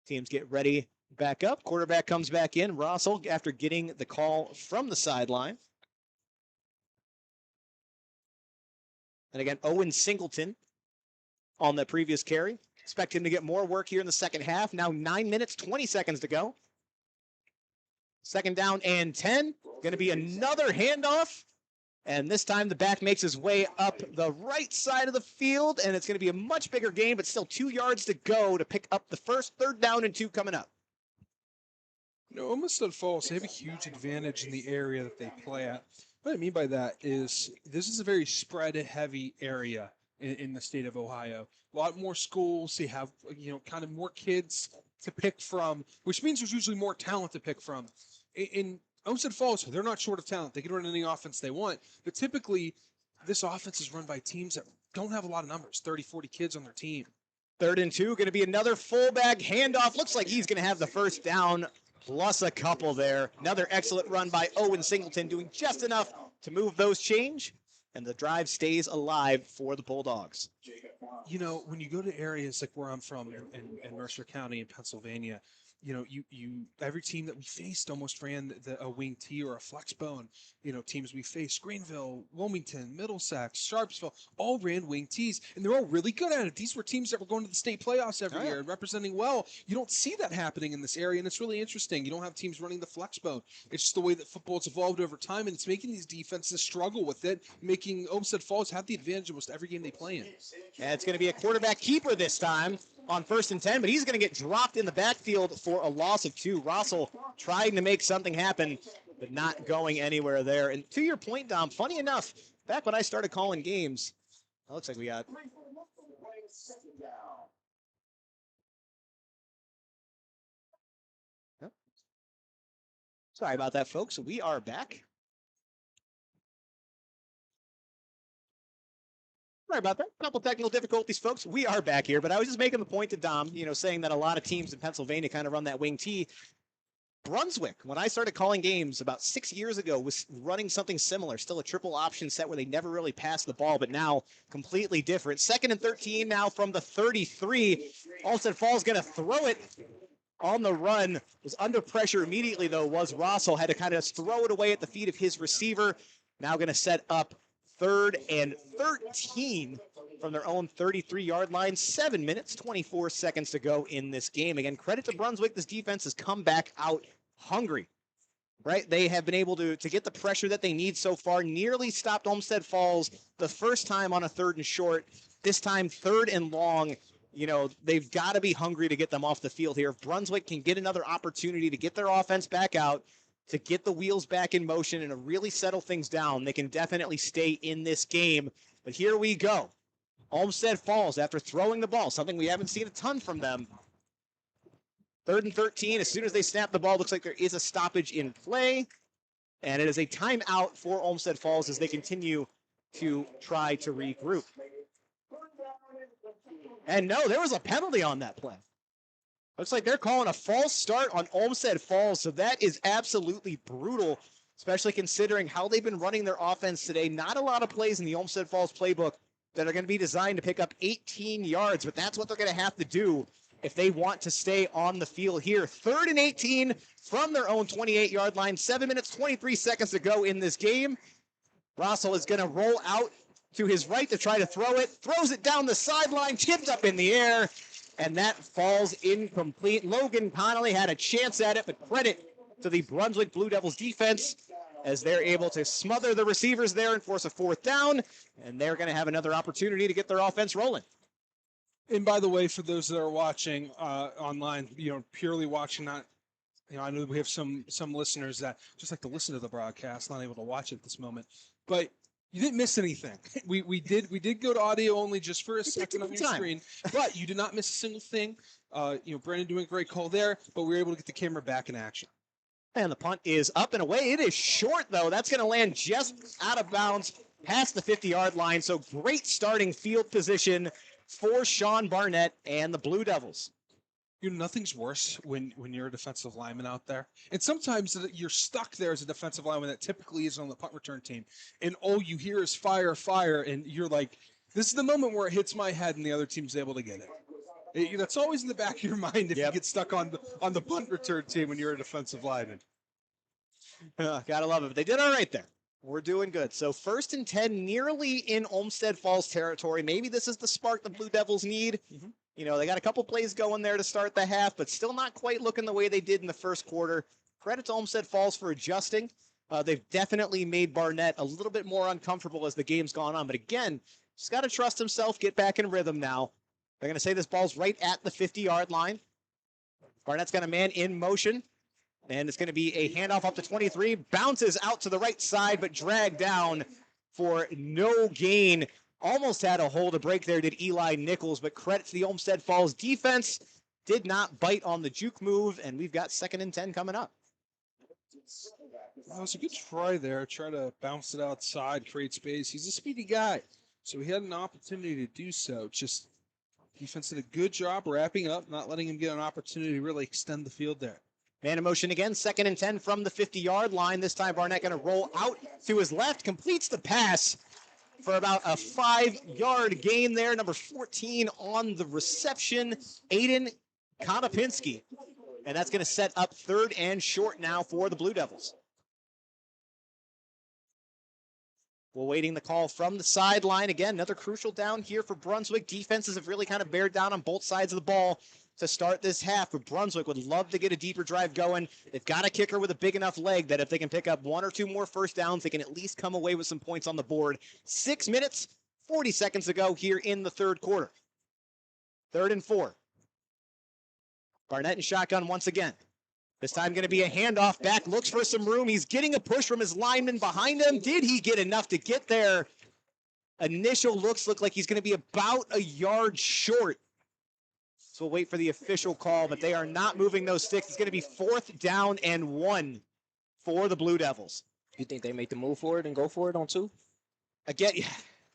Teams get ready back up. Quarterback comes back in. Rossel, after getting the call from the sideline. And again, Owen Singleton on the previous carry. Expect him to get more work here in the second half. Now 9 minutes, 20 seconds to go. 2nd down and 10. Going to be another handoff. And this time the back makes his way up the right side of the field. And it's going to be a much bigger gain, but still 2 yards to go to pick up the first. 3rd down and 2 coming up. Olmsted Falls, they have a huge advantage in the area that they play at. What I mean by that is this is a very spread-heavy area in the state of Ohio. A lot more schools. They have, kind of more kids to pick from, which means there's usually more talent to pick from. In Olmsted Falls, they're not short of talent. They can run any offense they want. But typically, this offense is run by teams that don't have a lot of numbers, 30, 40 kids on their team. 3rd and 2, going to be another fullback handoff. Looks like he's going to have the first down plus a couple there. Another excellent run by Owen Singleton, doing just enough to move those change, and the drive stays alive for the Bulldogs. You know, when you go to areas like where I'm from in Mercer County in Pennsylvania, you know, every team that we faced almost ran a wing T or a flex bone. You know, teams we faced, Greenville, Wilmington, Middlesex, Sharpsville, all ran wing Ts, and they're all really good at it. These were teams that were going to the state playoffs every year and representing well. You don't see that happening in this area, and it's really interesting. You don't have teams running the flex bone. It's just the way that football's evolved over time, and it's making these defenses struggle with it, making Olmsted Falls have the advantage almost every game they play in. And it's going to be a quarterback keeper this time on 1st and 10, but he's going to get dropped in the backfield for a loss of 2. Russell trying to make something happen, but not going anywhere there. And to your point, Dom, funny enough, back when I started calling games, it looks like we got... Oh. Sorry about that, folks. We are back. Sorry about that. A couple technical difficulties, folks. We are back here, but I was just making the point to Dom, you know, saying that a lot of teams in Pennsylvania kind of run that wing T. Brunswick, when I started calling games about 6 years ago, was running something similar, still a triple option set where they never really passed the ball, but now completely different. 2nd and 13 now from the 33. Olmsted Falls going to throw it on the run. Was under pressure immediately, though, was Russell. Had to kind of throw it away at the feet of his receiver. Now going to set up 3rd and 13 from their own 33-yard line. 7 minutes, 24 seconds to go in this game. Again, credit to Brunswick. This defense has come back out hungry, right? They have been able to get the pressure that they need so far. Nearly stopped Olmsted Falls the first time on a 3rd and short. This time, 3rd and long. You know, they've got to be hungry to get them off the field here. If Brunswick can get another opportunity to get their offense back out, to get the wheels back in motion and to really settle things down, they can definitely stay in this game. But here we go. Olmsted Falls, after throwing the ball, something we haven't seen a ton from them. 3rd and 13, as soon as they snap the ball, looks like there is a stoppage in play. And it is a timeout for Olmsted Falls as they continue to try to regroup. And no, there was a penalty on that play. Looks like they're calling a false start on Olmsted Falls, so that is absolutely brutal, especially considering how they've been running their offense today. Not a lot of plays in the Olmsted Falls playbook that are going to be designed to pick up 18 yards, but that's what they're going to have to do if they want to stay on the field here. 3rd and 18 from their own 28-yard line. 7 minutes, 23 seconds to go in this game. Russell is going to roll out to his right to try to throw it. Throws it down the sideline, tipped up in the air, and that falls incomplete. Logan Connolly had a chance at it, but credit to the Brunswick Blue Devils defense as they're able to smother the receivers there and force a 4th down, and they're going to have another opportunity to get their offense rolling. And by the way, for those that are watching online, you know, purely watching, not, you know, I know we have some listeners that just like to listen to the broadcast, not able to watch it at this moment, but you didn't miss anything. We did go to audio only just for a second on your screen, but you did not miss a single thing. You know, Brandon doing a great call there, but we were able to get the camera back in action. And the punt is up and away. It is short, though. That's going to land just out of bounds past the 50-yard line. So great starting field position for Sean Barnett and the Blue Devils. You know, nothing's worse when you're a defensive lineman out there. And sometimes you're stuck there as a defensive lineman that typically is on the punt return team. And all you hear is fire, fire. And you're like, this is the moment where it hits my head and the other team's able to get it. That's always in the back of your mind if you get stuck on the punt return team when you're a defensive lineman. Gotta love it. But they did all right there. We're doing good. So 1st and 10, nearly in Olmsted Falls territory. Maybe this is the spark the Blue Devils need. Mm-hmm. You know, they got a couple plays going there to start the half, but still not quite looking the way they did in the first quarter. Credit to Olmsted Falls for adjusting. They've definitely made Barnett a little bit more uncomfortable as the game's gone on. But again, just got to trust himself, get back in rhythm now. They're going to say this ball's right at the 50-yard line. Barnett's got a man in motion. And it's going to be a handoff up to 23. Bounces out to the right side, but dragged down for no gain. Almost had a hole to break there, did Eli Nichols, but credit to the Olmsted Falls defense. Did not bite on the juke move, and we've got 2nd and 10 coming up. That was a good try there. Try to bounce it outside, create space. He's a speedy guy, so he had an opportunity to do so. Just defense did a good job wrapping up, not letting him get an opportunity to really extend the field there. Man in motion again, 2nd and 10 from the 50-yard line. This time Barnett going to roll out to his left, completes the pass for about a 5-yard gain there. Number 14 on the reception, Aiden Konopinski. And that's going to set up 3rd and short now for the Blue Devils. We're waiting the call from the sideline. Again, another crucial down here for Brunswick. Defenses have really kind of bared down on both sides of the ball to start this half, but Brunswick would love to get a deeper drive going. They've got a kicker with a big enough leg that if they can pick up 1 or 2 more first downs, they can at least come away with some points on the board. 6 minutes, 40 seconds to go here in the 3rd quarter. 3rd and 4. Barnett in shotgun once again. This time going to be a handoff back, looks for some room. He's getting a push from his lineman behind him. Did he get enough to get there? Initial looks look like he's going to be about a yard short. So we'll wait for the official call, but they are not moving those sticks. It's going to be 4th down and 1 for the Blue Devils. You think they make the move for it and go for it on 2? Again,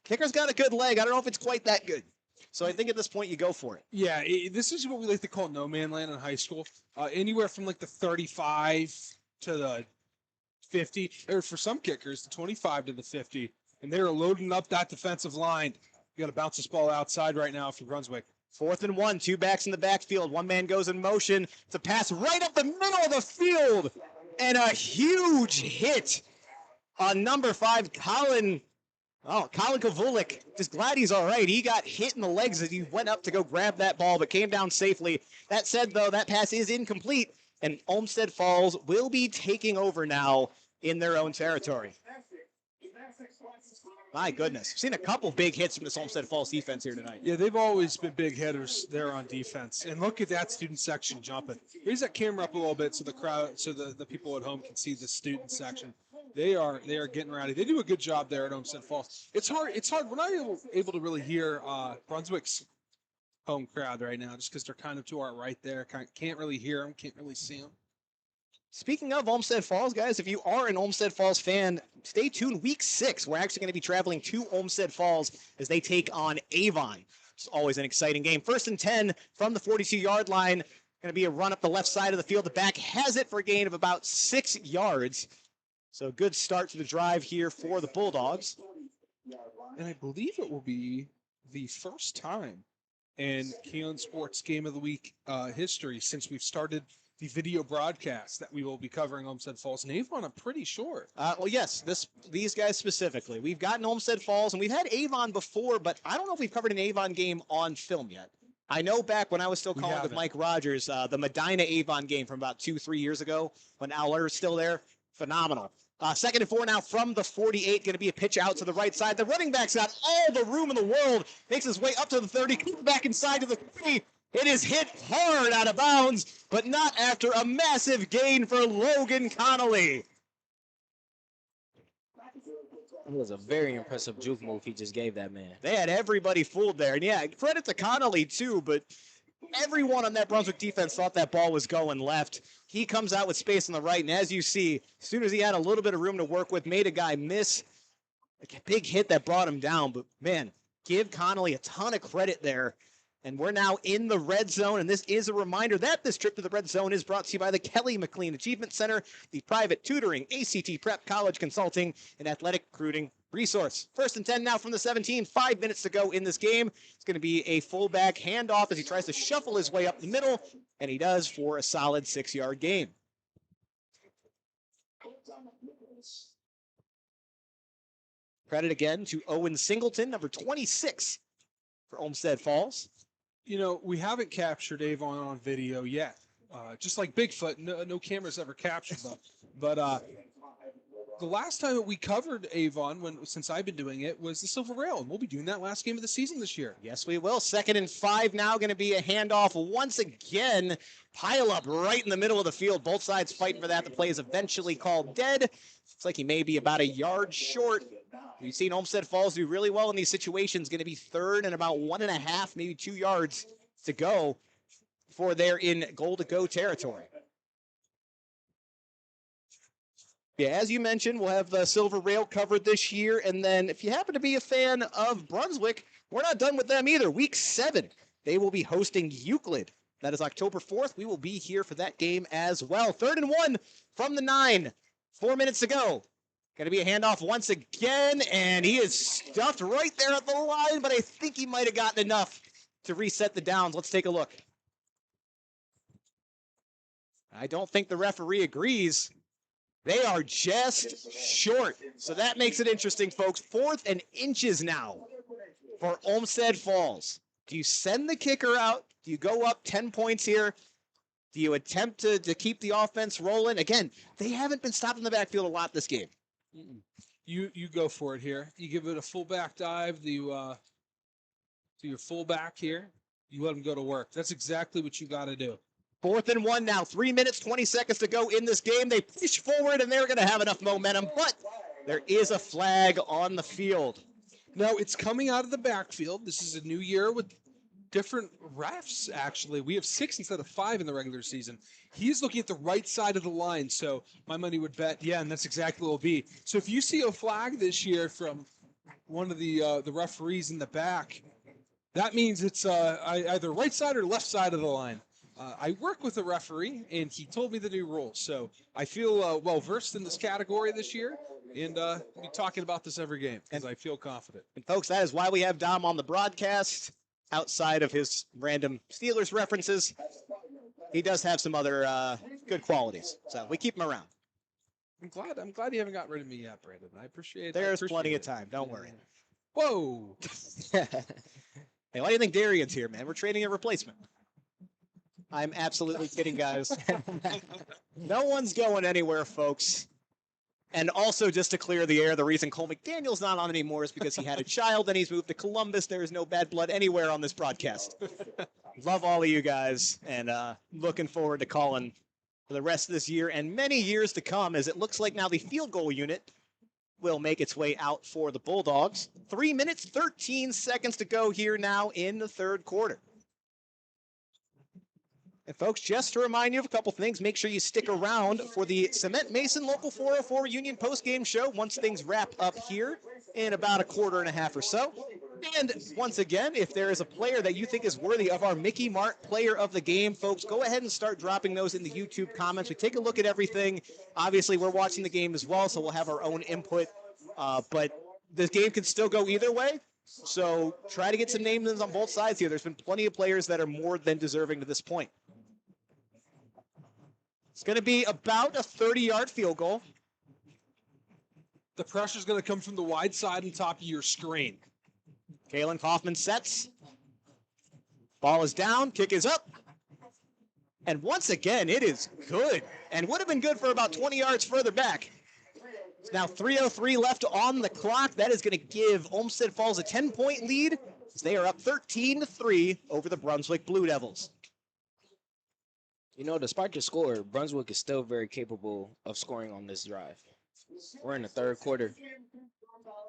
kicker's got a good leg. I don't know if it's quite that good. So I think at this point you go for it. Yeah, this is what we like to call no man land in high school. Anywhere from like the 35 to the 50, or for some kickers, the 25 to the 50. And they're loading up that defensive line. You got to bounce this ball outside right now for Brunswick. 4th and 1, 2 backs in the backfield. One man goes in motion. It's a pass right up the middle of the field. And a huge hit on number 5, Colin Kovulik. Just glad he's all right. He got hit in the legs as he went up to go grab that ball, but came down safely. That said, though, that pass is incomplete, and Olmsted Falls will be taking over now in their own territory. My goodness. We've seen a couple big hits from this Olmsted Falls defense here tonight. Yeah, they've always been big hitters there on defense. And look at that student section jumping. Raise that camera up a little bit so the crowd, so the people at home can see the student section. They are getting rowdy. They do a good job there at Olmsted Falls. It's hard. We're not able to really hear Brunswick's home crowd right now just because they're kind of to our right there. Can't really hear them. Can't really see them. Speaking of Olmsted Falls, guys, if you are an Olmsted Falls fan, stay tuned. Week 6, we're actually going to be traveling to Olmsted Falls as they take on Avon. It's always an exciting game. 1st and 10 from the 42-yard line. Going to be a run up the left side of the field. The back has it for a gain of about 6 yards. So good start to the drive here for the Bulldogs. And I believe it will be the first time in Keon Sports Game of the Week history since we've started the video broadcast that we will be covering Olmsted Falls and Avon, I'm pretty sure. Well, yes, these guys specifically. We've gotten Olmsted Falls, and we've had Avon before, but I don't know if we've covered an Avon game on film yet. I know back when I was still calling with Mike Rogers, the Medina Avon game from about 2-3 years ago when Aller was still there, phenomenal. 2nd and 4 now from the 48, going to be a pitch out to the right side. The running back's got all the room in the world, makes his way up to the 30, comes back inside to the 30. It is hit hard out of bounds, but not after a massive gain for Logan Connolly. It was a very impressive juke move he just gave that man. They had everybody fooled there. And yeah, credit to Connolly too, but everyone on that Brunswick defense thought that ball was going left. He comes out with space on the right, and as you see, as soon as he had a little bit of room to work with, made a guy miss. A big hit that brought him down, but man, give Connolly a ton of credit there. And we're now in the red zone, and this is a reminder that this trip to the red zone is brought to you by the Kelly McLean Achievement Center, the private tutoring, ACT prep, college consulting, and athletic recruiting resource. 1st and 10 now from the 17, 5 minutes to go in this game. It's going to be a fullback handoff as he tries to shuffle his way up the middle, and he does for a solid 6-yard gain. Credit again to Owen Singleton, number 26 for Olmsted Falls. You know, we haven't captured Avon on video yet. Just like Bigfoot, no cameras ever captured them. But the last time that we covered Avon, since I've been doing it, was the Silver Rail, and we'll be doing that last game of the season this year. Yes, we will. 2nd and 5 now, going to be a handoff once again. Pile up right in the middle of the field. Both sides fighting for that. The play is eventually called dead. Looks like he may be about a yard short. We've seen Olmsted Falls do really well in these situations. Going to be 3rd and about 1.5, maybe 2 yards to go before they're in goal-to-go territory. Yeah, as you mentioned, we'll have the Silver Rail covered this year. And then if you happen to be a fan of Brunswick, we're not done with them either. Week 7, they will be hosting Euclid That is October 4th. We will be here for that game as well. 3rd and 1 from the 9. 4 minutes to go. Going to be a handoff once again, and he is stuffed right there at the line, but I think he might have gotten enough to reset the downs. Let's take a look. I don't think the referee agrees. They are just short. So that makes it interesting, folks. 4th and inches now for Olmsted Falls. Do you send the kicker out? Do you go up 10 points here? Do you attempt to keep the offense rolling? Again, they haven't been stopped in the backfield a lot this game. You go for it here. You give it a fullback dive to your fullback here. You let him go to work. That's exactly what you got to do. 4th and 1 now. 3 minutes, 20 seconds to go in this game. They push forward, and they're going to have enough momentum, but there is a flag on the field. No, it's coming out of the backfield. This is a new year with different refs, actually. We have 6 instead of 5 in the regular season. He's looking at the right side of the line, so my money would bet, yeah, and that's exactly what it'll be. So if you see a flag this year from one of the referees in the back, that means it's either right side or left side of the line. I work with a referee, and he told me the new rules, so I feel well-versed in this category this year, and we'll be talking about this every game, because I feel confident. And, folks, that is why we have Dom on the broadcast. Outside of his random Steelers references, he does have some other good qualities, so we keep him around. I'm glad you haven't got rid of me yet, Brandon. I appreciate it. There's plenty of time. Don't worry. Whoa. Hey, why do you think Darian's here, man? We're trading a replacement. I'm absolutely kidding, guys. No one's going anywhere, folks. And also, just to clear the air, the reason Cole McDaniel's not on anymore is because he had a child and he's moved to Columbus. There is no bad blood anywhere on this broadcast. Love all of you guys, and looking forward to calling for the rest of this year and many years to come, as it looks like now the field goal unit will make its way out for the Bulldogs. 3 minutes, 13 seconds to go here now in the 3rd quarter. And folks, just to remind you of a couple things, make sure you stick around for the Cement Mason Local 404 Union postgame show once things wrap up here in about a quarter and a half or so. And once again, if there is a player that you think is worthy of our Mickey Mart Player of the Game, folks, go ahead and start dropping those in the YouTube comments. We take a look at everything. Obviously, we're watching the game as well, so we'll have our own input. But this game can still go either way. So try to get some names on both sides here. There's been plenty of players that are more than deserving to this point. It's going to be about a 30-yard field goal. The pressure's going to come from the wide side and top of your screen. Kalen Kaufman sets. Ball is down. Kick is up. And once again, it is good. And would have been good for about 20 yards further back. It's now 3:03 left on the clock. That is going to give Olmsted Falls a 10-point lead, as they are up 13-3 over the Brunswick Blue Devils. You know, despite the score, Brunswick is still very capable of scoring on this drive. We're in the 3rd quarter.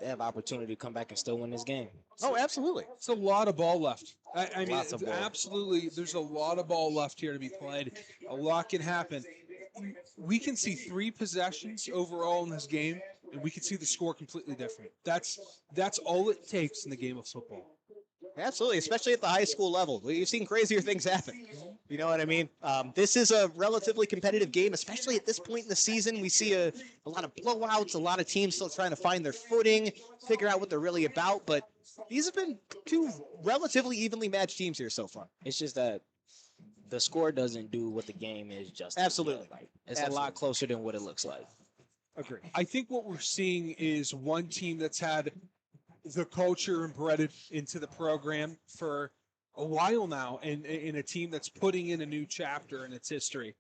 They have opportunity to come back and still win this game. Oh, absolutely. It's a lot of ball left. I mean, Lots of ball. absolutely, there's a lot of ball left here to be played. A lot can happen. We can see 3 possessions overall in this game, and we can see the score completely different. That's all it takes in the game of football. Absolutely, especially at the high school level. We've seen crazier things happen. You know what I mean? This is a relatively competitive game, especially at this point in the season. We see a lot of blowouts, a lot of teams still trying to find their footing, figure out what they're really about. But these have been 2 relatively evenly matched teams here so far. It's just that the score doesn't do what the game is justice. Absolutely. Like, it's a lot closer than what it looks like. Agree. I think what we're seeing is one team that's had the culture embedded into the program for a while now, and a team that's putting in a new chapter in its history.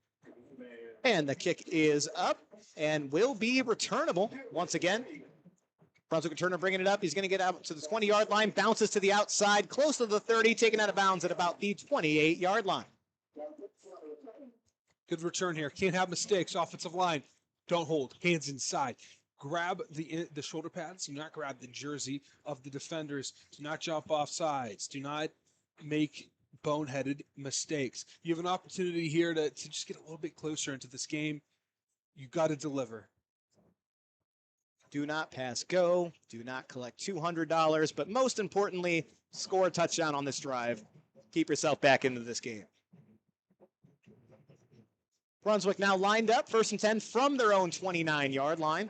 And the kick is up and will be returnable once again. Brunswick returner bringing it up. He's going to get out to the 20-yard line, bounces to the outside, close to the 30, taken out of bounds at about the 28-yard line. Good return here. Can't have mistakes. Offensive line, don't hold. Hands inside. Grab the shoulder pads. Do not grab the jersey of the defenders. Do not jump off sides. Do not make boneheaded mistakes. You have an opportunity here to just get a little bit closer into this game. You got to deliver. Do not pass go. Do not collect $200. But most importantly, score a touchdown on this drive. Keep yourself back into this game. Brunswick now lined up, 1st and 10 from their own 29-yard line.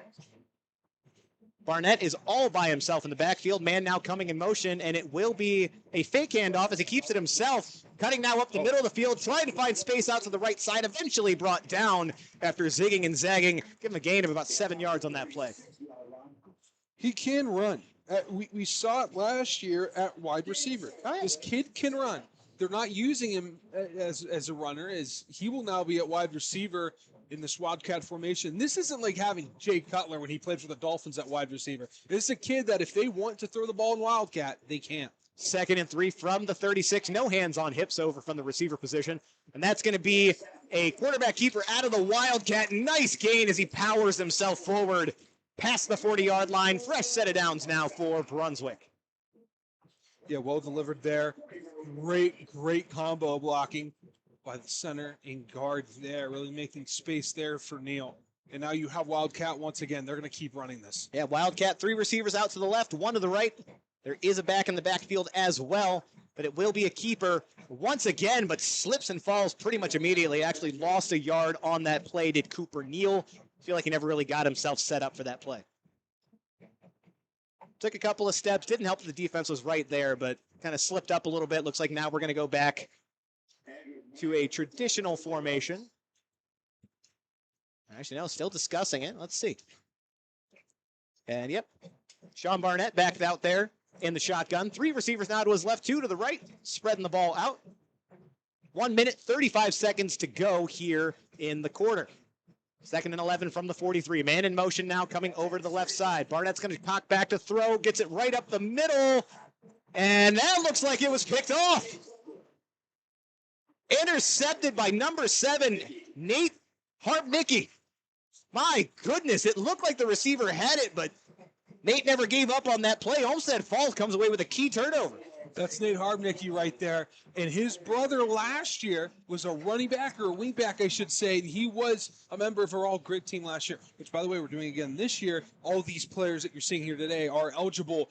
Barnett is all by himself in the backfield. Man now coming in motion, and it will be a fake handoff as he keeps it himself. Cutting now up the middle of the field, trying to find space out to the right side. Eventually brought down after zigging and zagging. Give him a gain of about 7 yards on that play. He can run. We saw it last year at wide receiver. Oh, yeah. This kid can run. They're not using him as a runner, as he will now be at wide receiver in this Wildcat formation. This isn't like having Jay Cutler when he played for the Dolphins at wide receiver. This is a kid that if they want to throw the ball in Wildcat, they can. 2nd and 3 from the 36. No hands on hips over from the receiver position. And that's going to be a quarterback keeper out of the Wildcat. Nice gain as he powers himself forward past the 40-yard line. Fresh set of downs now for Brunswick. Yeah, well delivered there. Great combo blocking by the center and guard there, really making space there for Neal. And now you have Wildcat once again. They're going to keep running this. Yeah, Wildcat, 3 receivers out to the left, 1 to the right. There is a back in the backfield as well, but it will be a keeper once again, but slips and falls pretty much immediately. Actually lost a yard on that play, did Cooper Neal. Feel like he never really got himself set up for that play. Took a couple of steps, didn't help that the defense was right there, but kind of slipped up a little bit. Looks like now we're going to go back to a traditional formation. Actually, no, still discussing it. Let's see. And yep, Sean Barnett backed out there in the shotgun. 3 receivers now to his left, 2 to the right, spreading the ball out. 1 minute, 35 seconds to go here in the quarter. 2nd and 11 from the 43. Man in motion now coming over to the left side. Barnett's going to cock back to throw, gets it right up the middle, and that looks like it was picked off. Intercepted by number 7, Nate Harpnicki. My goodness, it looked like the receiver had it, but Nate never gave up on that play. Olmsted Falls comes away with a key turnover. That's Nate Harbnicki right there. And his brother last year was a running back, or a wing back, I should say. He was a member of our all-grid team last year, which, by the way, we're doing again this year. All these players that you're seeing here today are eligible,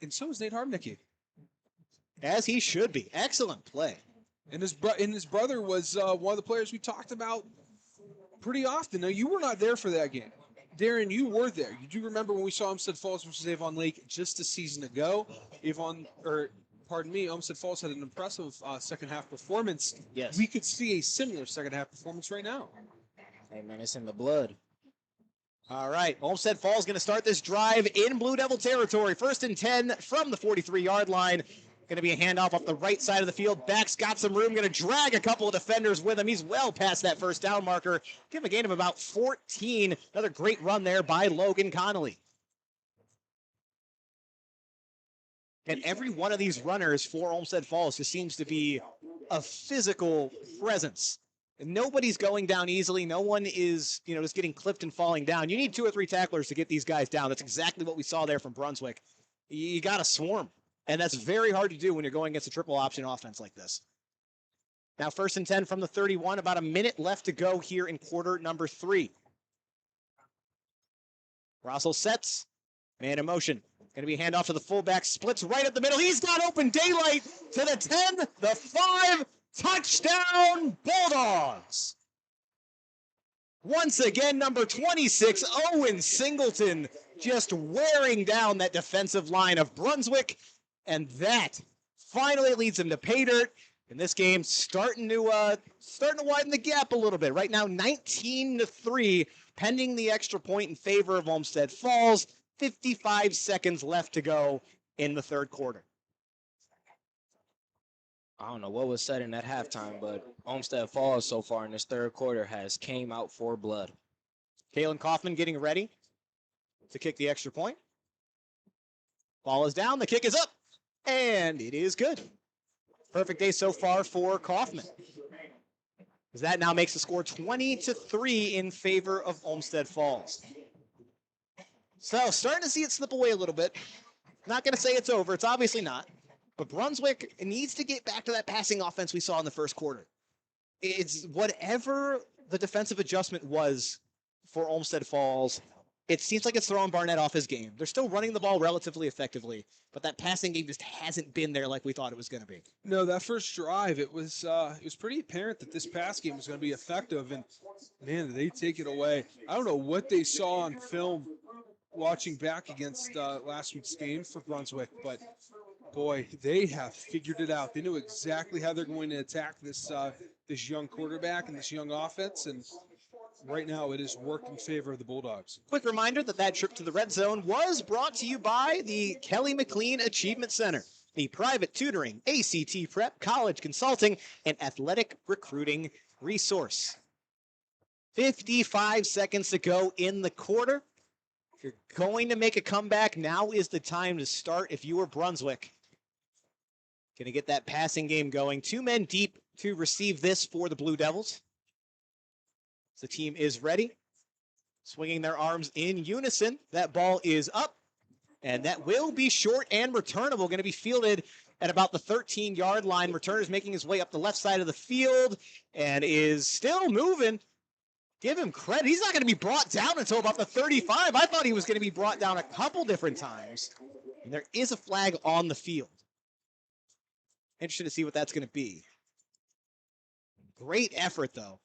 and so is Nate Harbnicki. As he should be. Excellent play. And his brother was one of the players we talked about pretty often. Now, you were not there for that game. Darren, you were there. You do remember when we saw Olmsted Falls versus Avon Lake just a season ago? Olmsted Falls had an impressive second-half performance. Yes. We could see a similar second-half performance right now. Hey, man, it's in the blood. All right, Olmsted Falls going to start this drive in Blue Devil territory. 1st and 10 from the 43-yard line. Going to be a handoff off the right side of the field. Back's got some room. Going to drag a couple of defenders with him. He's well past that first down marker. Give him a gain of about 14. Another great run there by Logan Connolly. And every one of these runners for Olmsted Falls just seems to be a physical presence. And nobody's going down easily. No one is, just getting clipped and falling down. You need 2 or 3 tacklers to get these guys down. That's exactly what we saw there from Brunswick. You got to swarm. And that's very hard to do when you're going against a triple option offense like this. Now 1st and 10 from the 31. About a minute left to go here in quarter number 3. Russell sets. Man in motion. Going to be a handoff to the fullback. Splits right up the middle. He's got open daylight to the 10, the 5. Touchdown, Bulldogs. Once again, number 26, Owen Singleton, just wearing down that defensive line of Brunswick. And that finally leads them to pay dirt. And this game starting to widen the gap a little bit. Right now, 19-3, pending the extra point in favor of Olmsted Falls. 55 seconds left to go in the third quarter. I don't know what was said in that halftime, but Olmsted Falls so far in this third quarter has came out for blood. Kalen Kaufman getting ready to kick the extra point. Ball is down, the kick is up, and it is good. Perfect day so far for Kaufman. As that now makes the score 20-3 in favor of Olmsted Falls. So starting to see it slip away a little bit. Not going to say it's over. It's obviously not. But Brunswick needs to get back to that passing offense we saw in the first quarter. It's whatever the defensive adjustment was for Olmsted Falls, it seems like it's throwing Barnett off his game. They're still running the ball relatively effectively, but that passing game just hasn't been there like we thought it was going to be. No, that first drive, it was pretty apparent that this pass game was going to be effective, and man, did they take it away. I don't know what they saw on film watching back against last week's game for Brunswick, but boy, they have figured it out. They know exactly how they're going to attack this this young quarterback and this young offense, and right now it is worked in favor of the Bulldogs. Quick reminder that trip to the red zone was brought to you by the Kelly McLean Achievement Center, the private tutoring, ACT prep, college consulting, and athletic recruiting resource. 55 seconds to go in the quarter. If you're going to make a comeback, now is the time to start if you were Brunswick. Going to get that passing game going. 2 men deep to receive this for the Blue Devils. The team is ready, swinging their arms in unison. That ball is up, and that will be short and returnable. Going to be fielded at about the 13-yard line. Returner's making his way up the left side of the field and is still moving. Give him credit. He's not going to be brought down until about the 35. I thought he was going to be brought down a couple different times. And there is a flag on the field. Interested to see what that's going to be. Great effort, though.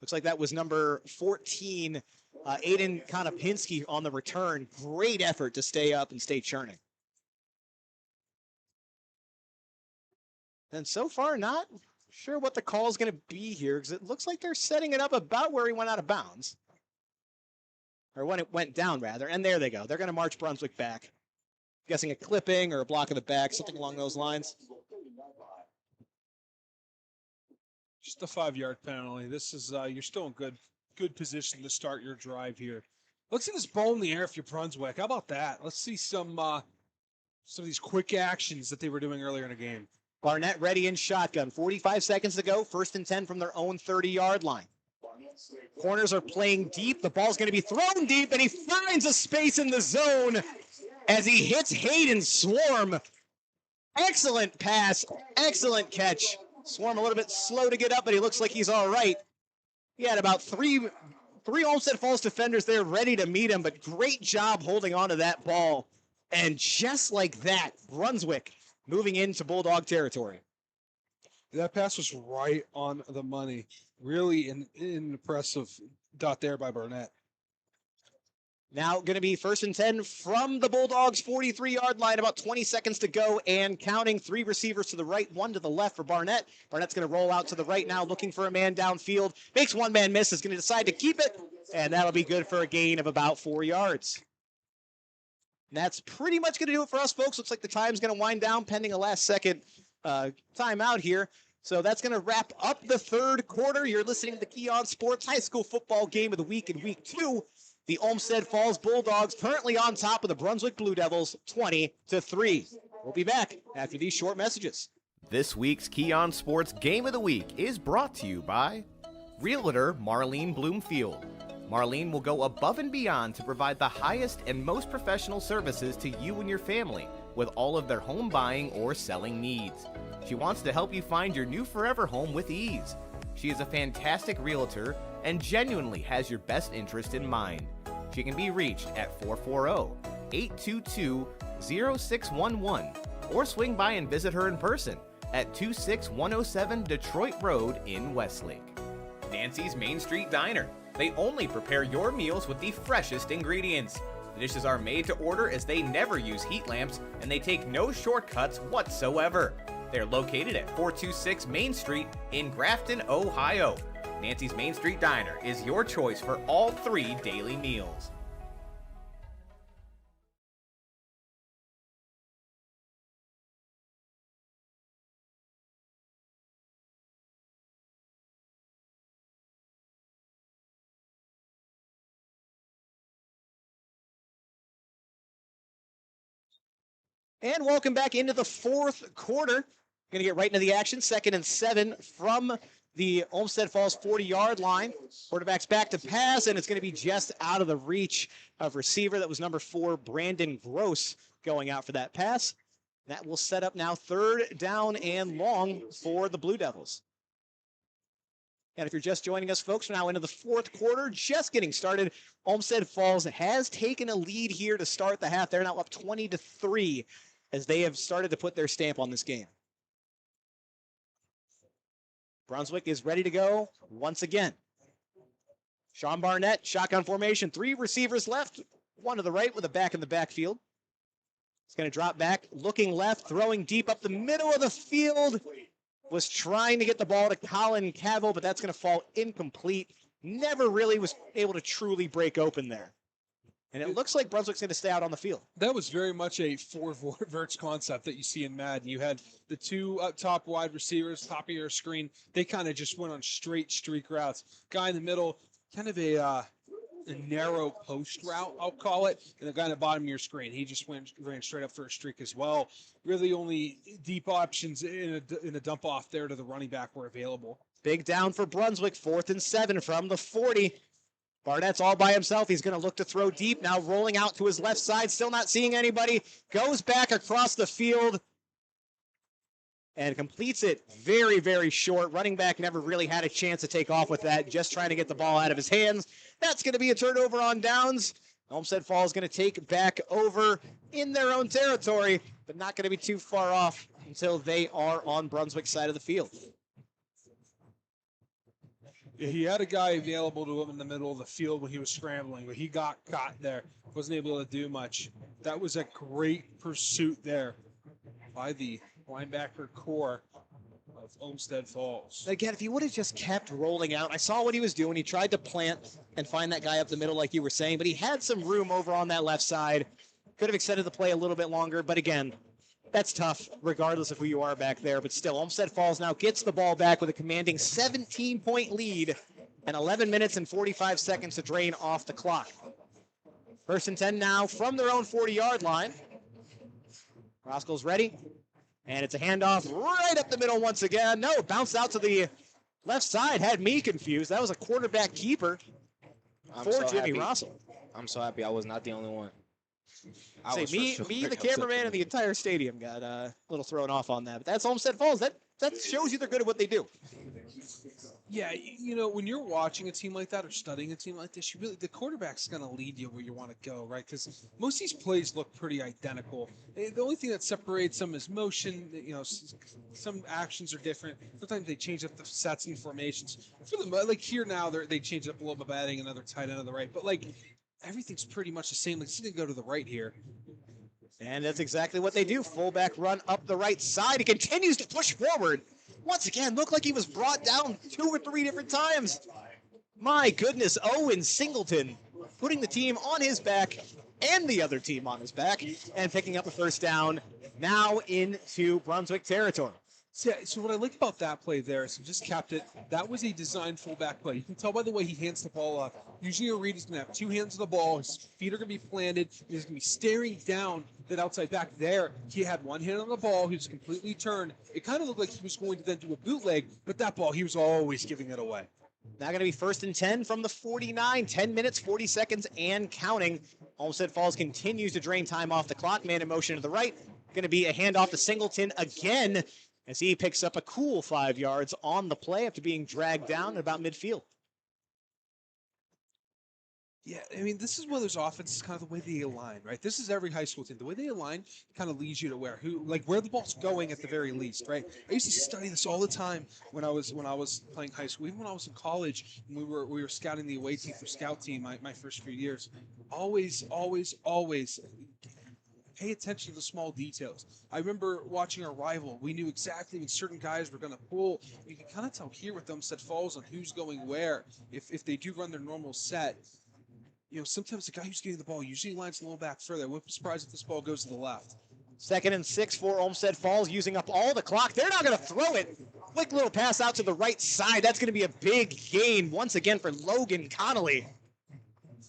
Looks like that was number 14, Aiden Konopinski on the return. Great effort to stay up and stay churning. And so far, not sure what the call is going to be here, because it looks like they're setting it up about where he went out of bounds. Or when it went down, rather. And there they go. They're going to march Brunswick back. I'm guessing a clipping or a block of the back, something along those lines. Just a 5-yard penalty. This is you're still in good position to start your drive here. Let's see this ball in the air if you're Brunswick. How about that? Let's see some of these quick actions that they were doing earlier in the game. Barnett ready in shotgun. 45 seconds to go. 1st and 10 from their own 30-yard line. Corners are playing deep. The ball's going to be thrown deep, and he finds a space in the zone as he hits Hayden Swarm. Excellent pass. Excellent catch. Swarm a little bit slow to get up, but he looks like he's all right. He had about three Olmsted Falls defenders there ready to meet him, but great job holding on to that ball. And just like that, Brunswick moving into Bulldog territory. That pass was right on the money. Really an impressive dot there by Barnett. Now going to be 1st and 10 from the Bulldogs' 43-yard line. About 20 seconds to go and counting. 3 receivers to the right, 1 to the left for Barnett. Barnett's going to roll out to the right now, looking for a man downfield. Makes one man miss, is going to decide to keep it, and that'll be good for a gain of about 4 yards. And that's pretty much going to do it for us, folks. Looks like the time's going to wind down pending a last-second timeout here. So that's going to wrap up the 3rd quarter. You're listening to the Key On Sports High School Football Game of the Week in Week 2. The Olmsted Falls Bulldogs currently on top of the Brunswick Blue Devils, 20-3. We'll be back after these short messages. This week's Key On Sports Game of the Week is brought to you by Realtor Marlene Bloomfield. Marlene will go above and beyond to provide the highest and most professional services to you and your family with all of their home buying or selling needs. She wants to help you find your new forever home with ease. She is a fantastic realtor and genuinely has your best interest in mind. She can be reached at 440-822-0611 or swing by and visit her in person at 26107 Detroit Road in Westlake. Nancy's Main Street Diner. They only prepare your meals with the freshest ingredients. The dishes are made to order as they never use heat lamps and they take no shortcuts whatsoever. They're located at 426 Main Street in Grafton, Ohio. Nancy's Main Street Diner is your choice for all 3 daily meals. And welcome back into the 4th quarter. Going to get right into the action. 2nd and 7 from the Olmsted Falls 40-yard line. Quarterback's back to pass, and it's going to be just out of the reach of receiver. That was number 4, Brandon Gross, going out for that pass. That will set up now 3rd down and long for the Blue Devils. And if you're just joining us, folks, we're now into the fourth quarter, just getting started. Olmsted Falls has taken a lead here to start the half. They're now up 20-3 as they have started to put their stamp on this game. Brunswick is ready to go once again. Sean Barnett, shotgun formation, 3 receivers left, 1 to the right with a back in the backfield. He's going to drop back, looking left, throwing deep up the middle of the field. Was trying to get the ball to Colin Cavill, but that's going to fall incomplete. Never really was able to truly break open there. And it looks like Brunswick's going to stay out on the field. That was very much a four-verts concept that you see in Madden. You had the 2 up top wide receivers, top of your screen. They kind of just went on straight streak routes. Guy in the middle, kind of a narrow post route, I'll call it, and the guy in the bottom of your screen, he just ran straight up for a streak as well. Really only deep options in a dump off there to the running back were available. Big down for Brunswick, 4th and 7 from the 40. Barnett's all by himself. He's going to look to throw deep, now rolling out to his left side, still not seeing anybody. Goes back across the field and completes it very, very short. Running back never really had a chance to take off with that, just trying to get the ball out of his hands. That's going to be a turnover on downs. Olmsted Falls going to take back over in their own territory, but not going to be too far off until they are on Brunswick's side of the field. He had a guy available to him in the middle of the field when he was scrambling, but he got caught there. Wasn't able to do much. That was a great pursuit there by the linebacker core of Olmsted Falls. Again, if he would have just kept rolling out, I saw what he was doing. He tried to plant and find that guy up the middle like you were saying, but he had some room over on that left side. Could have extended the play a little bit longer, but again, that's tough regardless of who you are back there. But still, Olmsted Falls now gets the ball back with a commanding 17-point lead and 11 minutes and 45 seconds to drain off the clock. 1st and 10 now from their own 40-yard line. Roscoe's ready. And it's a handoff right up the middle once again. No, it bounced out to the left side. Had me confused. That was a quarterback keeper for Jimmy Russell. I'm so happy I was not the only one. Me, the cameraman, and the entire stadium got a little thrown off on that. But that's Olmsted Falls. That shows you they're good at what they do. Yeah, you know, when you're watching a team like that or studying a team like this, the quarterback's going to lead you where you want to go, right? Because most of these plays look pretty identical. The only thing that separates them is motion. You know, some actions are different. Sometimes they change up the sets and formations. For the like here now, they change up a little bit by adding another tight end on the right. But like everything's pretty much the same. Like he's going to go to the right here. And that's exactly what they do. Fullback run up the right side. He continues to push forward. Once again, looked like he was brought down 2 or 3 different times. My goodness, Owen Singleton putting the team on his back and the other team on his back and picking up a 1st down now into Brunswick territory. So what I like about that play there is he just capped it. That was a designed fullback play. You can tell by the way he hands the ball off. Usually a read is going to have 2 hands on the ball. His feet are going to be planted. He's going to be staring down that outside back there. He had 1 hand on the ball. He was completely turned. It kind of looked like he was going to then do a bootleg, but that ball, he was always giving it away. Now going to be 1st and 10 from the 49. 10 minutes, 40 seconds, and counting. Olmsted Falls continues to drain time off the clock. Man in motion to the right. Going to be a handoff to Singleton again, as he picks up a cool 5 yards on the play after being dragged down at about midfield. Yeah, I mean, this is one of those offenses, kind of the way they align, right? This is every high school team. The way they align kind of leads you to where the ball's going at the very least, right? I used to study this all the time when I was playing high school, even when I was in college, and we were scouting the away team for scout team my first few years. Always pay attention to the small details. I remember watching our rival. We knew exactly when certain guys were going to pull. You can kind of tell here with Olmsted Falls on who's going where. If they do run their normal set, you know, sometimes the guy who's getting the ball usually lines a little back further. I wouldn't be surprised if this ball goes to the left. 2nd and 6 for Olmsted Falls, using up all the clock. They're not going to throw it. Quick little pass out to the right side. That's going to be a big gain once again for Logan Connolly.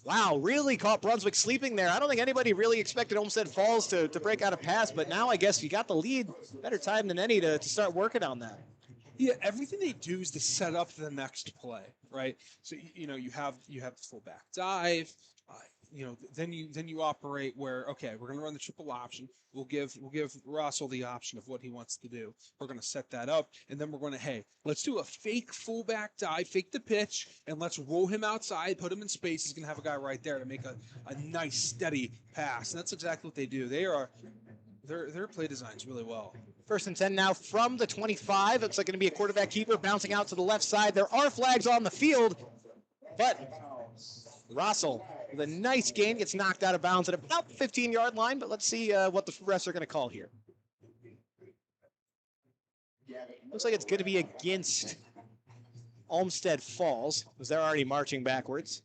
Wow, really caught Brunswick sleeping there. I don't think anybody really expected Olmsted Falls to break out a pass, but now I guess you got the lead. Better time than any to start working on that. Yeah, everything they do is to set up the next play, right? So you know you have the fullback dive, then you operate where, okay, we're going to run the triple option. We'll give Russell the option of what he wants to do. We're going to set that up, and then we're going to, hey, let's do a fake fullback dive, fake the pitch, and let's roll him outside, put him in space. He's going to have a guy right there to make a nice steady pass. And that's exactly what they do. Their play designs really well. 1st and 10 now from the 25. Looks like going to be a quarterback keeper bouncing out to the left side. There are flags on the field, but Russell with a nice gain gets knocked out of bounds at about the 15-yard line, but let's see what the refs are going to call here. Looks like it's going to be against Olmsted Falls, because they're already marching backwards.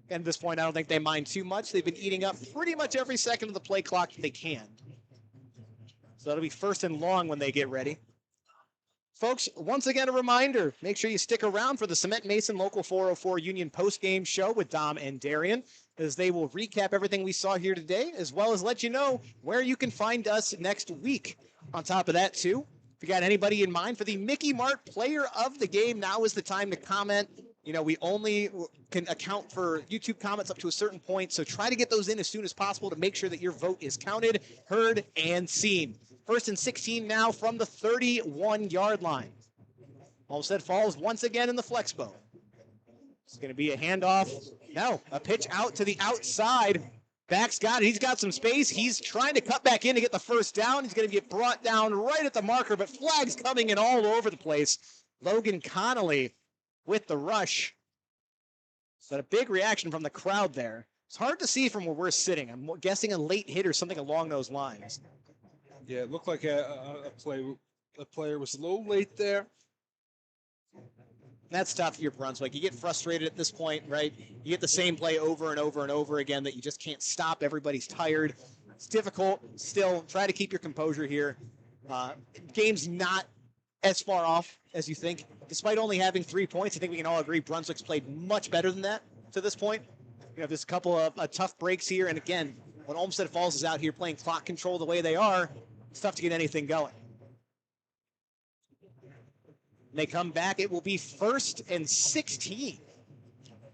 And at this point, I don't think they mind too much. They've been eating up pretty much every second of the play clock that they can. So that'll be 1st and long when they get ready. Folks, once again, a reminder, make sure you stick around for the Cement Mason Local 404 Union postgame show with Dom and Darian, as they will recap everything we saw here today, as well as let you know where you can find us next week. On top of that, too, if you got anybody in mind for the Mickey Mart Player of the Game, now is the time to comment. We only can account for YouTube comments up to a certain point, so try to get those in as soon as possible to make sure that your vote is counted, heard, and seen. 1st and 16 now from the 31-yard line. Olmsted Falls once again in the flex bow. It's going to be a handoff. No, a pitch out to the outside. Back's got it. He's got some space. He's trying to cut back in to get the 1st down. He's going to get brought down right at the marker, but flags coming in all over the place. Logan Connolly with the rush. But a big reaction from the crowd there. It's hard to see from where we're sitting. I'm guessing a late hit or something along those lines. Yeah, it looked like a player was a little late there. That's tough for Brunswick. You get frustrated at this point, right? You get the same play over and over and over again that you just can't stop. Everybody's tired. It's difficult. Still, try to keep your composure here. Game's not as far off as you think. Despite only having 3 points, I think we can all agree Brunswick's played much better than that to this point. You have just a couple of tough breaks here, and again, when Olmsted Falls is out here playing clock control the way they are, it's tough to get anything going. When they come back, it will be 1st and 16.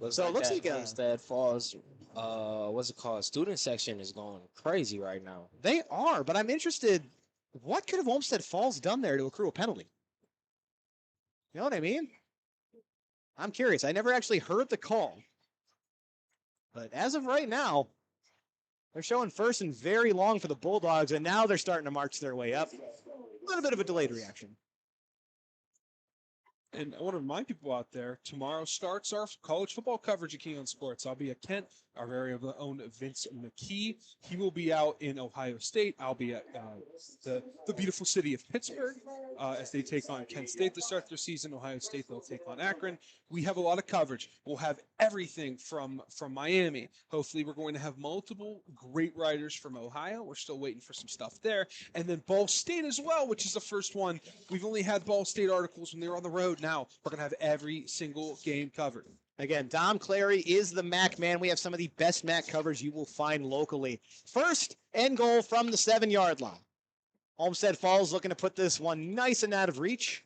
So it looks like Olmsted Falls, what's it called? Student section is going crazy right now. They are, but I'm interested. What could have Olmsted Falls done there to accrue a penalty? You know what I mean? I'm curious. I never actually heard the call. But as of right now, they're showing 1st and very long for the Bulldogs, and now they're starting to march their way up. A little bit of a delayed reaction. And I want to remind people out there, tomorrow starts our college football coverage at King on Sports. I'll be at Kent, our very own Vince McKee. He will be out in Ohio State. I'll be at the beautiful city of Pittsburgh as they take on Kent State to start their season. Ohio State, they'll take on Akron. We have a lot of coverage. We'll have everything from Miami. Hopefully, we're going to have multiple great writers from Ohio. We're still waiting for some stuff there. And then Ball State as well, which is the first one. We've only had Ball State articles when they were on the road. Now we're going to have every single game covered. Again, Dom Clary is the MAC man. We have some of the best MAC coverage you will find locally. 1st and goal from the 7-yard line. Olmsted Falls looking to put this one nice and out of reach.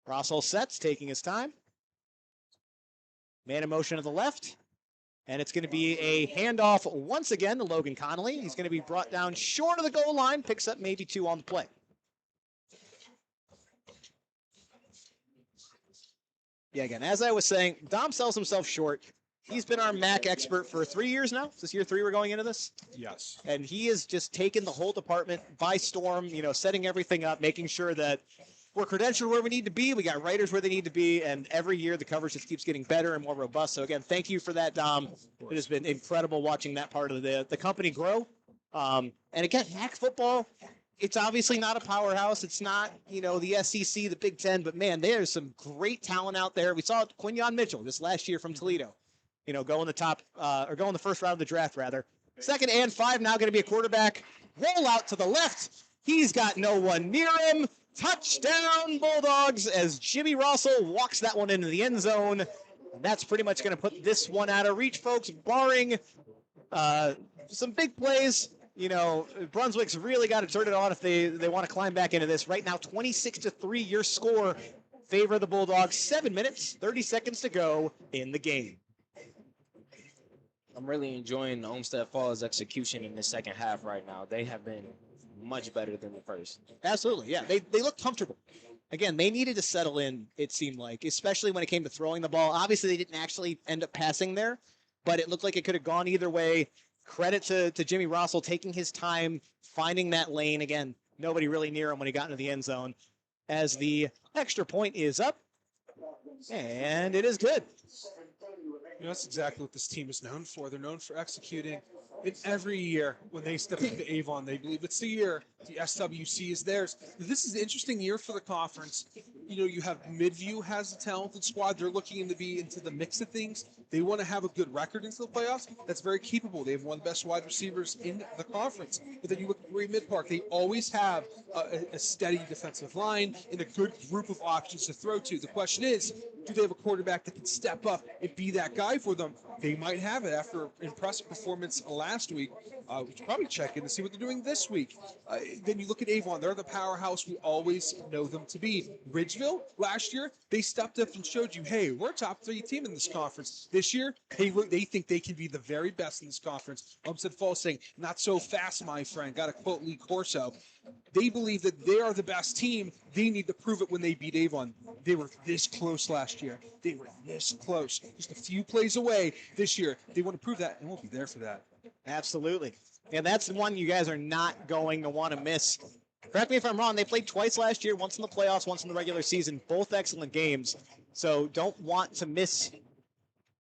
Russell sets, taking his time. Man in motion to the left. And it's going to be a handoff once again to Logan Connolly. He's going to be brought down short of the goal line, picks up maybe 2 on the play. Yeah, again, as I was saying, Dom sells himself short. He's been our MAC expert for 3 years now. Is this year 3 we're going into this? Yes. And he has just taken the whole department by storm, setting everything up, making sure that we're credentialed where we need to be. We got writers where they need to be. And every year the coverage just keeps getting better and more robust. So, again, thank you for that, Dom. It has been incredible watching that part of the company grow. And, again, MAC football, it's obviously not a powerhouse. It's not, the SEC, the Big Ten. But, man, there's some great talent out there. We saw Quinyon Mitchell this last year from Toledo, go in the top or go in the first round of the draft, rather. 2nd and 5, now going to be a quarterback. Roll out to the left. He's got no one near him. Touchdown, Bulldogs, as Jimmy Russell walks that one into the end zone. And that's pretty much going to put this one out of reach, folks, barring some big plays. Brunswick's really got to turn it on if they want to climb back into this. Right now, 26-3, your score favor the Bulldogs. 7 minutes, 30 seconds to go in the game. I'm really enjoying Olmsted Falls' execution in the second half right now. They have been much better than the first. Absolutely, yeah. They look comfortable. Again, they needed to settle in, it seemed like, especially when it came to throwing the ball. Obviously, they didn't actually end up passing there, but it looked like it could have gone either way. Credit to Jimmy Rossell taking his time, finding that lane. Again, nobody really near him when he got into the end zone. As the extra point is up, and it is good. You know, that's exactly what this team is known for. They're known for executing. And every year when they step into Avon, they believe it's the year the SWC is theirs. This is an interesting year for the conference. You know, you have Midview has a talented squad. They're looking to be into the mix of things. They want to have a good record into the playoffs. That's very capable. They have one of the best wide receivers in the conference. But then you look at Green Mid Park. They always have a steady defensive line and a good group of options to throw to. The question is, do they have a quarterback that can step up and be that guy for them? They might have it after an impressive performance last week. We should probably check in to see what they're doing this week. Then you look at Avon. They're the powerhouse we always know them to be. Ridgeville, last year, they stepped up and showed you, hey, we're a top 3 team in this conference. This year, they think they can be the very best in this conference. Olmsted Falls saying, not so fast, my friend. Got to quote Lee Corso. They believe that they are the best team. They need to prove it when they beat Avon. They were this close last year. They were this close. Just a few plays away this year. They want to prove that, and we'll be there for that. Absolutely. And that's the one you guys are not going to want to miss. Correct me if I'm wrong. They played twice last year, once in the playoffs, once in the regular season. Both excellent games. So don't want to miss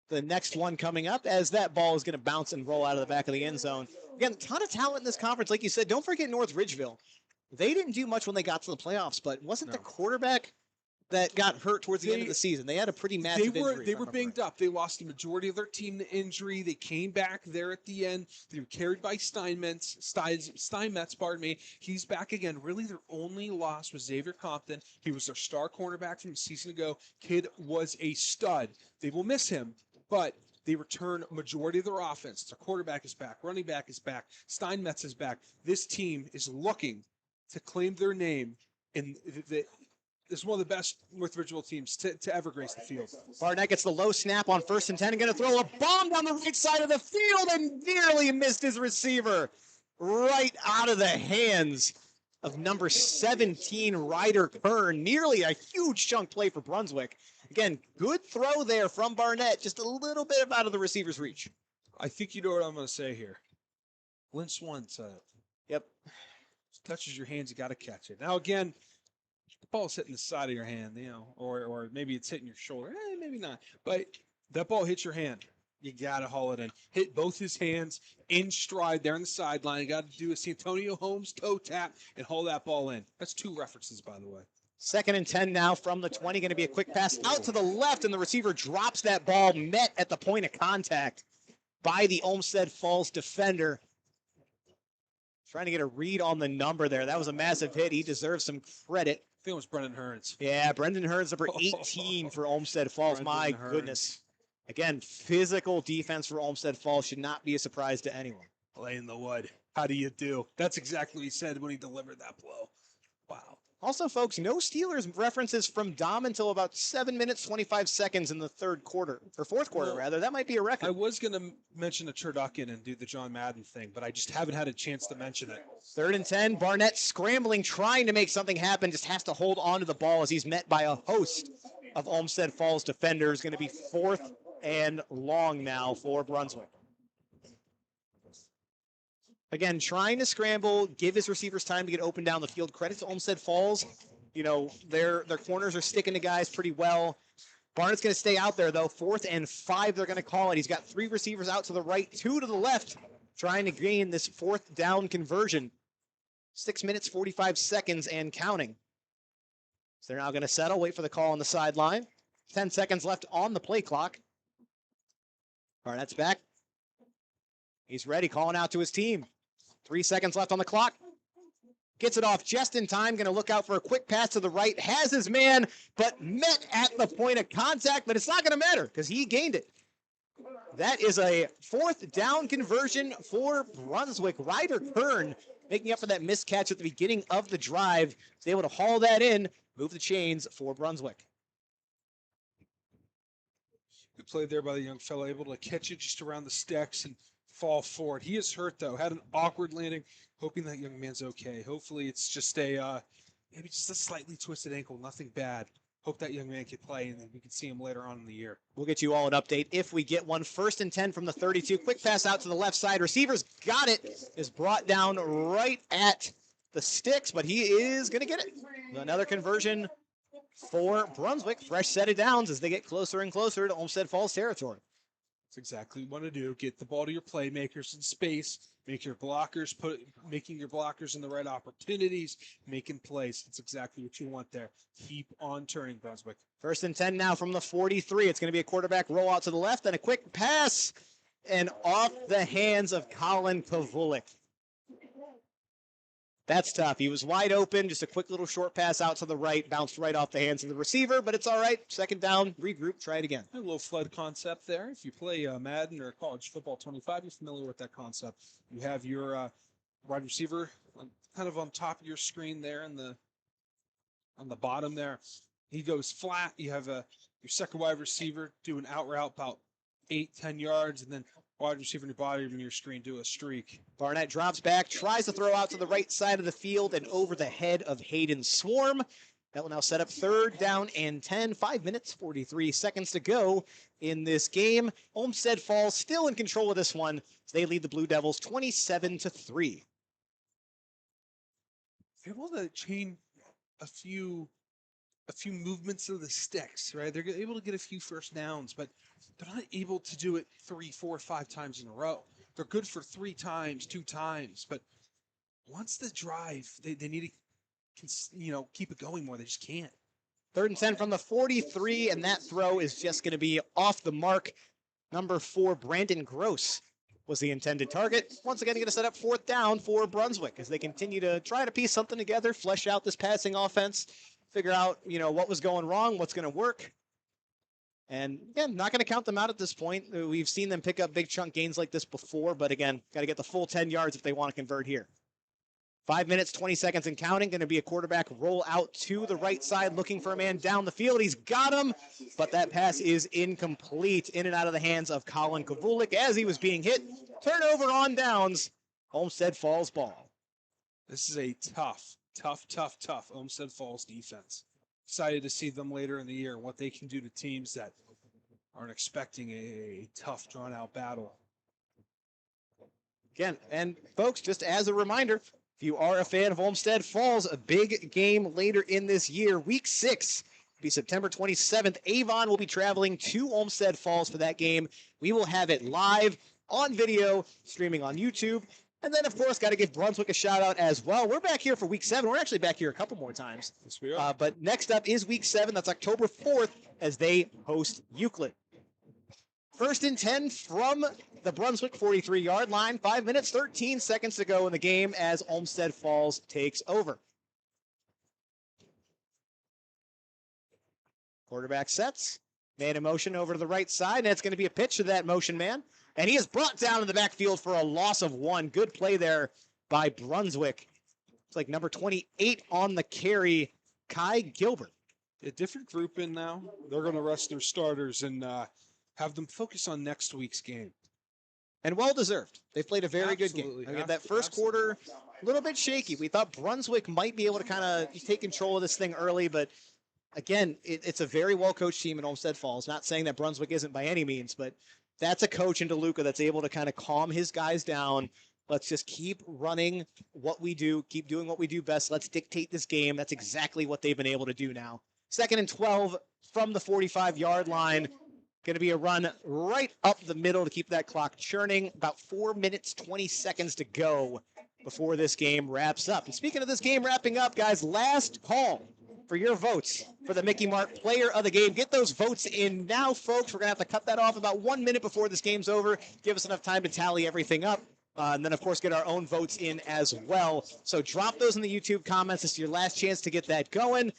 the next one coming up, as that ball is going to bounce and roll out of the back of the end zone. Again, a ton of talent in this conference. Like you said, don't forget North Ridgeville. They didn't do much when they got to the playoffs, but wasn't the quarterback that got hurt towards the end of the season? They had a pretty massive injury. They were banged up. They lost the majority of their team to injury. They came back there at the end. They were carried by Steinmetz, pardon me. He's back again. Really, their only loss was Xavier Compton. He was their star cornerback from a season ago. Kid was a stud. They will miss him, but they return majority of their offense. Their quarterback is back. Running back is back. Steinmetz is back. This team is looking to claim their name in the is one of the best North Ridgeville teams to ever grace the field. Barnett gets the low snap on 1st and 10 and going to throw a bomb down the right side of the field and nearly missed his receiver right out of the hands of number 17, Ryder Kern. Nearly a huge chunk play for Brunswick. Again, good throw there from Barnett, just a little bit out of the receiver's reach. I think you know what I'm going to say here. Lynn Swan said it. Yep. Touches your hands, you got to catch it. Now, again, the ball's hitting the side of your hand, you know, or maybe it's hitting your shoulder. Maybe not. But that ball hits your hand. You got to haul it in. Hit both his hands in stride there on the sideline. You got to do a Santonio Holmes toe tap and haul that ball in. That's 2 references, by the way. 2nd and 10 now from the 20. Going to be a quick pass out to the left, and the receiver drops that ball, met at the point of contact by the Olmsted Falls defender. Trying to get a read on the number there. That was a massive hit. He deserves some credit. I think it was Brendan Hearns. Yeah, Brendan Hearns, number 18 for Olmsted Falls. My goodness. Again, physical defense for Olmsted Falls should not be a surprise to anyone. Play in the wood. How do you do? That's exactly what he said when he delivered that blow. Wow. Also, folks, no Steelers references from Dom until about 7 minutes, 25 seconds in the 3rd quarter, or 4th quarter, rather. That might be a record. I was going to mention the turducken and do the John Madden thing, but I just haven't had a chance to mention it. 3rd and 10, Barnett scrambling, trying to make something happen, just has to hold on to the ball as he's met by a host of Olmsted Falls defenders. Going to be 4th and long now for Brunswick. Again, trying to scramble, give his receivers time to get open down the field. Credit to Olmsted Falls. You know, their corners are sticking to guys pretty well. Barnett's going to stay out there, though. 4th and 5, they're going to call it. He's got 3 receivers out to the right, 2 to the left, trying to gain this 4th down conversion. 6 minutes, 45 seconds and counting. So they're now going to settle, wait for the call on the sideline. 10 seconds left on the play clock. Barnett's back. He's ready, calling out to his team. 3 seconds left on the clock. Gets it off just in time. Going to look out for a quick pass to the right. Has his man, but met at the point of contact. But it's not going to matter because he gained it. That is a 4th down conversion for Brunswick. Ryder Kern making up for that missed catch at the beginning of the drive. Was able to haul that in, move the chains for Brunswick. play there by the young fellow, able to catch it just around the sticks and fall forward. He is hurt, though. Had an awkward landing. Hoping that young man's okay. Hopefully it's just maybe just a slightly twisted ankle, nothing bad. Hope that young man can play, and then we can see him later on in the year. We'll get you all an update if we get one. 1st and 10 from the 32. Quick pass out to the left side. Receivers got it. Is brought down right at the sticks, but he is going to get it. Another conversion for Brunswick. Fresh set of downs as they get closer and closer to Olmsted Falls territory. That's exactly what you want to do. Get the ball to your playmakers in space. Making your blockers in the right opportunities, making plays. That's exactly what you want there. Keep on turning, Brunswick. 1st and 10 now from the 43. It's going to be a quarterback rollout to the left and a quick pass and off the hands of Colin Kavulik. That's tough. He was wide open. Just a quick little short pass out to the right. Bounced right off the hands of the receiver, but it's all right. 2nd down, regroup, try it again. A little flood concept there. If you play Madden or College Football 25, you're familiar with that concept. You have your wide receiver kind of on top of your screen there on the bottom there. He goes flat. You have your second wide receiver do an out route about 8-10 yards, and then wide receiver in your body of your screen do a streak. Barnett drops back, tries to throw out to the right side of the field and over the head of Hayden Swarm. That will now set up 3rd down and 10. 5 minutes, 43 seconds to go in this game. Olmsted Falls still in control of this one as they lead the Blue Devils 27-3. Able to chain a few movements of the sticks, right? They're able to get a few first downs, but they're not able to do it 3, 4, 5 times in a row. They're good for 3 times, 2 times, but once the drive, they need to, keep it going more. They just can't. 3rd and 10 from the 43, and that throw is just going to be off the mark. Number 4, Brandon Gross was the intended target. Once again, going to set up 4th down for Brunswick as they continue to try to piece something together, flesh out this passing offense, figure out, what was going wrong, what's going to work. And again, not going to count them out at this point. We've seen them pick up big chunk gains like this before, but again, got to get the full 10 yards if they want to convert here. 5 minutes, 20 seconds and counting. Going to be a quarterback roll out to the right side, looking for a man down the field. He's got him, but that pass is incomplete. In and out of the hands of Colin Kavulik as he was being hit. Turnover on downs. Olmsted Falls ball. This is a tough Olmsted Falls defense. Excited to see them later in the year and what they can do to teams that aren't expecting a tough, drawn-out battle. Again, and folks, just as a reminder, if you are a fan of Olmsted Falls, a big game later in this year, Week 6, will be September 27th. Avon will be traveling to Olmsted Falls for that game. We will have it live on video, streaming on YouTube. And then, of course, got to give Brunswick a shout-out as well. We're back here for Week 7. We're actually back here a couple more times. Yes, we are. But next up is Week 7. That's October 4th as they host Euclid. 1st and 10 from the Brunswick 43-yard line. 5 minutes, 13 seconds to go in the game as Olmsted Falls takes over. Quarterback sets. Man in motion over to the right side, and it's going to be a pitch to that motion man. And he is brought down in the backfield for a loss of 1. Good play there by Brunswick. It's like number 28 on the carry, Kai Gilbert. A different group in now. They're going to rest their starters and have them focus on next week's game. And well-deserved. They played a very good game. That first quarter, a little bit shaky. We thought Brunswick might be able to kind of take control of this thing early, but again, it's a very well-coached team in Olmsted Falls. Not saying that Brunswick isn't by any means, but that's a coach in DeLuca that's able to kind of calm his guys down. Let's just keep running what we do, keep doing what we do best. Let's dictate this game. That's exactly what they've been able to do now. 2nd and 12 from the 45-yard line. Going to be a run right up the middle to keep that clock churning. About 4 minutes, 20 seconds to go before this game wraps up. And speaking of this game wrapping up, guys, last call for your votes for the Mickey Mart Player of the Game. Get those votes in now, folks. We're going to have to cut that off about 1 minute before this game's over. Give us enough time to tally everything up. And then, of course, get our own votes in as well. So drop those in the YouTube comments. This is your last chance to get that going.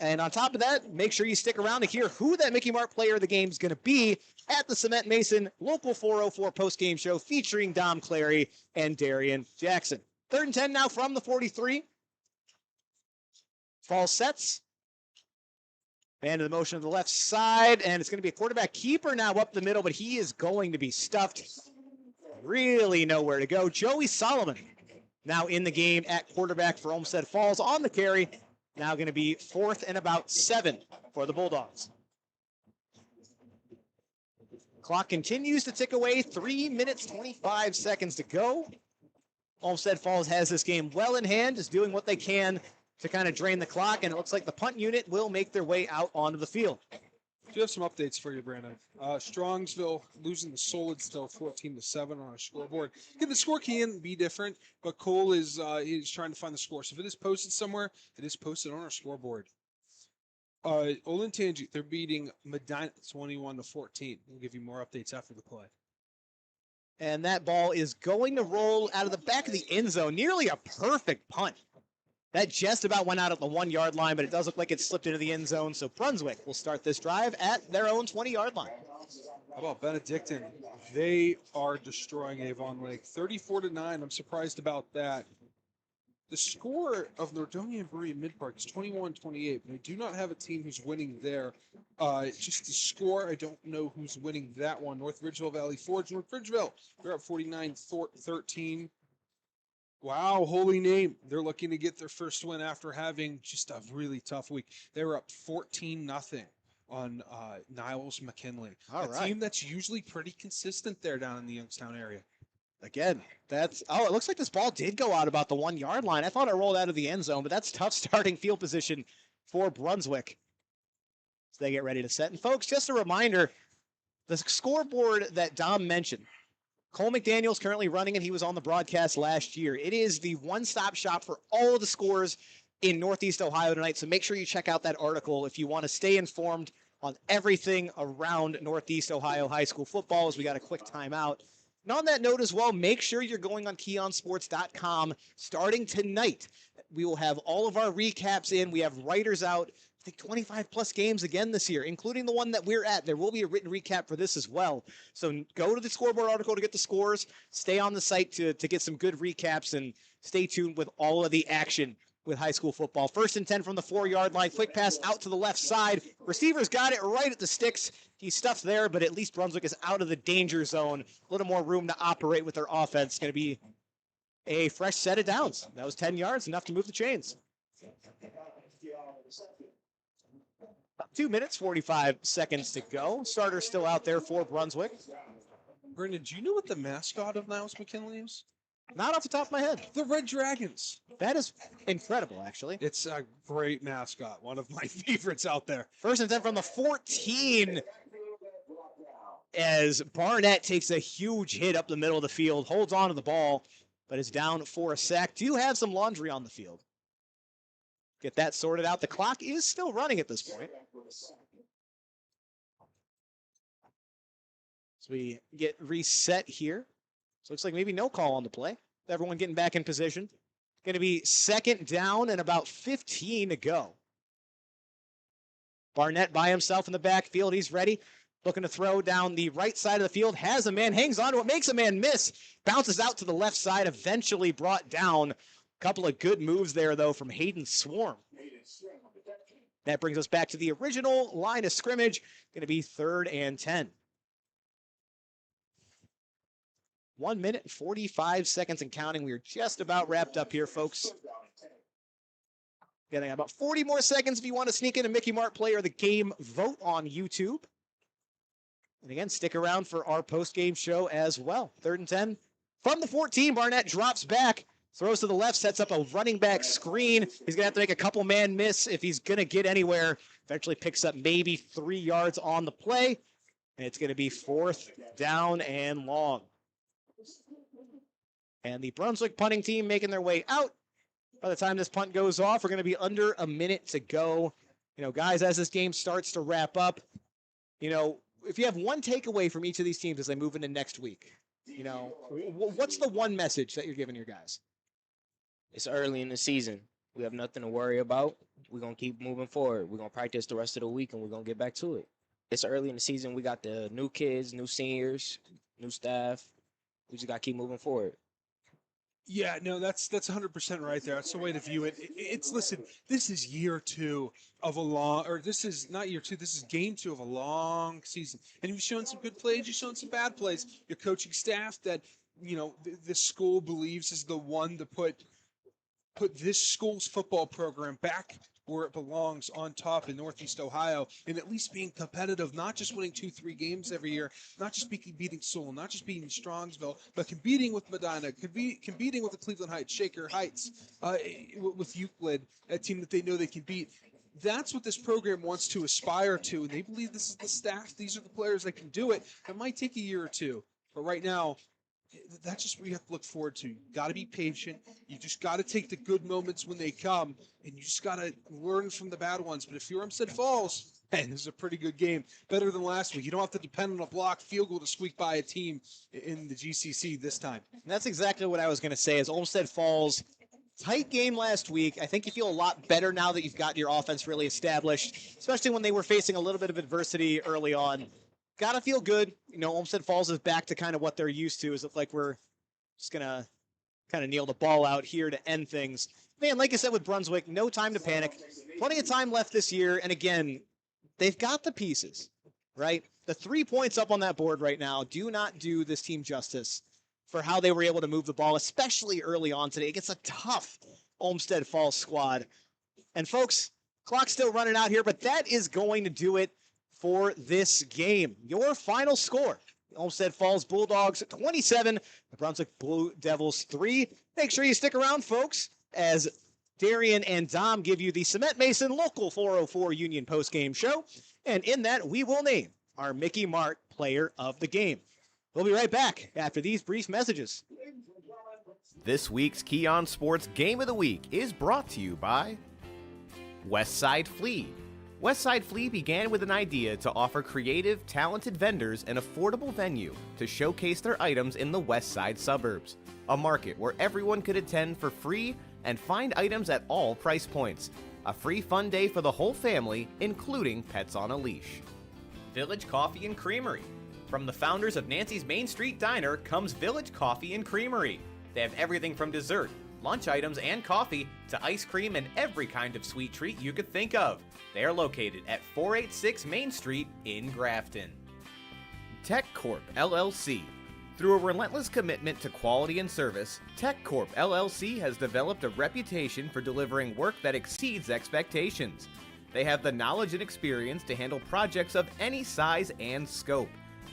And on top of that, make sure you stick around to hear who that Mickey Mart Player of the Game is going to be at the Cement Mason Local 404 postgame show featuring Dom Clary and Darian Jackson. 3rd and 10 now from the 43. Falls sets. Man to the motion of the left side, and it's going to be a quarterback keeper now up the middle, but he is going to be stuffed. Really nowhere to go. Joey Solomon now in the game at quarterback for Olmsted Falls on the carry. Now going to be 4th and about 7 for the Bulldogs. Clock continues to tick away. 3 minutes, 25 seconds to go. Olmsted Falls has this game well in hand, is doing what they can to kind of drain the clock, and it looks like the punt unit will make their way out onto the field. I do have some updates for you, Brandon. Strongsville losing the Solid still 14-7 on our scoreboard. Again, the score can be different, but Cole is trying to find the score. So if it is posted somewhere, it is posted on our scoreboard. Olentangy, they're beating Medina 21-14. We'll give you more updates after the play. And that ball is going to roll out of the back of the end zone. Nearly a perfect punt. That just about went out at the 1 yard line, but it does look like it slipped into the end zone. So Brunswick will start this drive at their own 20-yard line. How about Benedictine? They are destroying Avon Lake 34-9. I'm surprised about that. The score of Nordonia and Berea Mid-Park is 21-28, but I do not have a team who's winning there. Just the score, I don't know who's winning that one. North Ridgeville Valley Forge. North Ridgeville, they're up 49-13. Wow, holy name. They're looking to get their first win after having just a really tough week. They were up 14-0 on Niles McKinley. All right. Team that's usually pretty consistent there down in the Youngstown area. Again, it looks like this ball did go out about the 1 yard line. I thought it rolled out of the end zone, but that's tough starting field position for Brunswick. So they get ready to set. And folks, just a reminder, the scoreboard that Dom mentioned, Cole McDaniel's currently running it. He was on the broadcast last year. It is the one-stop shop for all of the scores in Northeast Ohio tonight. So make sure you check out that article if you want to stay informed on everything around Northeast Ohio high school football, as we got a quick timeout. And on that note as well, make sure you're going on KeyOnSports.com starting tonight. We will have all of our recaps in. We have writers out. I think 25 plus games again this year, including the one that we're at. There will be a written recap for this as well. So go to the scoreboard article to get the scores. Stay on the site to get some good recaps, and stay tuned with all of the action with high school football. 1st and 10 from the 4 yard line. Quick pass out to the left side. Receivers got it right at the sticks. He's stuffed there, but at least Brunswick is out of the danger zone. A little more room to operate with their offense. Going to be a fresh set of downs. That was 10 yards, enough to move the chains. 2 minutes, 45 seconds to go. Starter still out there for Brunswick. Brendan, do you know what the mascot of Niles McKinley is? Not off the top of my head. The Red Dragons. That is incredible, actually. It's a great mascot. One of my favorites out there. 1st and 10 from the 14. As Barnett takes a huge hit up the middle of the field, holds on to the ball, but is down for a sack. Do have some laundry on the field. Get that sorted out. The clock is still running at this point. So we get reset here. So it looks like maybe no call on the play. Everyone getting back in position. Going to be 2nd down and about 15 to go. Barnett by himself in the backfield. He's ready. Looking to throw down the right side of the field. Has a man, hangs on to it, makes a man miss. Bounces out to the left side, eventually brought down. Couple of good moves there, though, from Hayden Swarm. That brings us back to the original line of scrimmage. Going to be 3rd and 10. 1 minute and 45 seconds and counting. We are just about wrapped up here, folks. Getting about 40 more seconds if you want to sneak in a Mickey Mart Player of the Game vote on YouTube. And again, stick around for our post-game show as well. 3rd and 10 from the 14. Barnett drops back. Throws to the left, sets up a running back screen. He's going to have to make a couple man miss if he's going to get anywhere. Eventually picks up maybe 3 yards on the play. And it's going to be 4th down and long. And the Brunswick punting team making their way out. By the time this punt goes off, we're going to be under a minute to go. You know, guys, as this game starts to wrap up, you know, if you have one takeaway from each of these teams as they move into next week, you know, what's the one message that you're giving your guys? It's early in the season. We have nothing to worry about. We're going to keep moving forward. We're going to practice the rest of the week, and we're going to get back to it. It's early in the season. We got the new kids, new seniors, new staff. We just got to keep moving forward. Yeah, no, that's 100% right there. That's the way to view it. Listen, this is year two of a long, or this is not year two, this is game two of a long season. And you've shown some good plays, you've shown some bad plays. Your coaching staff that, this school believes is the one to put this school's football program back where it belongs on top in Northeast Ohio, and at least being competitive, not just winning 2-3 games every year, not just beating Sewell, not just beating Strongsville, but competing with Medina, competing with the Cleveland Heights, Shaker Heights, with Euclid, a team that they know they can beat. That's what this program wants to aspire to, and they believe this is the staff, these are the players that can do it. It might take a year or two, but right now, that's just what you have to look forward to. You got to be patient. You just got to take the good moments when they come, and you just got to learn from the bad ones. But if you're Olmsted Falls, man, this is a pretty good game. Better than last week. You don't have to depend on a block field goal to squeak by a team in the GCC this time. And that's exactly what I was going to say. Is Olmsted Falls tight game last week. I think you feel a lot better now that you've got your offense really established, especially when they were facing a little bit of adversity early on. Got to feel good. Olmsted Falls is back to kind of what they're used to. Is it like we're just going to kind of kneel the ball out here to end things. Man, like I said with Brunswick, no time to panic. Plenty of time left this year. And again, they've got the pieces, right? The 3 points up on that board right now do not do this team justice for how they were able to move the ball, especially early on today against a tough Olmsted Falls squad. And folks, clock's still running out here, but that is going to do it for this game. Your final score, Olmsted Falls Bulldogs 27, the Brunswick Blue Devils 3. Make sure you stick around, folks, as Darian and Dom give you the Cement Mason Local 404 Union postgame show. And in that, we will name our Mickey Mart Player of the Game. We'll be right back after these brief messages. This week's Key On Sports Game of the Week is brought to you by Westside Flea. Westside Flea began with an idea to offer creative, talented vendors an affordable venue to showcase their items in the West Side suburbs, a market where everyone could attend for free and find items at all price points. A free fun day for the whole family, including pets on a leash. Village Coffee and Creamery. From the founders of Nancy's Main Street Diner comes Village Coffee and Creamery. They have everything from dessert, lunch items, and coffee to ice cream and every kind of sweet treat you could think of. They are located at 486 Main Street in Grafton. Tech Corp LLC. Through a relentless commitment to quality and service, Tech Corp LLC has developed a reputation for delivering work that exceeds expectations. They have the knowledge and experience to handle projects of any size and scope.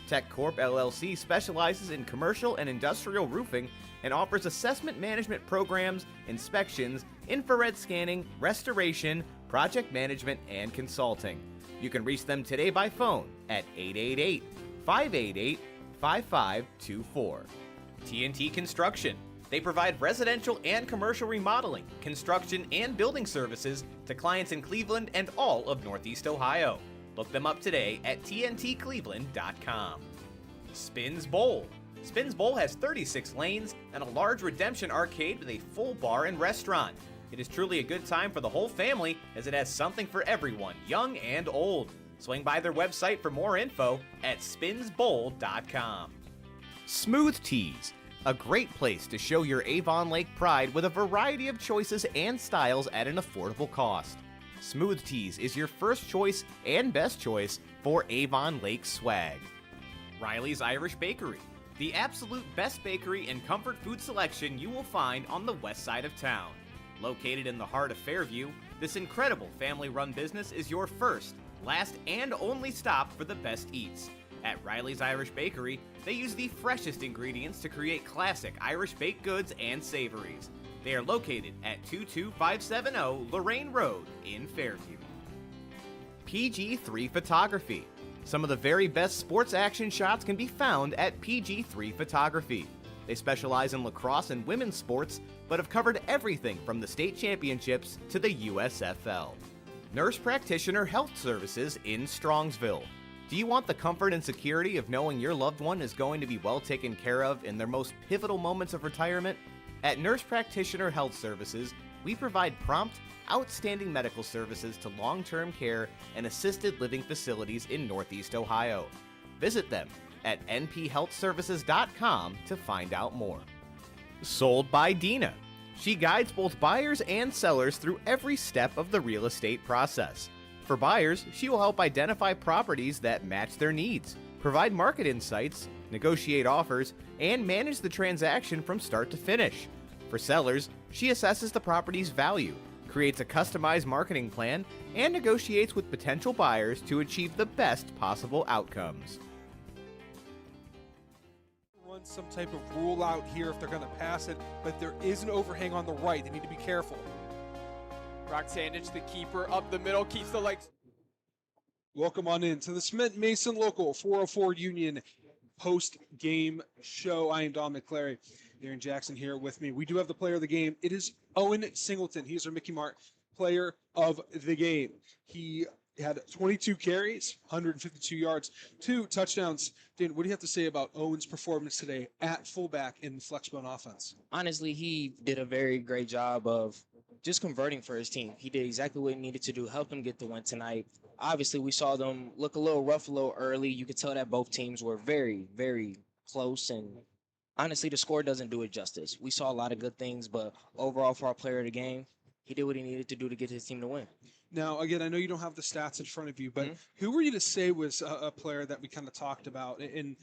Tech Corp LLC specializes in commercial and industrial roofing and offers assessment management programs, inspections, infrared scanning, restoration, project management, and consulting. You can reach them today by phone at 888-588-5524. TNT Construction. They provide residential and commercial remodeling, construction, and building services to clients in Cleveland and all of Northeast Ohio. Look them up today at tntcleveland.com. Spins Bowl. Spins Bowl has 36 lanes and a large redemption arcade with a full bar and restaurant. It is truly a good time for the whole family as it has something for everyone, young and old. Swing by their website for more info at spinsbowl.com. Smooth Tees. A great place to show your Avon Lake pride with a variety of choices and styles at an affordable cost. Smooth Tees is your first choice and best choice for Avon Lake swag. Riley's Irish Bakery. The absolute best bakery and comfort food selection you will find on the west side of town. Located in the heart of Fairview, this incredible family-run business is your first, last, and only stop for the best eats. At Riley's Irish Bakery, they use the freshest ingredients to create classic Irish baked goods and savories. They are located at 22570 Lorraine Road in Fairview. PG3 Photography. Some of the very best sports action shots can be found at PG3 Photography. They specialize in lacrosse and women's sports, but have covered everything from the state championships to the USFL. Nurse Practitioner Health Services in Strongsville. Do you want the comfort and security of knowing your loved one is going to be well taken care of in their most pivotal moments of retirement? At Nurse Practitioner Health Services, we provide prompt, outstanding medical services to long-term care and assisted living facilities in Northeast Ohio. Visit them at nphealthservices.com to find out more. Sold by Dina. She guides both buyers and sellers through every step of the real estate process. For buyers, she will help identify properties that match their needs, provide market insights, negotiate offers, and manage the transaction from start to finish. For sellers, she assesses the property's value, creates a customized marketing plan, and negotiates with potential buyers to achieve the best possible outcomes. Run some type of rule out here if they're going to pass it, but there is an overhang on the right. They need to be careful. Brock Sandage, the keeper, up the middle, keeps the legs. Welcome on in to the Cement Mason Local 404 Union post-game show. I am Don McClary. Aaron Jackson here with me. We do have the player of the game. It is Owen Singleton. He's our Mickey Mart player of the game. He had 22 carries, 152 yards, 2 touchdowns. Dan, what do you have to say about Owen's performance today at fullback in the flexbone offense? Honestly, he did a very great job of just converting for his team. He did exactly what he needed to do, help them get the win tonight. Obviously, we saw them look a little rough, a little early. You could tell that both teams were very, very close, and honestly, the score doesn't do it justice. We saw a lot of good things, but overall, for our player of the game, he did what he needed to do to get his team to win. Now, again, I know you don't have the stats in front of you, but who were you to say was a player that we kind of talked about? And,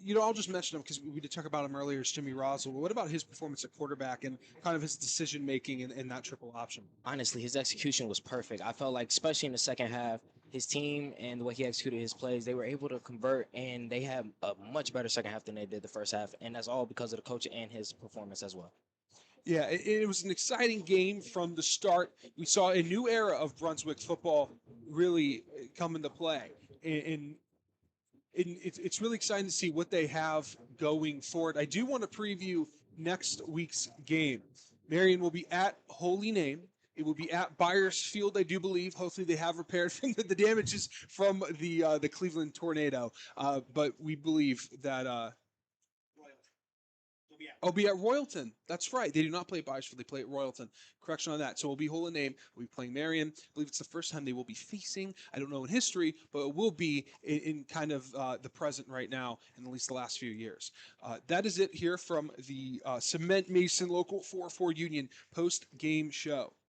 you know, I'll just mention him because we did talk about him earlier, is Jimmy Roswell. What about his performance at quarterback and kind of his decision-making in that triple option? Honestly, his execution was perfect. I felt like, especially in the second half, his team and the way he executed his plays, they were able to convert, and they had a much better second half than they did the first half, and that's all because of the coach and his performance as well. Yeah, it was an exciting game from the start. We saw a new era of Brunswick football really come into play, and it's really exciting to see what they have going forward. I do want to preview next week's game. Marion will be at Holy Name. It will be at Byers Field, I do believe. Hopefully they have repaired from the damages from the Cleveland tornado. But we believe that I'll be at Royalton. That's right. They do not play at Byesfield. They play at Royalton. Correction on that. So we'll be Holy Name. We'll be playing Marion. I believe it's the first time they will be facing. I don't know in history, but it will be in kind of the present right now, in at least the last few years. That is it here from the Cement Mason Local 404 Union post-game show.